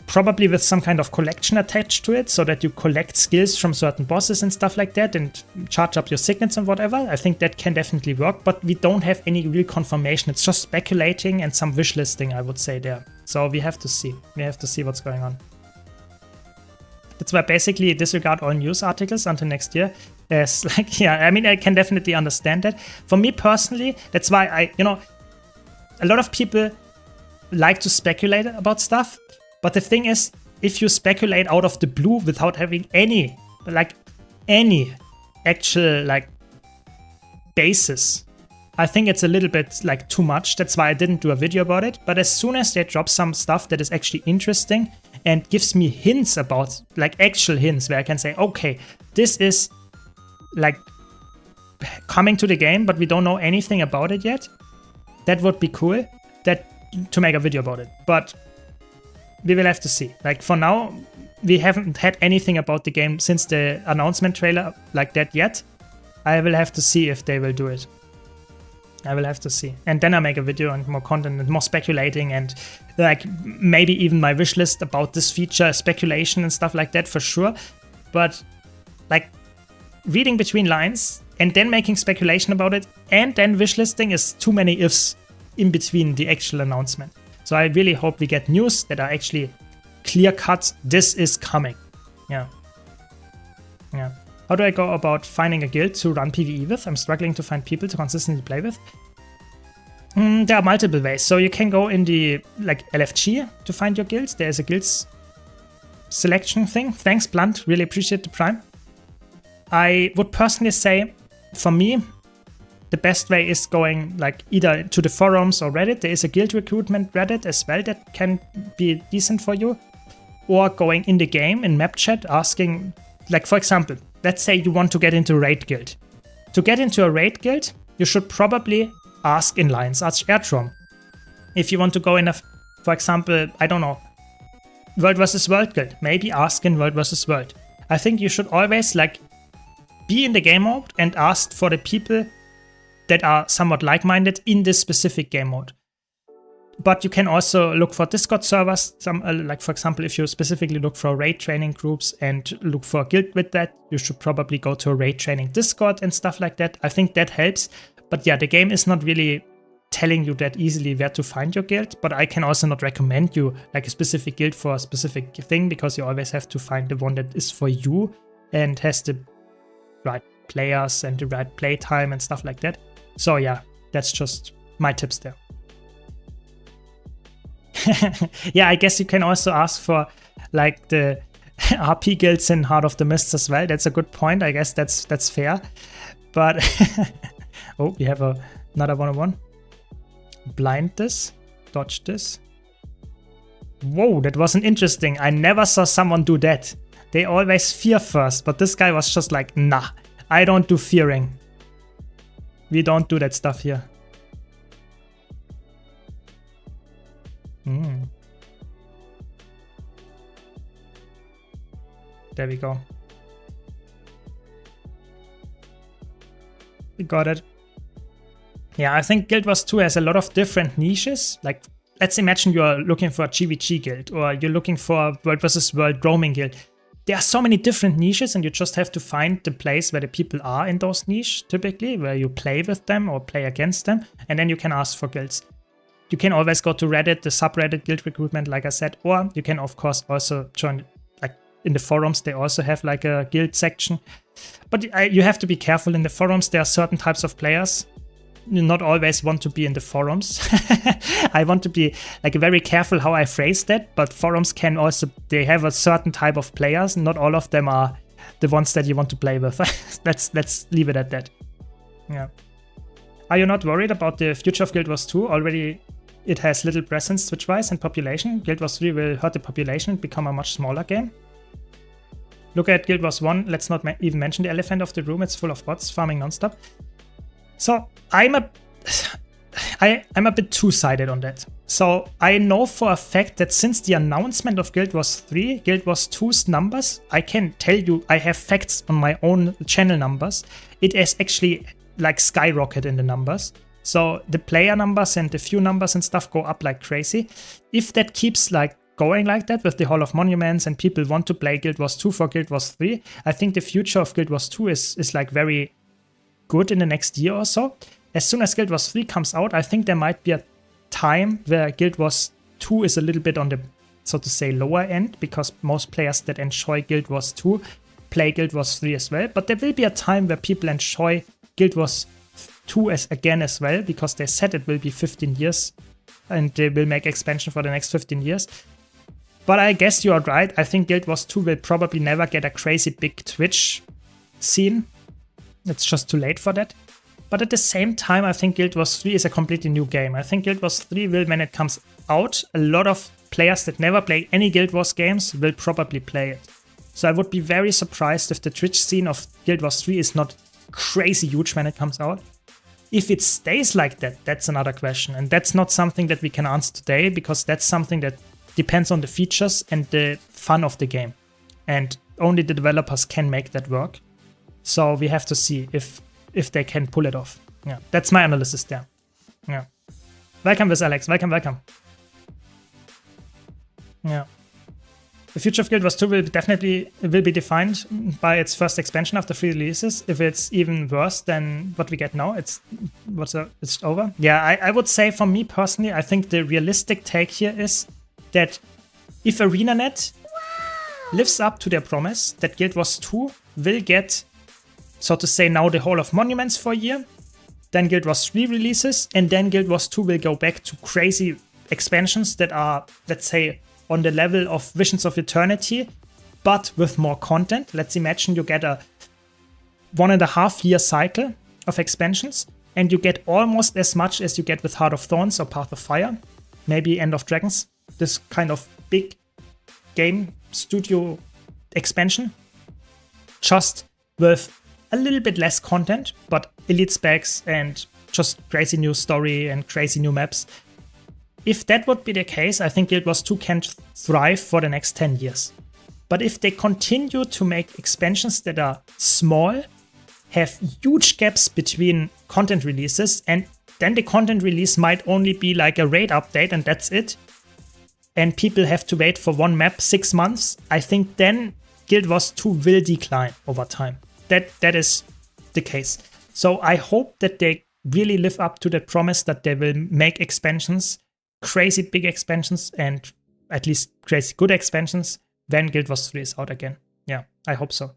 Probably with some kind of collection attached to it, so that you collect skills from certain bosses and stuff like that and charge up your signets and whatever. I think that can definitely work, but we don't have any real confirmation. It's just speculating and some wish listing, I would say, there. So we have to see. We have to see what's going on. That's why basically disregard all news articles until next year. As like, yeah, I mean, I can definitely understand that. For me personally, that's why a lot of people like to speculate about stuff. But the thing is, if you speculate out of the blue without having any actual like basis, I think it's a little bit like too much. That's why I didn't do a video about it. But as soon as they drop some stuff that is actually interesting and gives me hints about, like actual hints where I can say, okay, this is like coming to the game, but we don't know anything about it yet, that would be cool to make a video about it. But we will have to see. Like for now, we haven't had anything about the game since the announcement trailer like that yet. I will have to see if they will do it. I will have to see. And then I make a video and more content and more speculating and like maybe even my wish list about this feature, speculation and stuff like that for sure. But like reading between lines and then making speculation about it and then wish listing is too many ifs in between the actual announcement. So I really hope we get news that are actually clear cut. This is coming. Yeah. Yeah. How do I go about finding a guild to run PvE with? I'm struggling to find people to consistently play with. There are multiple ways. So you can go in the like LFG to find your guilds. There's a guilds selection thing. Thanks, Blunt. Really appreciate the Prime. I would personally say, for me, the best way is going like either to the forums or Reddit. There is a guild recruitment Reddit as well that can be decent for you. Or going in the game in map chat asking, like for example, let's say you want to get into a raid guild. To get into a raid guild, you should probably ask in lines, ask Airdrum. If you want to go in a, for example, I don't know, World vs. World guild, maybe ask in World vs. World. I think you should always like be in the game mode and ask for the people that are somewhat like-minded in this specific game mode. But you can also look for Discord servers, like for example, if you specifically look for raid training groups and look for a guild with that, you should probably go to a raid training Discord and stuff like that. I think that helps. But yeah, the game is not really telling you that easily where to find your guild, but I can also not recommend you like a specific guild for a specific thing, because you always have to find the one that is for you and has the right players and the right playtime and stuff like that. So yeah, that's just my tips there. Yeah, I guess you can also ask for like the RP guilds in Heart of the Mists as well. That's a good point. I guess that's fair. But oh, we have another 101. Blind this, dodge this. Whoa, that wasn't interesting. I never saw someone do that. They always fear first, but this guy was just like, nah, I don't do fearing. We don't do that stuff here. There we go. We got it. Yeah, I think Guild Wars 2 has a lot of different niches. Like, let's imagine you're looking for a GVG guild, or you're looking for a World vs. World roaming guild. There are so many different niches, and you just have to find the place where the people are in those niches, typically, where you play with them or play against them, and then you can ask for guilds. You can always go to Reddit, the subreddit guild recruitment, like I said, or you can, of course, also join, like in the forums, they also have like a guild section. But you have to be careful. In the forums, there are certain types of players. You not always want to be in the forums. I want to be like very careful how I phrase that, but forums can also, they have a certain type of players. Not all of them are the ones that you want to play with. Let's leave it at that. Yeah. Are you not worried about the future of Guild Wars 2? Already it has little presence Twitch-wise and population. Guild Wars 3 will hurt the population and become a much smaller game. Look at Guild Wars 1. Let's not even mention the elephant of the room. It's full of bots farming nonstop. So I'm a bit two-sided on that. So I know for a fact that since the announcement of Guild Wars 3, Guild Wars 2's numbers, I can tell you, I have facts on my own channel numbers. It has actually like skyrocketed in the numbers. So the player numbers and the view numbers and stuff go up like crazy. If that keeps like going like that with the Hall of Monuments and people want to play Guild Wars 2 for Guild Wars 3, I think the future of Guild Wars 2 is like very good in the next year or so. As soon as Guild Wars 3 comes out, I think there might be a time where Guild Wars 2 is a little bit on the, so to say, lower end, because most players that enjoy Guild Wars 2 play Guild Wars 3 as well. But there will be a time where people enjoy Guild Wars 2 again as well, because they said it will be 15 years and they will make expansion for the next 15 years. But I guess you are right. I think Guild Wars 2 will probably never get a crazy big Twitch scene. It's just too late for that. But at the same time, I think Guild Wars 3 is a completely new game. I think Guild Wars 3 will, when it comes out, a lot of players that never play any Guild Wars games will probably play it. So I would be very surprised if the Twitch scene of Guild Wars 3 is not crazy huge when it comes out. If it stays like that, that's another question. And that's not something that we can answer today, because that's something that depends on the features and the fun of the game. And only the developers can make that work. So we have to see if they can pull it off. Yeah, that's my analysis there. Yeah. Welcome, with Alex. Welcome, welcome. Yeah. The future of Guild Wars 2 will be defined by its first expansion after 3 releases. If it's even worse than what we get now, it's over. Yeah, I would say for me personally, I think the realistic take here is that if ArenaNet lives up to their promise that Guild Wars 2 will get, so to say, now the Hall of Monuments for a year, then Guild Wars 3 releases, and then Guild Wars 2 will go back to crazy expansions that are, let's say, on the level of Visions of Eternity, but with more content. Let's imagine you get a 1.5 year cycle of expansions, and you get almost as much as you get with Heart of Thorns or Path of Fire, maybe End of Dragons, this kind of big game studio expansion, just with a little bit less content, but elite specs and just crazy new story and crazy new maps. If that would be the case, I think Guild Wars 2 can thrive for the next 10 years. But if they continue to make expansions that are small, have huge gaps between content releases, and then the content release might only be like a raid update and that's it, and people have to wait for one map 6 months, I think then Guild Wars 2 will decline over time. That is the case. So I hope that they really live up to that promise that they will make expansions, crazy big expansions, and at least crazy good expansions when Guild Wars 3 is out again. Yeah, I hope so.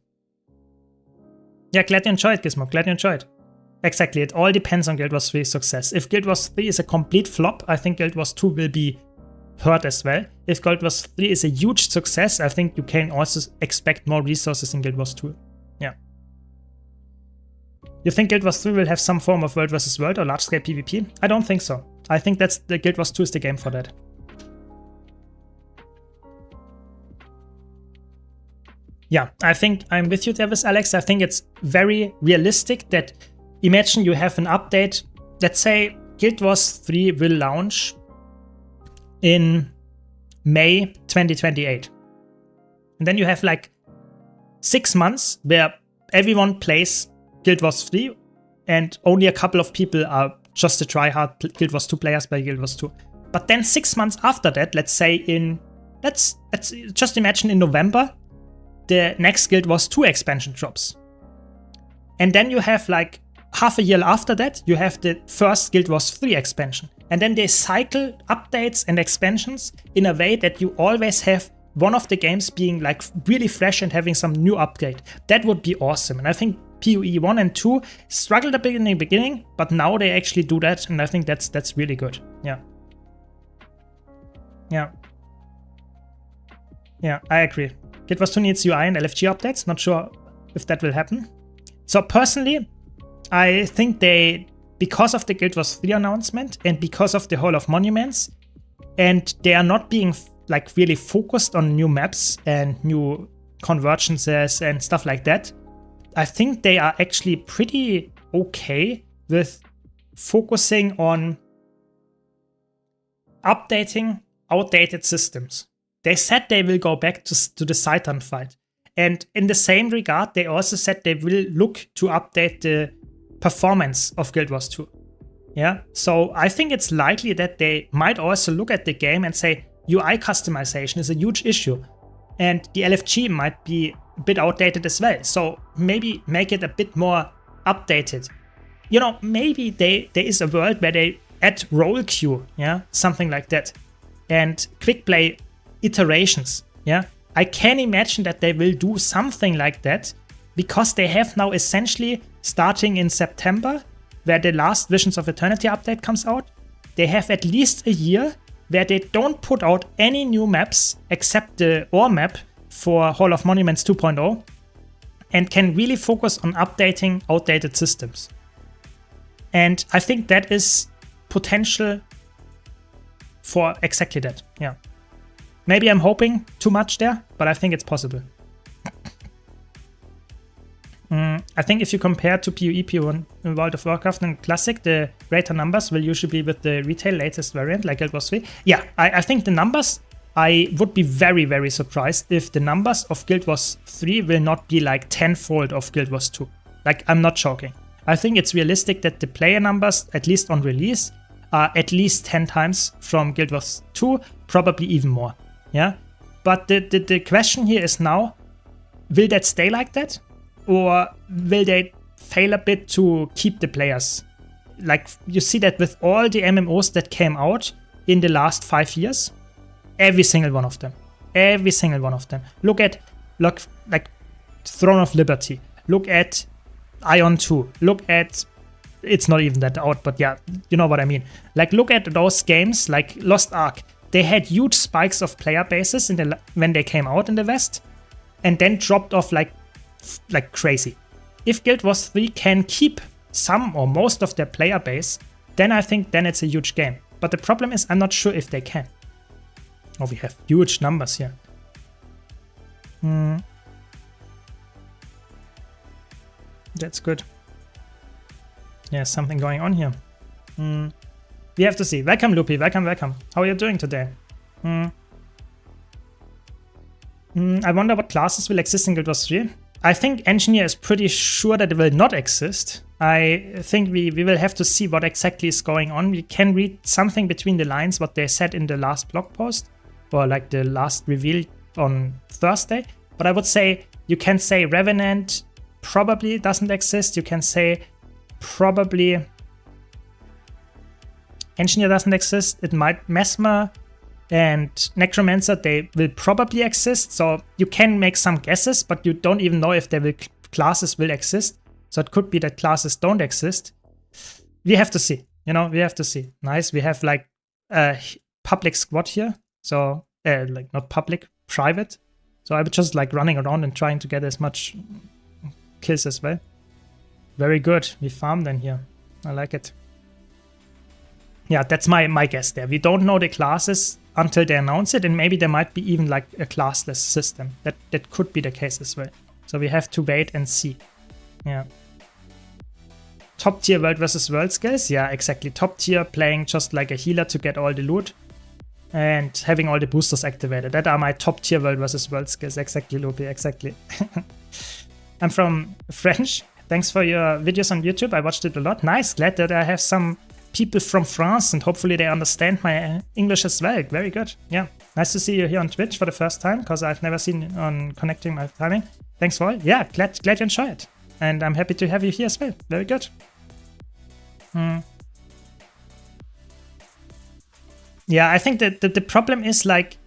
Yeah, glad you enjoyed, Gizmo. Glad you enjoyed. Exactly, it all depends on Guild Wars 3's success. If Guild Wars 3 is a complete flop, I think Guild Wars 2 will be hurt as well. If Guild Wars 3 is a huge success, I think you can also expect more resources in Guild Wars 2. Yeah. You think Guild Wars 3 will have some form of world versus world or large-scale PvP? I don't think so. I think that's the Guild Wars 2 is the game for that. Yeah, I think I'm with you there with Alex. I think it's very realistic that imagine you have an update. Let's say Guild Wars 3 will launch in May 2028. And then you have like 6 months where everyone plays Guild Wars 3 and only a couple of people are just the try-hard Guild Wars 2 players by Guild Wars 2. But then 6 months after that, let's say let's just imagine in November, the next Guild Wars 2 expansion drops. And then you have like half a year after that, you have the first Guild Wars 3 expansion. And then they cycle updates and expansions in a way that you always have one of the games being like really fresh and having some new update. That would be awesome. And I think PoE 1 and 2 struggled a bit in the beginning, but now they actually do that, and I think that's really good. Yeah. Yeah. Yeah, I agree. Guild Wars 2 needs UI and LFG updates. Not sure if that will happen. So personally, I think because of the Guild Wars 3 announcement and because of the Hall of Monuments, and they are not being like really focused on new maps and new convergences and stuff like that, I think they are actually pretty okay with focusing on updating outdated systems. They said they will go back to the Citan fight. And in the same regard, they also said they will look to update the performance of Guild Wars 2. Yeah, so I think it's likely that they might also look at the game and say UI customization is a huge issue. And the LFG might be a bit outdated as well. So maybe make it a bit more updated. You know, maybe there is a world where they add role queue, yeah, something like that. And quick play iterations, yeah. I can imagine that they will do something like that because they have now essentially, starting in September, where the last Visions of Eternity update comes out, they have at least a year where they don't put out any new maps except the ore map for Hall of Monuments 2.0 and can really focus on updating outdated systems. And I think that is potential for exactly that, yeah. Maybe I'm hoping too much there, but I think it's possible. I think if you compare to PoE, PO1 in World of Warcraft and Classic, the greater numbers will usually be with the retail latest variant, like Guild Wars 3. Yeah, I think the numbers, I would be very, very surprised if the numbers of Guild Wars 3 will not be like tenfold of Guild Wars 2. Like, I'm not joking. I think it's realistic that the player numbers, at least on release, are at least 10 times from Guild Wars 2, probably even more. Yeah, but the question here is now, will that stay like that? Or will they fail a bit to keep the players? Like, you see that with all the MMOs that came out in the last 5 years, every single one of them. Every single one of them. Look at, like, Throne of Liberty. Look at Ion 2. Look at, it's not even that out, but yeah, you know what I mean. Like, look at those games, like Lost Ark. They had huge spikes of player bases when they came out in the West, and then dropped off like crazy. If Guild Wars 3 can keep some or most of their player base, then I think then it's a huge game. But the problem is, I'm not sure if they can. Oh, we have huge numbers here. That's good. Yeah, something going on here. We have to see. Welcome, Loopy. Welcome, welcome. How are you doing today? I wonder what classes will exist in Guild Wars 3. I think Engineer is pretty sure that it will not exist. I think we will have to see what exactly is going on. We can read something between the lines, what they said in the last blog post, or like the last reveal on Thursday. But I would say, you can say Revenant probably doesn't exist. You can say probably Engineer doesn't exist. It might Mesmer and Necromancer, they will probably exist. So you can make some guesses, but you don't even know if classes will exist. So it could be that classes don't exist. We have to see, you know, we have to see. Nice, we have like a public squad here. So like not public, private. So I was just like running around and trying to get as much kills as well. Very good, we farmed in here. I like it. Yeah, that's my guess there. We don't know the classes until they announce it, and maybe there might be even like a classless system. That could be the case as well. So we have to wait and see. Yeah. Top tier world versus world skills. Yeah, exactly. Top tier, playing just like a healer to get all the loot and having all the boosters activated. That are my top tier world versus world skills. Exactly, Loopy, exactly. I'm from French. Thanks for your videos on YouTube. I watched it a lot. Nice, glad that I have some people from France and hopefully they understand my English as well. Very good. Yeah, nice to see you here on Twitch for the first time, because I've never seen on Connecting My Timing. Thanks for it. Yeah, glad you enjoy it. And I'm happy to have you here as well. Very good. Yeah, I think that the problem is like,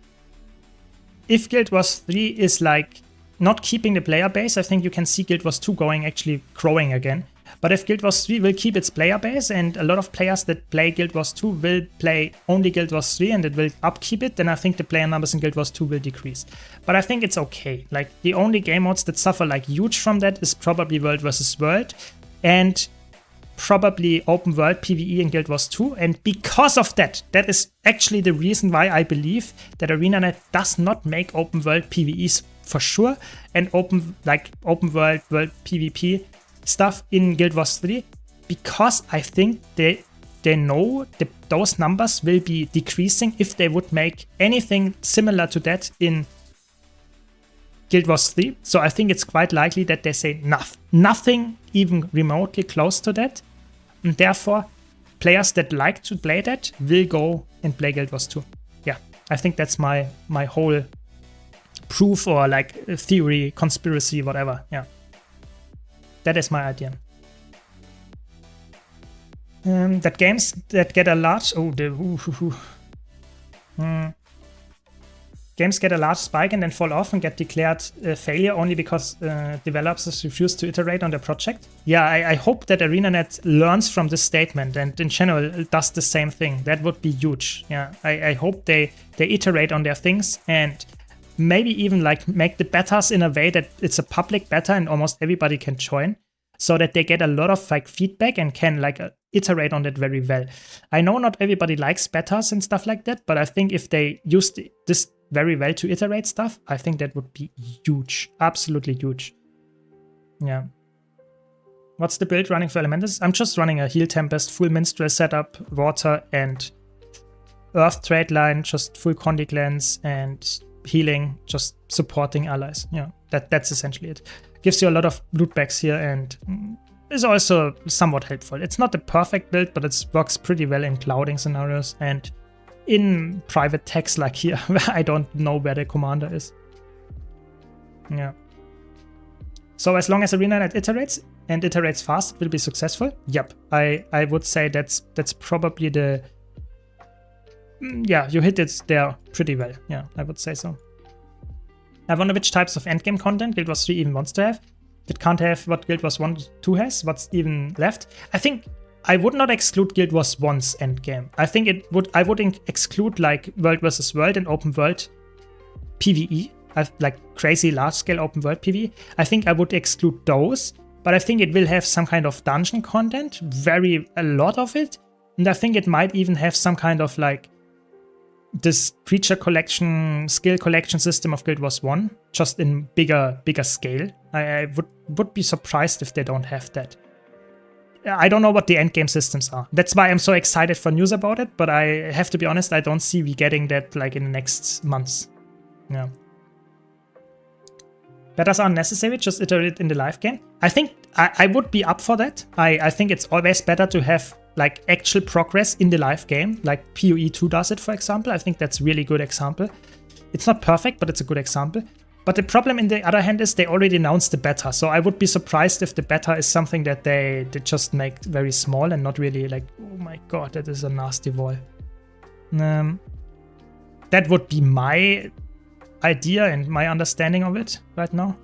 if Guild Wars 3 is like not keeping the player base, I think you can see Guild Wars 2 growing again. But if Guild Wars 3 will keep its player base, and a lot of players that play Guild Wars 2 will play only Guild Wars 3 and it will upkeep it, then I think the player numbers in Guild Wars 2 will decrease. But I think it's okay. Like, the only game modes that suffer like huge from that is probably World versus World and probably Open World PvE in Guild Wars 2. And because of that, that is actually the reason why I believe that ArenaNet does not make Open World PvEs for sure, and Open World PvP stuff in Guild Wars 3, because I think they know those numbers will be decreasing if they would make anything similar to that in Guild Wars 3. So I think it's quite likely that they say nothing even remotely close to that, and therefore players that like to play that will go and play Guild Wars 2. Yeah, I think that's my whole proof, or like theory, conspiracy, whatever. Yeah. That is my idea. That games that get a large games get a large spike and then fall off and get declared failure only because developers refuse to iterate on their project. Yeah, I hope that ArenaNet learns from this statement and in general does the same thing. That would be huge. Yeah, I hope they iterate on their things and maybe even like make the betas in a way that it's a public beta and almost everybody can join, so that they get a lot of like feedback and can like iterate on it very well. I know not everybody likes betas and stuff like that, but I think if they use this very well to iterate stuff, I think that would be huge, absolutely huge. Yeah. What's the build running for Elementals? I'm just running a Heal Tempest, full Minstrel setup, Water and Earth trade line, just full Condi Cleanse and healing, just supporting allies. Yeah, that's essentially it. Gives you a lot of loot bags here and is also somewhat helpful. It's not the perfect build, but it works pretty well in clouding scenarios and in private text like here, where I don't know where the commander is. Yeah. So as long as ArenaNet iterates and iterates fast, it will be successful. Yep, I would say that's probably the... Yeah, you hit it there pretty well. Yeah, I would say so. I wonder which types of endgame content Guild Wars 3 even wants to have. If it can't have what Guild Wars 1 2 has, what's even left? I think I would not exclude Guild Wars 1's endgame. I think I would exclude like World versus World and open world PvE. Like crazy large-scale open world PvE. I think I would exclude those, but I think it will have some kind of dungeon content, a lot of it, and I think it might even have some kind of like this creature collection, skill collection system of Guild Wars 1, just in bigger scale. I would be surprised if they don't have that. I don't know what the endgame systems are. That's why I'm so excited for news about it, but I have to be honest, I don't see we getting that like in the next months. Yeah. Betas are unnecessary, just iterate in the live game. I think I would be up for that. I think it's always better to have like actual progress in the live game, like PoE 2 does it, for example. I think that's a really good example. It's not perfect, but it's a good example. But the problem in the other hand is they already announced the beta, so I would be surprised if the beta is something that they just make very small and not really like, oh my god, that is a nasty wall. That would be my idea and my understanding of it right now.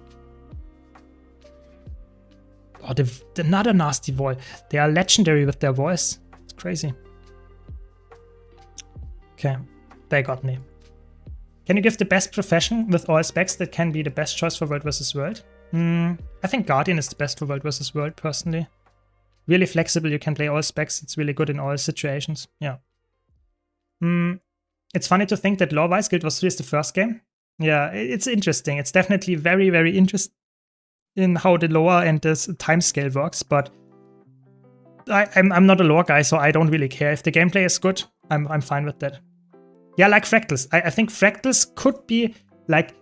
Oh, another nasty wall. They are legendary with their voice. It's crazy. Okay, they got me. Can you give the best profession with all specs that can be the best choice for World vs. World? I think Guardian is the best for World vs. World, personally. Really flexible, you can play all specs. It's really good in all situations. Yeah. It's funny to think that lore-wise, Guild Wars 3 is the first game. Yeah, it's interesting. It's definitely very, very interesting in how the lore and the timescale works, but I'm not a lore guy, so I don't really care. If the gameplay is good, I'm fine with that. Yeah, like Fractals. I think Fractals could be, like,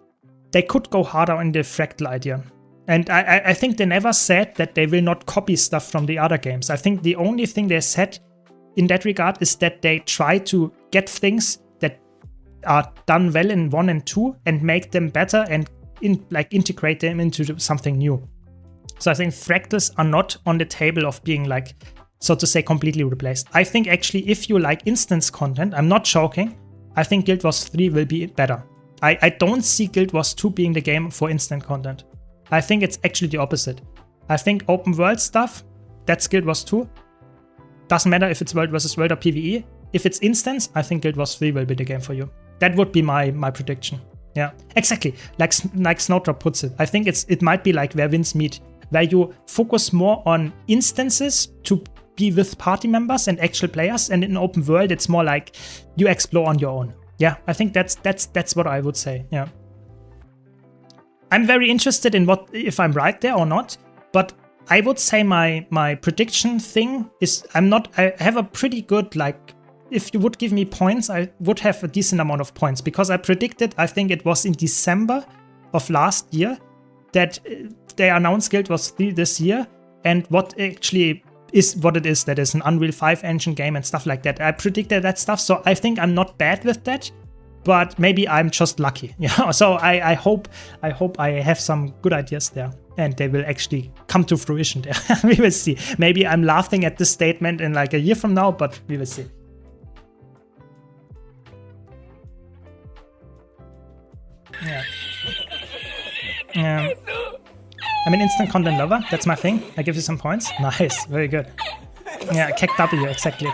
they could go harder on the Fractal idea. And I think they never said that they will not copy stuff from the other games. I think the only thing they said in that regard is that they try to get things that are done well in 1 and 2 and make them better and integrate them into something new. So I think Fractals are not on the table of being like, so to say, completely replaced. I think actually if you like instance content, I'm not joking, I think Guild Wars 3 will be better. I don't see Guild Wars 2 being the game for instant content. I think it's actually the opposite. I think open world stuff, that's Guild Wars 2. Doesn't matter if it's World vs. World or PvE. If it's instance, I think Guild Wars 3 will be the game for you. That would be my prediction. Yeah, exactly. Like Snowdrop puts it. I think it might be like where winds meet, where you focus more on instances to be with party members and actual players, and in open world, it's more like you explore on your own. Yeah, I think that's what I would say. Yeah. I'm very interested in if I'm right there or not, but I would say my prediction thing is I have a pretty good, like, if you would give me points, I would have a decent amount of points, because I predicted, I think it was in December of last year, that they announced Guild Wars 3 this year, and what actually is what it is, that is an Unreal 5 engine game and stuff like that. I predicted that stuff, so I think I'm not bad with that, but maybe I'm just lucky. Yeah. So I hope I have some good ideas there, and they will actually come to fruition there. We will see. Maybe I'm laughing at this statement in like a year from now, but we will see. Yeah. I'm an instant content lover. That's my thing. I give you some points. Nice. Very good. Yeah, Kek W. Exactly.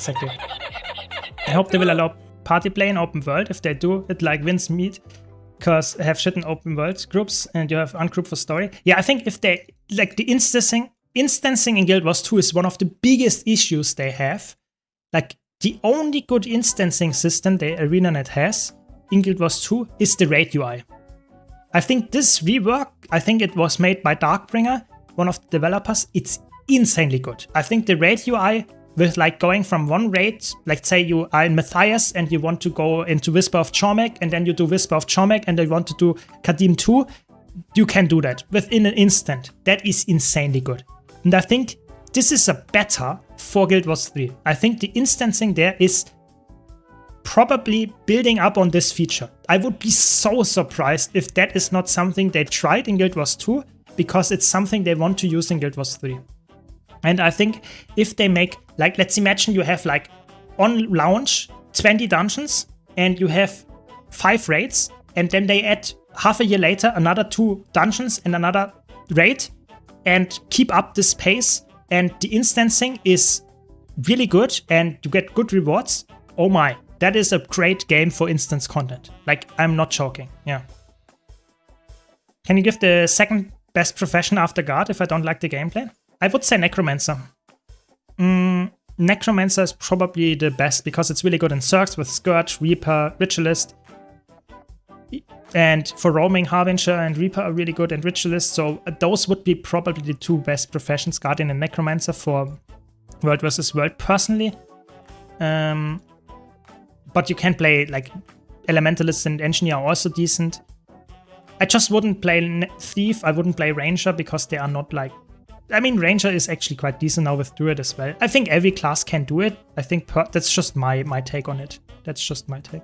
I hope they will allow party play in open world. If they do it like Vince Meat, because have shit in open world groups and you have ungroup for story. Yeah, I think if they, like, the instancing in Guild Wars 2 is one of the biggest issues they have. Like, the only good instancing system the ArenaNet has in Guild Wars 2 is the raid UI. I think this rework, I think it was made by Darkbringer, one of the developers. It's insanely good. I think the raid UI with like going from one raid, like say you are in Matthias and you want to go into Whisper of Chormek, and then you do Whisper of Chormek and you want to do Kadim 2, you can do that within an instant. That is insanely good. And I think this is a beta for Guild Wars 3. I think the instancing there is probably building up on this feature. I would be so surprised if that is not something they tried in Guild Wars 2, because it's something they want to use in Guild Wars 3. And I think if they make, like, let's imagine you have like on launch 20 dungeons and you have 5 raids, and then they add half a year later another 2 dungeons and another raid, and keep up this pace, and the instancing is really good and you get good rewards. Oh my, that is a great game for instance content. Like, I'm not joking. Yeah. Can you give the second best profession after Guard if I don't like the gameplay? I would say Necromancer. Necromancer is probably the best because it's really good in Zergs with Scourge, Reaper, Ritualist. And for roaming, Harbinger and Reaper are really good, and Ritualist. So those would be probably the 2 best professions, Guardian and Necromancer, for World vs. World personally. But you can play like Elementalist and Engineer are also decent. I just wouldn't play Thief, I wouldn't play Ranger because they are not like... I mean, Ranger is actually quite decent now with Druid as well. I think every class can do it. I think that's just my take on it. That's just my take.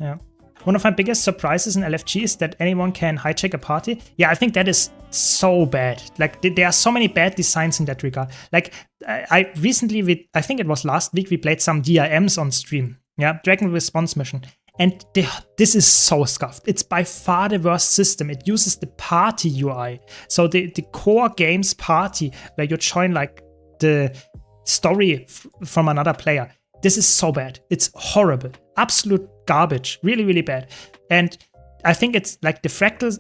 Yeah. One of my biggest surprises in LFG is that anyone can hijack a party. Yeah, I think that is so bad. Like, there are so many bad designs in that regard. Like, I recently, I think it was last week, we played some DRMs on stream. Yeah, Dragon Response Mission. And this is so scuffed. It's by far the worst system. It uses the party UI. So the core game's party, where you join like the story from another player. This is so bad. It's horrible. Absolute garbage. Really, really bad. And I think it's like the Fractal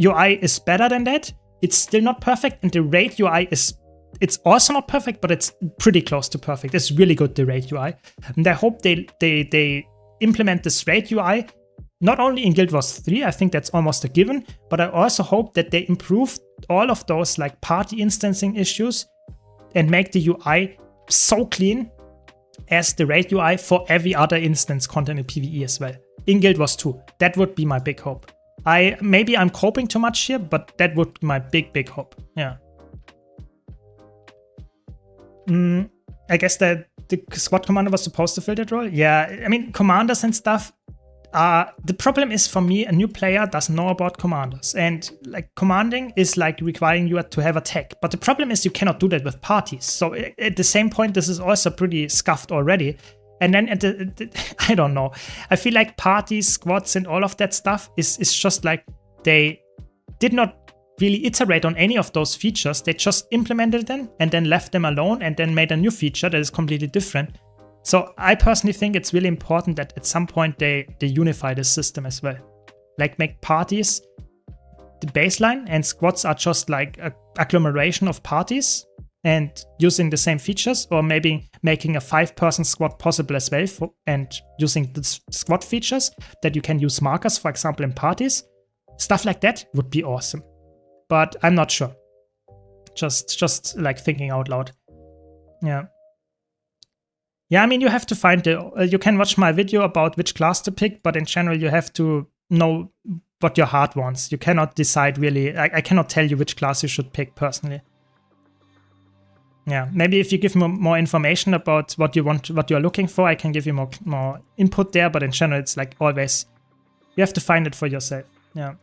UI is better than that. It's still not perfect. And the Raid UI it's also not perfect, but it's pretty close to perfect. It's really good, the Raid UI. And I hope they implement this Raid UI not only in Guild Wars 3, I think that's almost a given, but I also hope that they improve all of those like party instancing issues and make the UI so clean as the Raid UI for every other instance content in PvE as well. In Guild Wars 2. That would be my big hope. Maybe I'm coping too much here, but that would be my big hope. Yeah. I guess that the squad commander was supposed to fill that role. Yeah, I mean, commanders and stuff. The problem is, for me, a new player doesn't know about commanders. And like, commanding is like requiring you to have a tech. But the problem is you cannot do that with parties. So at the same point, this is also pretty scuffed already. And then I don't know. I feel like parties, squads, and all of that stuff is just like they did not really iterate on any of those features. They just implemented them and then left them alone and then made a new feature that is completely different. So I personally think it's really important that at some point they unify the system as well. Like, make parties the baseline and squads are just like an agglomeration of parties and using the same features, or maybe making a 5-person squad possible as well and using the squad features that you can use markers, for example, in parties. Stuff like that would be awesome. But I'm not sure. Just like thinking out loud. Yeah. Yeah, I mean, you have to find you can watch my video about which class to pick, but in general, you have to know what your heart wants. You cannot decide really. I cannot tell you which class you should pick personally. Yeah, maybe if you give me more information about what you want, what you're looking for, I can give you more input there. But in general, it's like always, you have to find it for yourself. Yeah.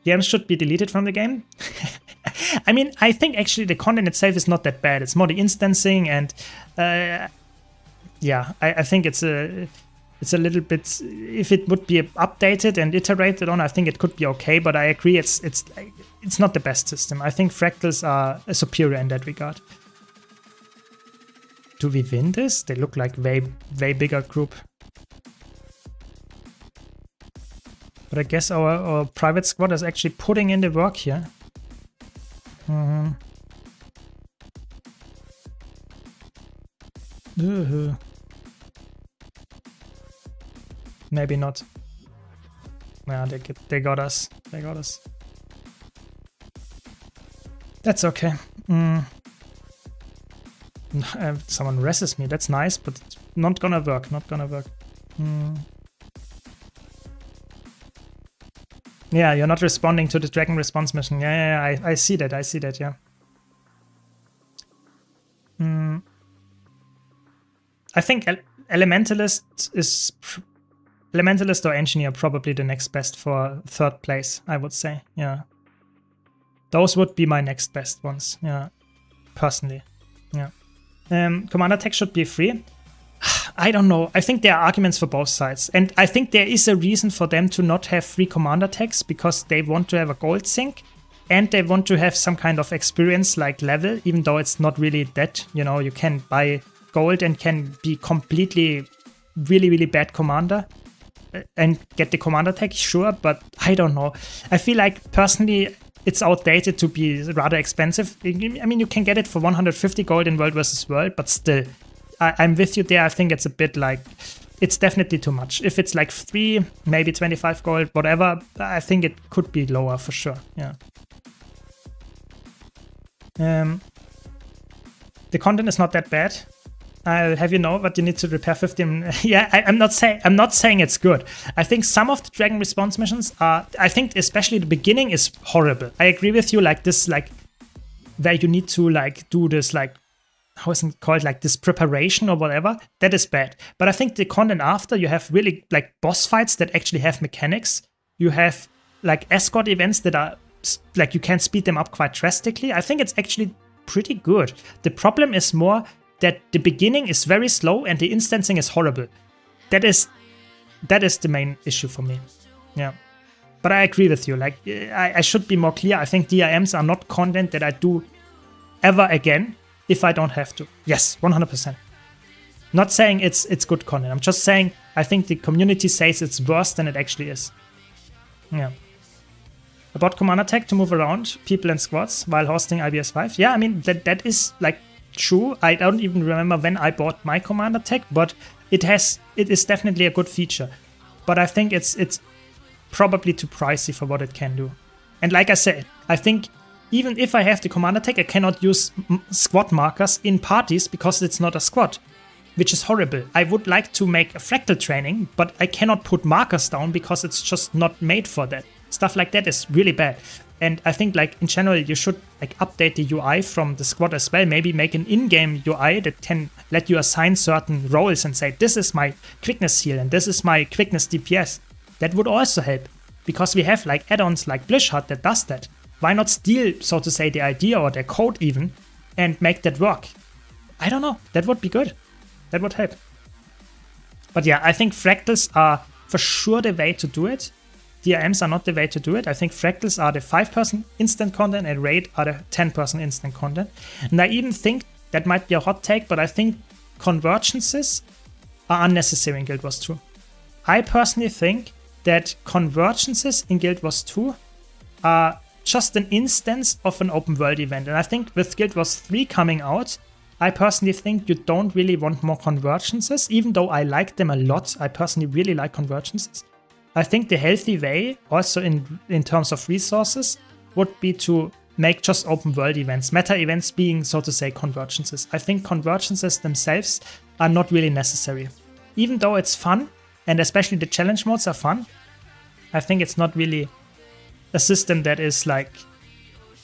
Games should be deleted from the game. I mean, I think actually the content itself is not that bad. It's more the instancing and yeah, I think it's a little bit. If it would be updated and iterated on, I think it could be okay. But I agree, it's not the best system. I think fractals are superior in that regard. Do we win this? They look like way bigger group. But I guess our private squad is actually putting in the work here. Maybe not. Yeah, they got us. They got us. That's okay. Someone reses me. That's nice, but it's not gonna work. Not gonna work. Yeah, you're not responding to the Dragon Response Mission. Yeah, I see that. I see that, yeah. I think Elementalist or Engineer probably the next best for 3rd place, I would say. Yeah. Those would be my next best ones. Yeah. Personally. Yeah. Commander tech should be free. I don't know. I think there are arguments for both sides. And I think there is a reason for them to not have free commander tags because they want to have a gold sink and they want to have some kind of experience like level, even though it's not really that. You know, you can buy gold and can be completely really, really bad commander and get the commander tag, sure, but I don't know. I feel like personally it's outdated to be rather expensive. I mean, you can get it for 150 gold in World vs. World, but still. I'm with you there. I think it's a bit like, it's definitely too much. If it's like 3, maybe 25 gold, whatever, I think it could be lower for sure. Yeah. The content is not that bad. I'll have you know what you need to repair 15. Yeah, I'm not saying it's good. I think some of the Dragon response missions are, I think especially the beginning is horrible. I agree with you, like this, like where you need to like do this, like, how is it called, like this preparation or whatever, that is bad. But I think the content after, you have really like boss fights that actually have mechanics. You have like escort events that are like, you can speed them up quite drastically. I think it's actually pretty good. The problem is more that the beginning is very slow and the instancing is horrible. That is the main issue for me. Yeah. But I agree with you. Like, I should be more clear. I think DRMs are not content that I do ever again if I don't have to. Yes, 100%. Not saying it's good content. I'm just saying I think the community says it's worse than it actually is. Yeah. About commander tech to move around people and squads while hosting IBS 5. Yeah, I mean, that is like true. I don't even remember when I bought my commander tech, but it is definitely a good feature. But I think it's probably too pricey for what it can do. And like I said, I think even if I have the commander tech, I cannot use squad markers in parties because it's not a squad, which is horrible. I would like to make a fractal training, but I cannot put markers down because it's just not made for that. Stuff like that is really bad. And I think like in general, you should like update the UI from the squad as well. Maybe make an in-game UI that can let you assign certain roles and say, this is my quickness heal and this is my quickness DPS. That would also help because we have like add-ons like Blishart that does that. Why not steal, so to say, the idea or their code even and make that work? I don't know. That would be good. That would help. But yeah, I think fractals are for sure the way to do it. DRMs are not the way to do it. I think fractals are the 5-person instant content and raid are the 10-person instant content. And I even think that might be a hot take, but I think convergences are unnecessary in Guild Wars 2. I personally think that convergences in Guild Wars 2 are just an instance of an open world event. And I think with Guild Wars 3 coming out, I personally think you don't really want more convergences, even though I like them a lot. I personally really like convergences. I think the healthy way, also in terms of resources, would be to make just open world events, meta events being, so to say, convergences. I think convergences themselves are not really necessary. Even though it's fun, and especially the challenge modes are fun, I think it's not really a system that is like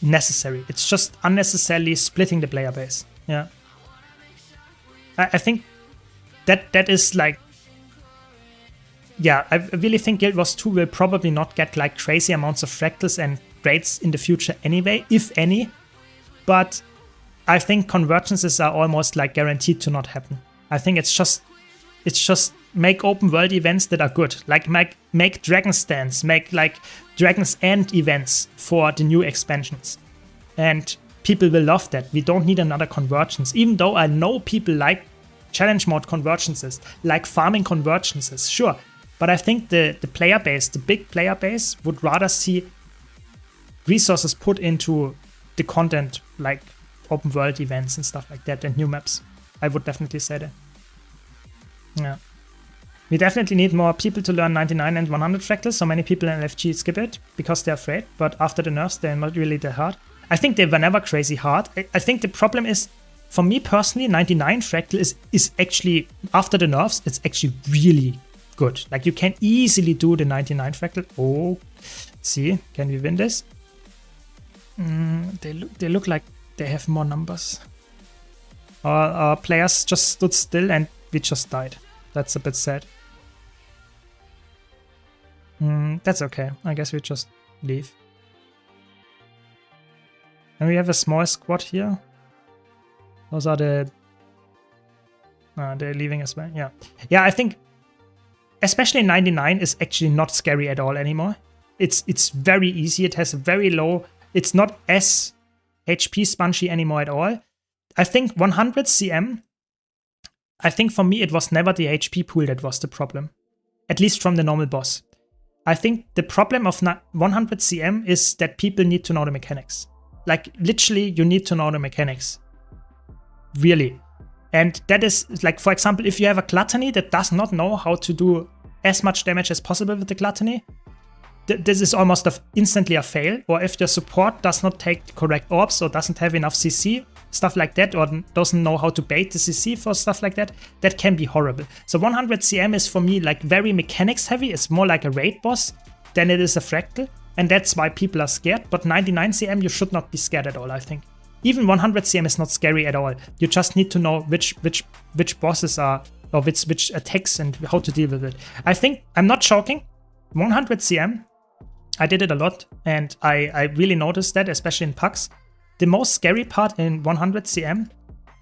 necessary. It's just unnecessarily splitting the player base. Yeah. I think that is like, yeah, I really think Guild Wars 2 will probably not get like crazy amounts of fractals and raids in the future anyway, if any. But I think convergences are almost like guaranteed to not happen. I think it's just make open world events that are good. Like make Dragon stands, make like Dragon's End events for the new expansions. And people will love that. We don't need another convergence. Even though I know people like challenge mode convergences, like farming convergences, sure. But I think the player base, the big player base, would rather see resources put into the content like open world events and stuff like that and new maps. I would definitely say that. Yeah. We definitely need more people to learn 99 and 100 fractals. So many people in LFG skip it because they're afraid. But after the nerfs, they're not really that hard. I think they were never crazy hard. I think the problem is, for me personally, 99 fractal is actually, after the nerfs, it's actually really good. Like you can easily do the 99 fractal. Oh, let's see, can we win this? They look like they have more numbers. Our players just stood still and we just died. That's a bit sad. That's okay. I guess we just leave. And we have a small squad here. Those are the... they're leaving as well. Yeah. Yeah, I think especially 99 is actually not scary at all anymore. It's very easy. It has a very low... It's not as HP spongy anymore at all. I think 100 CM... I think for me it was never the HP pool that was the problem. At least from the normal boss. I think the problem of 100 CM is that people need to know the mechanics. Like, literally, you need to know the mechanics. Really. And that is, like, for example, if you have a Gluttony that does not know how to do as much damage as possible with the Gluttony, this is almost instantly a fail. Or if your support does not take the correct orbs or doesn't have enough CC, stuff like that, or doesn't know how to bait the CC for stuff like that, that can be horrible. So 100 CM is for me like very mechanics heavy. It's more like a raid boss than it is a fractal, and that's why people are scared. But 99 CM you should not be scared at all, I think. Even 100 CM is not scary at all. You just need to know which bosses are, or which attacks and how to deal with it. I think, I'm not joking, 100 CM, I did it a lot, and I really noticed that, especially in PUCs. The most scary part in 100 CM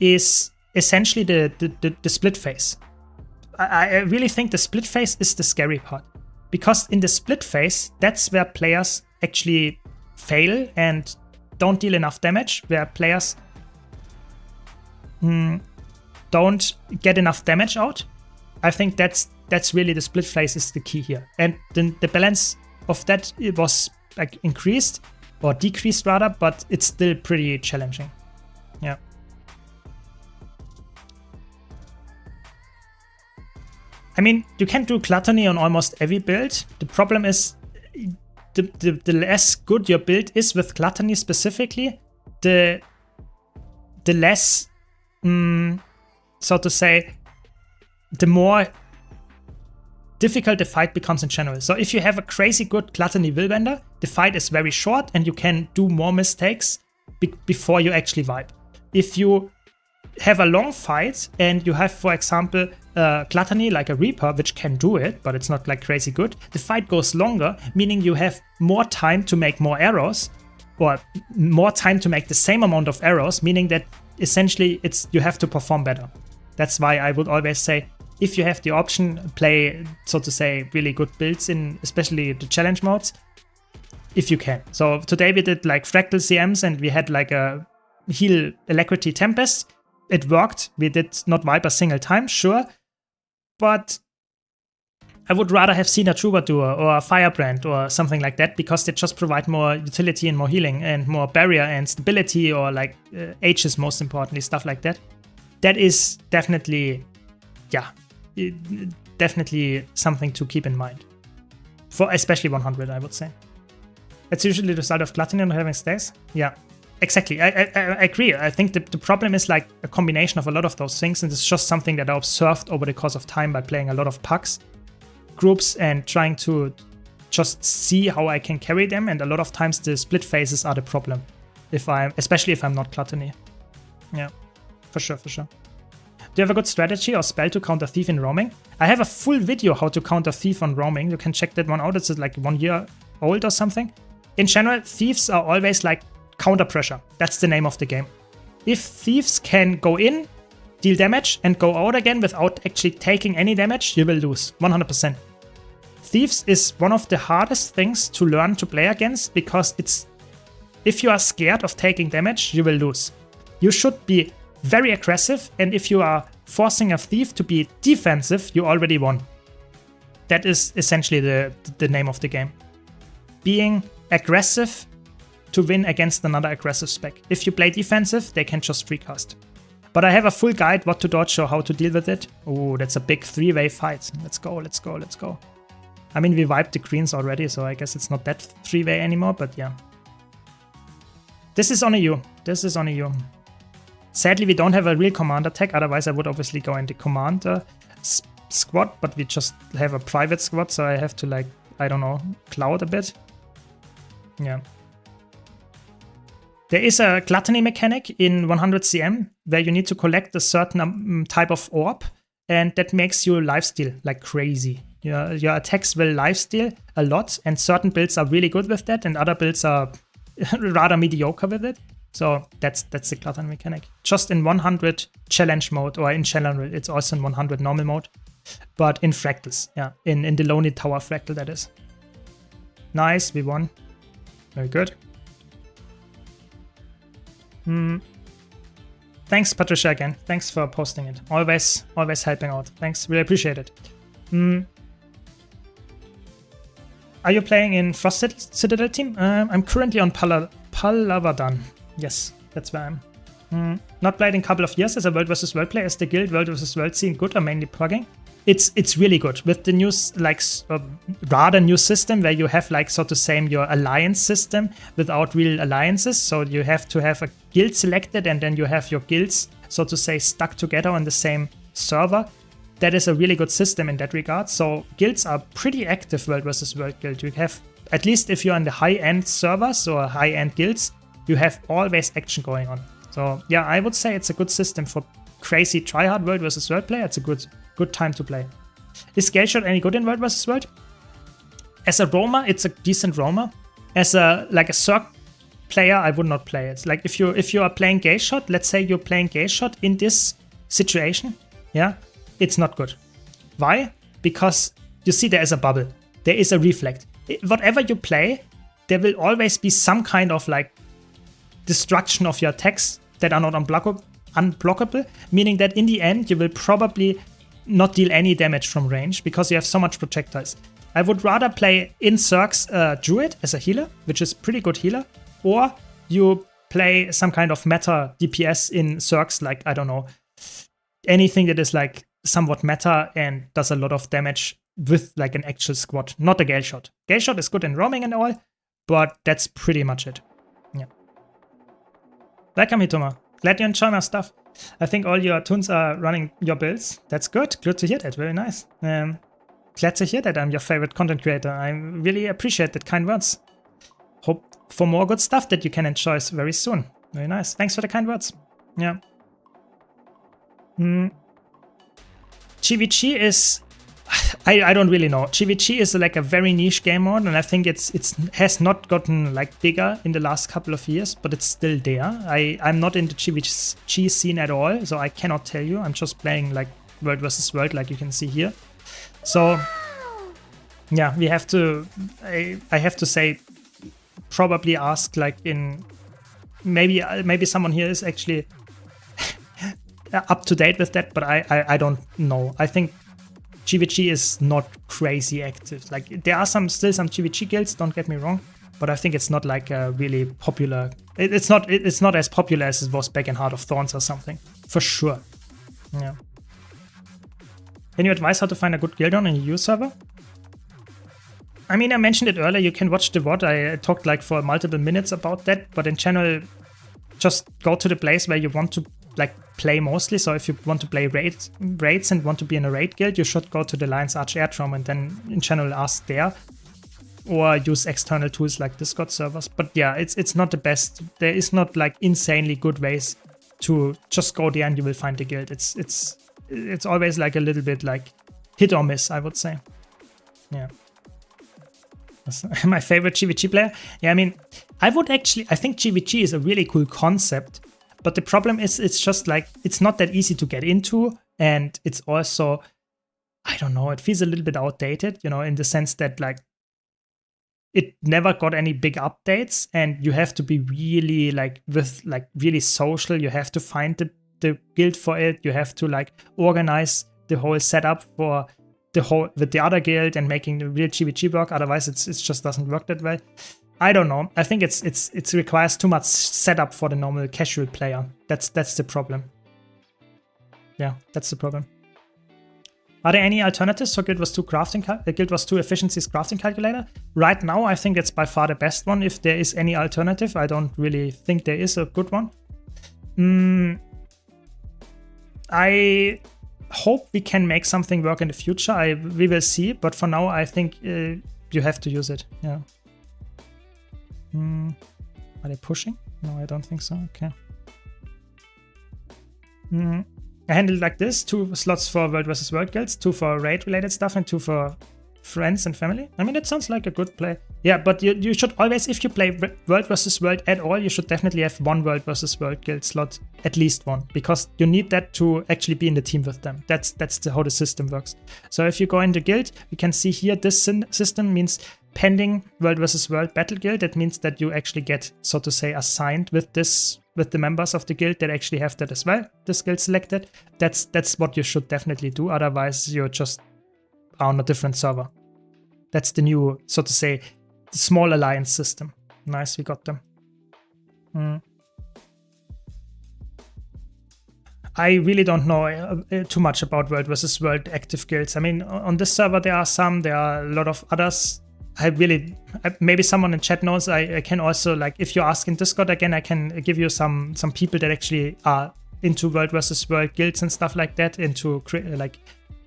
is essentially the split phase. I really think the split phase is the scary part. Because in the split phase, that's where players actually fail and don't deal enough damage, where players don't get enough damage out. I think that's really the split phase is the key here. And then the balance of that, it was like increased, or decreased rather, but it's still pretty challenging. Yeah. I mean, you can do Gluttony on almost every build. The problem is the less good your build is with Gluttony specifically, the less, so to say, the more difficult the fight becomes in general. So if you have a crazy good Gluttony Willbender, the fight is very short and you can do more mistakes before you actually vibe. If you have a long fight and you have, for example, Gluttony like a Reaper, which can do it, but it's not like crazy good, the fight goes longer, meaning you have more time to make more arrows, or more time to make the same amount of arrows, meaning that essentially you have to perform better. That's why I would always say, if you have the option, play, so to say, really good builds in especially the challenge modes, if you can. So today we did like Fractal CMs and we had like a heal Alacrity Tempest. It worked. We did not wipe a single time, sure. But I would rather have seen a Troubadour or a Firebrand or something like that, because they just provide more utility and more healing and more barrier and stability, or like H's most importantly, stuff like that. That is definitely, yeah, definitely something to keep in mind. For especially 100, I would say. It's usually the result of Gluttony and having stays. Yeah, exactly. I agree. I think the problem is like a combination of a lot of those things, and it's just something that I observed over the course of time by playing a lot of PUCs groups and trying to just see how I can carry them. And a lot of times the split phases are the problem, especially if I'm not Gluttony. Yeah, for sure, for sure. Do you have a good strategy or spell to counter Thief in roaming? I have a full video how to counter Thief on roaming. You can check that one out. It's like 1 year old or something. In general, Thieves are always like counter pressure. That's the name of the game. If Thieves can go in, deal damage, and go out again without actually taking any damage, you will lose 100%. Thieves is one of the hardest things to learn to play against, because if you are scared of taking damage, you will lose. You should be very aggressive, and if you are forcing a Thief to be defensive, you already won. That is essentially the name of the game. Being aggressive to win against another aggressive spec. If you play defensive, they can just recast. But I have a full guide what to dodge or how to deal with it. Oh, that's a big 3-way fight. Let's go, let's go, let's go. I mean, we wiped the greens already, so I guess it's not that 3-way anymore, but yeah. This is only you. This is only you. Sadly, we don't have a real commander tech, otherwise I would obviously go into commander squad, but we just have a private squad, so I have to, like, I don't know, cloud a bit. Yeah. There is a Gluttony mechanic in 100 CM where you need to collect a certain type of orb, and that makes you lifesteal like crazy. Your attacks will lifesteal a lot, and certain builds are really good with that, and other builds are rather mediocre with it. So that's the Glutton mechanic. Just in 100 challenge mode, or in general, it's also in 100 normal mode, but in fractals, yeah, in the Lonely Tower fractal, that is. Nice, we won. Very good. Thanks, Patricia, again. Thanks for posting it. Always helping out. Thanks, really appreciate it. Are you playing in Frost Citadel team? I'm currently on Palavadan. Yes, that's where I'm. Not played in a couple of years as a World vs. World player. Is the guild World vs. World scene good or mainly plugging? It's really good with the new rather new system where you have like, so to say, your alliance system without real alliances. So you have to have a guild selected, and then you have your guilds, so to say, stuck together on the same server. That is a really good system in that regard. So guilds are pretty active, World vs. World guild. You have, at least if you're on the high-end servers or high-end guilds, you have always action going on. So yeah, I would say it's a good system for crazy tryhard World vs. World player. It's a good time to play. Is Gale Shot any good in World vs. World? As a roamer, it's a decent roamer. As a Zerg player, I would not play it. Like if you are playing Gale Shot, let's say you're playing Gale Shot in this situation, yeah, it's not good. Why? Because you see there is a bubble, there is a reflect. Whatever you play, there will always be some kind of like destruction of your attacks that are not unblockable, meaning that in the end you will probably not deal any damage from range because you have so much projectiles. I would rather play in Zergs Druid as a healer, which is pretty good healer, or you play some kind of meta DPS in Zergs, like, I don't know, anything that is like somewhat meta and does a lot of damage with like an actual squad, not a Gale Shot. Gale Shot is good in roaming and all, but that's pretty much it. Yeah. Welcome, Hitoma. Glad you enjoy my stuff. I think all your tunes are running your builds. That's good. Good to hear that. Very nice. Glad to hear that I'm your favorite content creator. I really appreciate that kind words. Hope for more good stuff that you can enjoy very soon. Very nice. Thanks for the kind words. Yeah. GVG is... I don't really know. GVG is like a very niche game mode, and I think it has not gotten like bigger in the last couple of years, but it's still there. I'm not in the GVG scene at all, so I cannot tell you. I'm just playing like World vs. World, like you can see here. So yeah, we have to. I have to say, probably ask like in maybe someone here is actually up to date with that, but I don't know. I think GVG is not crazy active. Like there are still some GVG guilds, don't get me wrong, but I think it's not like a really popular. It's not as popular as it was back in Heart of Thorns or something, for sure. Yeah. Can you advise how to find a good guild on a EU server? I mean, I mentioned it earlier. You can watch the VOD. I talked like for multiple minutes about that, but in general, just go to the place where you want to like play mostly. So if you want to play raids and want to be in a raid guild, you should go to the Lion's Arch Airdrome and then in general ask there, or use external tools like Discord servers. But yeah, it's not the best. There is not like insanely good ways to just go there and you will find the guild. It's always like a little bit like hit or miss, I would say. Yeah. That's my favorite GVG player. Yeah, I mean, I think GVG is a really cool concept. But the problem is it's just like, it's not that easy to get into. And it's also, I don't know, it feels a little bit outdated, you know, in the sense that like, it never got any big updates. And you have to be really like, really social. You have to find the guild for it. You have to like organize the whole setup for with the other guild and making the real GVG work. Otherwise, it just doesn't work that well. I don't know. I think it requires too much setup for the normal casual player. That's the problem. Yeah, that's the problem. Are there any alternatives for Guild Wars 2 Guild Wars 2 Efficiency's crafting calculator? Right now, I think it's by far the best one. If there is any alternative, I don't really think there is a good one. I hope we can make something work in the future. We will see, but for now, I think you have to use it. Yeah. Are they pushing? No, I don't think so. Okay. I handle it like this: 2 slots for World vs. World guilds, 2 for raid related stuff, and 2 for friends and family. I mean, it sounds like a good play. Yeah, but you should always, if you play World vs. World at all, you should definitely have 1 World vs. World guild slot, at least 1, because you need that to actually be in the team with them. That's how the system works. So if you go into guild, you can see here this system means pending World vs. World battle guild. That means that you actually get, so to say, assigned with the members of the guild that actually have that as well, this guild selected. That's what you should definitely do. Otherwise, you're just on a different server. That's the new, so to say, the small alliance system. Nice, we got them. I really don't know too much about World vs. World active guilds. I mean, on this server there are a lot of others. Maybe someone in chat knows. I can also, like, if you ask in Discord again, I can give you some people that actually are into World vs. World guilds and stuff like that, into like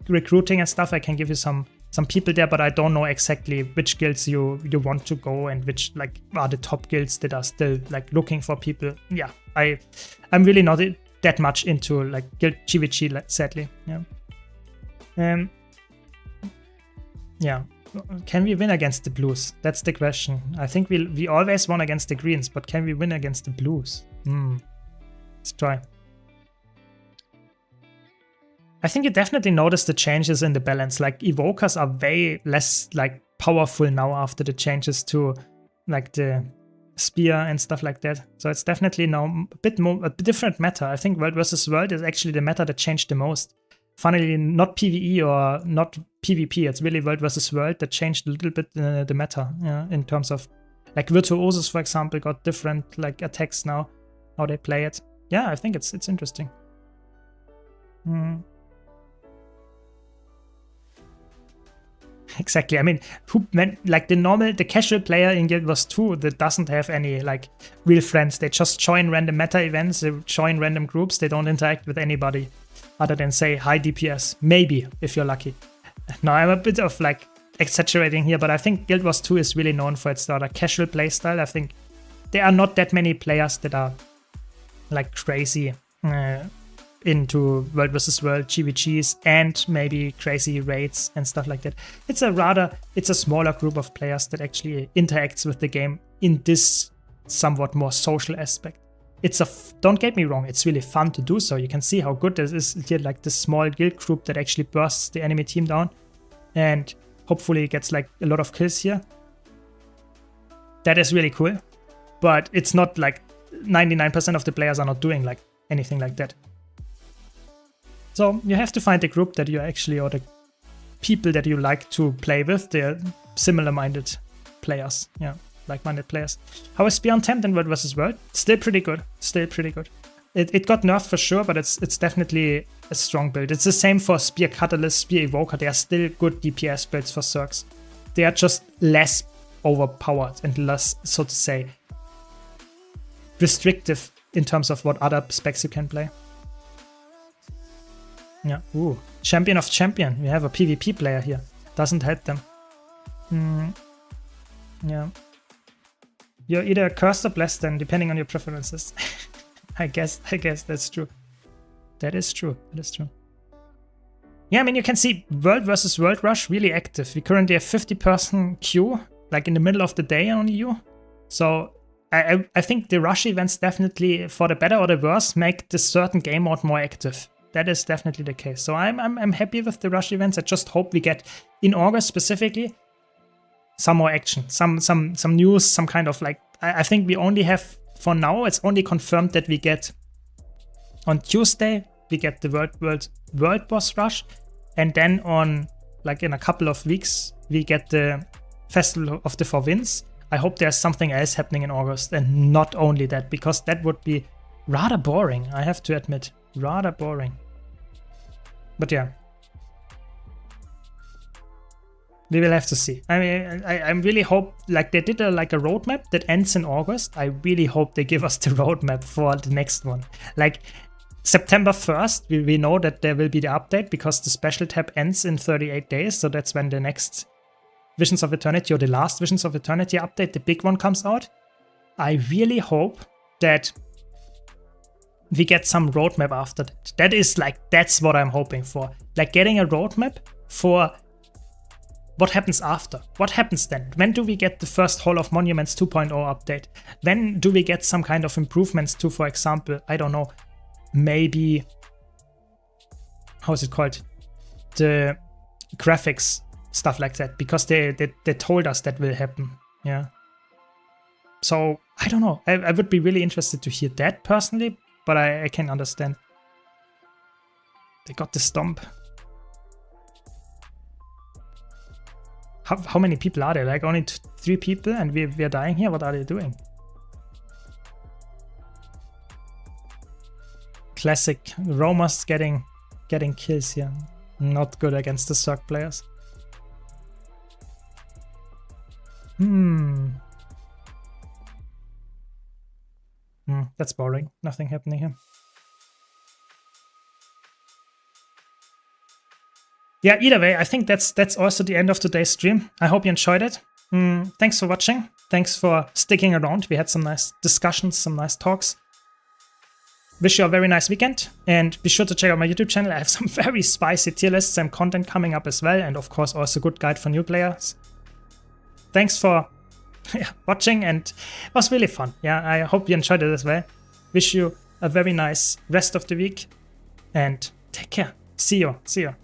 recruiting and stuff. I can give you some people there, but I don't know exactly which guilds you want to go and which, like, are the top guilds that are still, like, looking for people. Yeah, I'm really not that much into, like, guild GVG, sadly. Yeah. Yeah. Can we win against the blues? That's the question. I think we always won against the greens, but can we win against the blues? Let's try. I think you definitely notice the changes in the balance. Like, evokers are way less, like, powerful now after the changes to, like, the spear and stuff like that. So it's definitely now a bit different meta. I think World vs. World is actually the meta that changed the most. Funnily, not PvE or not PvP. It's really World vs. World that changed a little bit the meta, yeah, in terms of, like, Virtuosos, for example, got different, like, attacks now, how they play it. Yeah, I think it's interesting. Exactly. I mean, the casual player in Guild Wars 2 that doesn't have any, like, real friends. They just join random meta events, they join random groups, they don't interact with anybody other than, say, high DPS. Maybe, if you're lucky. Now, I'm a bit of, like, exaggerating here, but I think Guild Wars 2 is really known for its rather casual playstyle. I think there are not that many players that are, like, crazy into World vs. World GVGs and maybe crazy raids and stuff like that. It's a smaller group of players that actually interacts with the game in this somewhat more social aspect. Don't get me wrong, it's really fun to do so. You can see how good this is here, like this small guild group that actually bursts the enemy team down and hopefully gets, like, a lot of kills here. That is really cool, but it's not like 99% of the players are not doing, like, anything like that. So you have to find a group that you actually, or the people that you like to play with. They're similar-minded players, yeah, like-minded players. How is Spear on Tempt in World vs. World? Still pretty good. Still pretty good. It got nerfed for sure, but it's definitely a strong build. It's the same for Spear Catalyst, Spear Evoker. They are still good DPS builds for Zergs. They are just less overpowered and less, so to say, restrictive in terms of what other specs you can play. Yeah, ooh, Champion of Champion. We have a PvP player here. Doesn't help them. Yeah. You're either cursed or blessed then, depending on your preferences. I guess that's true. That is true. Yeah, I mean, you can see World vs. World Rush really active. We currently have 50-person queue, like, in the middle of the day on EU. So I think the rush events definitely, for the better or the worse, make this certain game mode more active. That is definitely the case. So I'm happy with the rush events. I just hope we get, in August specifically, some more action, some news, some kind of, like, I think we only have, for now, it's only confirmed that we get, on Tuesday, we get the World Boss Rush, and then on, like, in a couple of weeks, we get the Festival of the Four Winds. I hope there's something else happening in August, and not only that, because that would be rather boring, I have to admit. Rather boring. But yeah, we will have to see. I mean, I really hope, like, they did a roadmap that ends in August. I really hope they give us the roadmap for the next one. Like, September 1st, we know that there will be the update because the special tab ends in 38 days. So that's when the next Visions of Eternity, or the last Visions of Eternity update, the big one, comes out. I really hope that we get some roadmap after that. That is like, that's what I'm hoping for. Like getting a roadmap for what happens after. What happens then? When do we get the first Hall of Monuments 2.0 update? When do we get some kind of improvements to, for example, I don't know, maybe, how's it called? The graphics, stuff like that, because they told us that will happen. Yeah. So I don't know. I would be really interested to hear that personally, but I can understand. They got the stomp. How many people are there? Like only 3 people, and we're dying here? What are they doing? Classic Romas getting kills here. Not good against the Zerg players. That's boring. Nothing happening here. Yeah, either way, I think that's also the end of today's stream. I hope you enjoyed it. Thanks for watching. Thanks for sticking around. We had some nice discussions, some nice talks. Wish you a very nice weekend, and be sure to check out my YouTube channel. I have some very spicy tier lists and content coming up as well, and of course also a good guide for new players. Thanks for watching, and it was really fun. Yeah, I hope you enjoyed it as well. Wish you a very nice rest of the week, and take care. See you.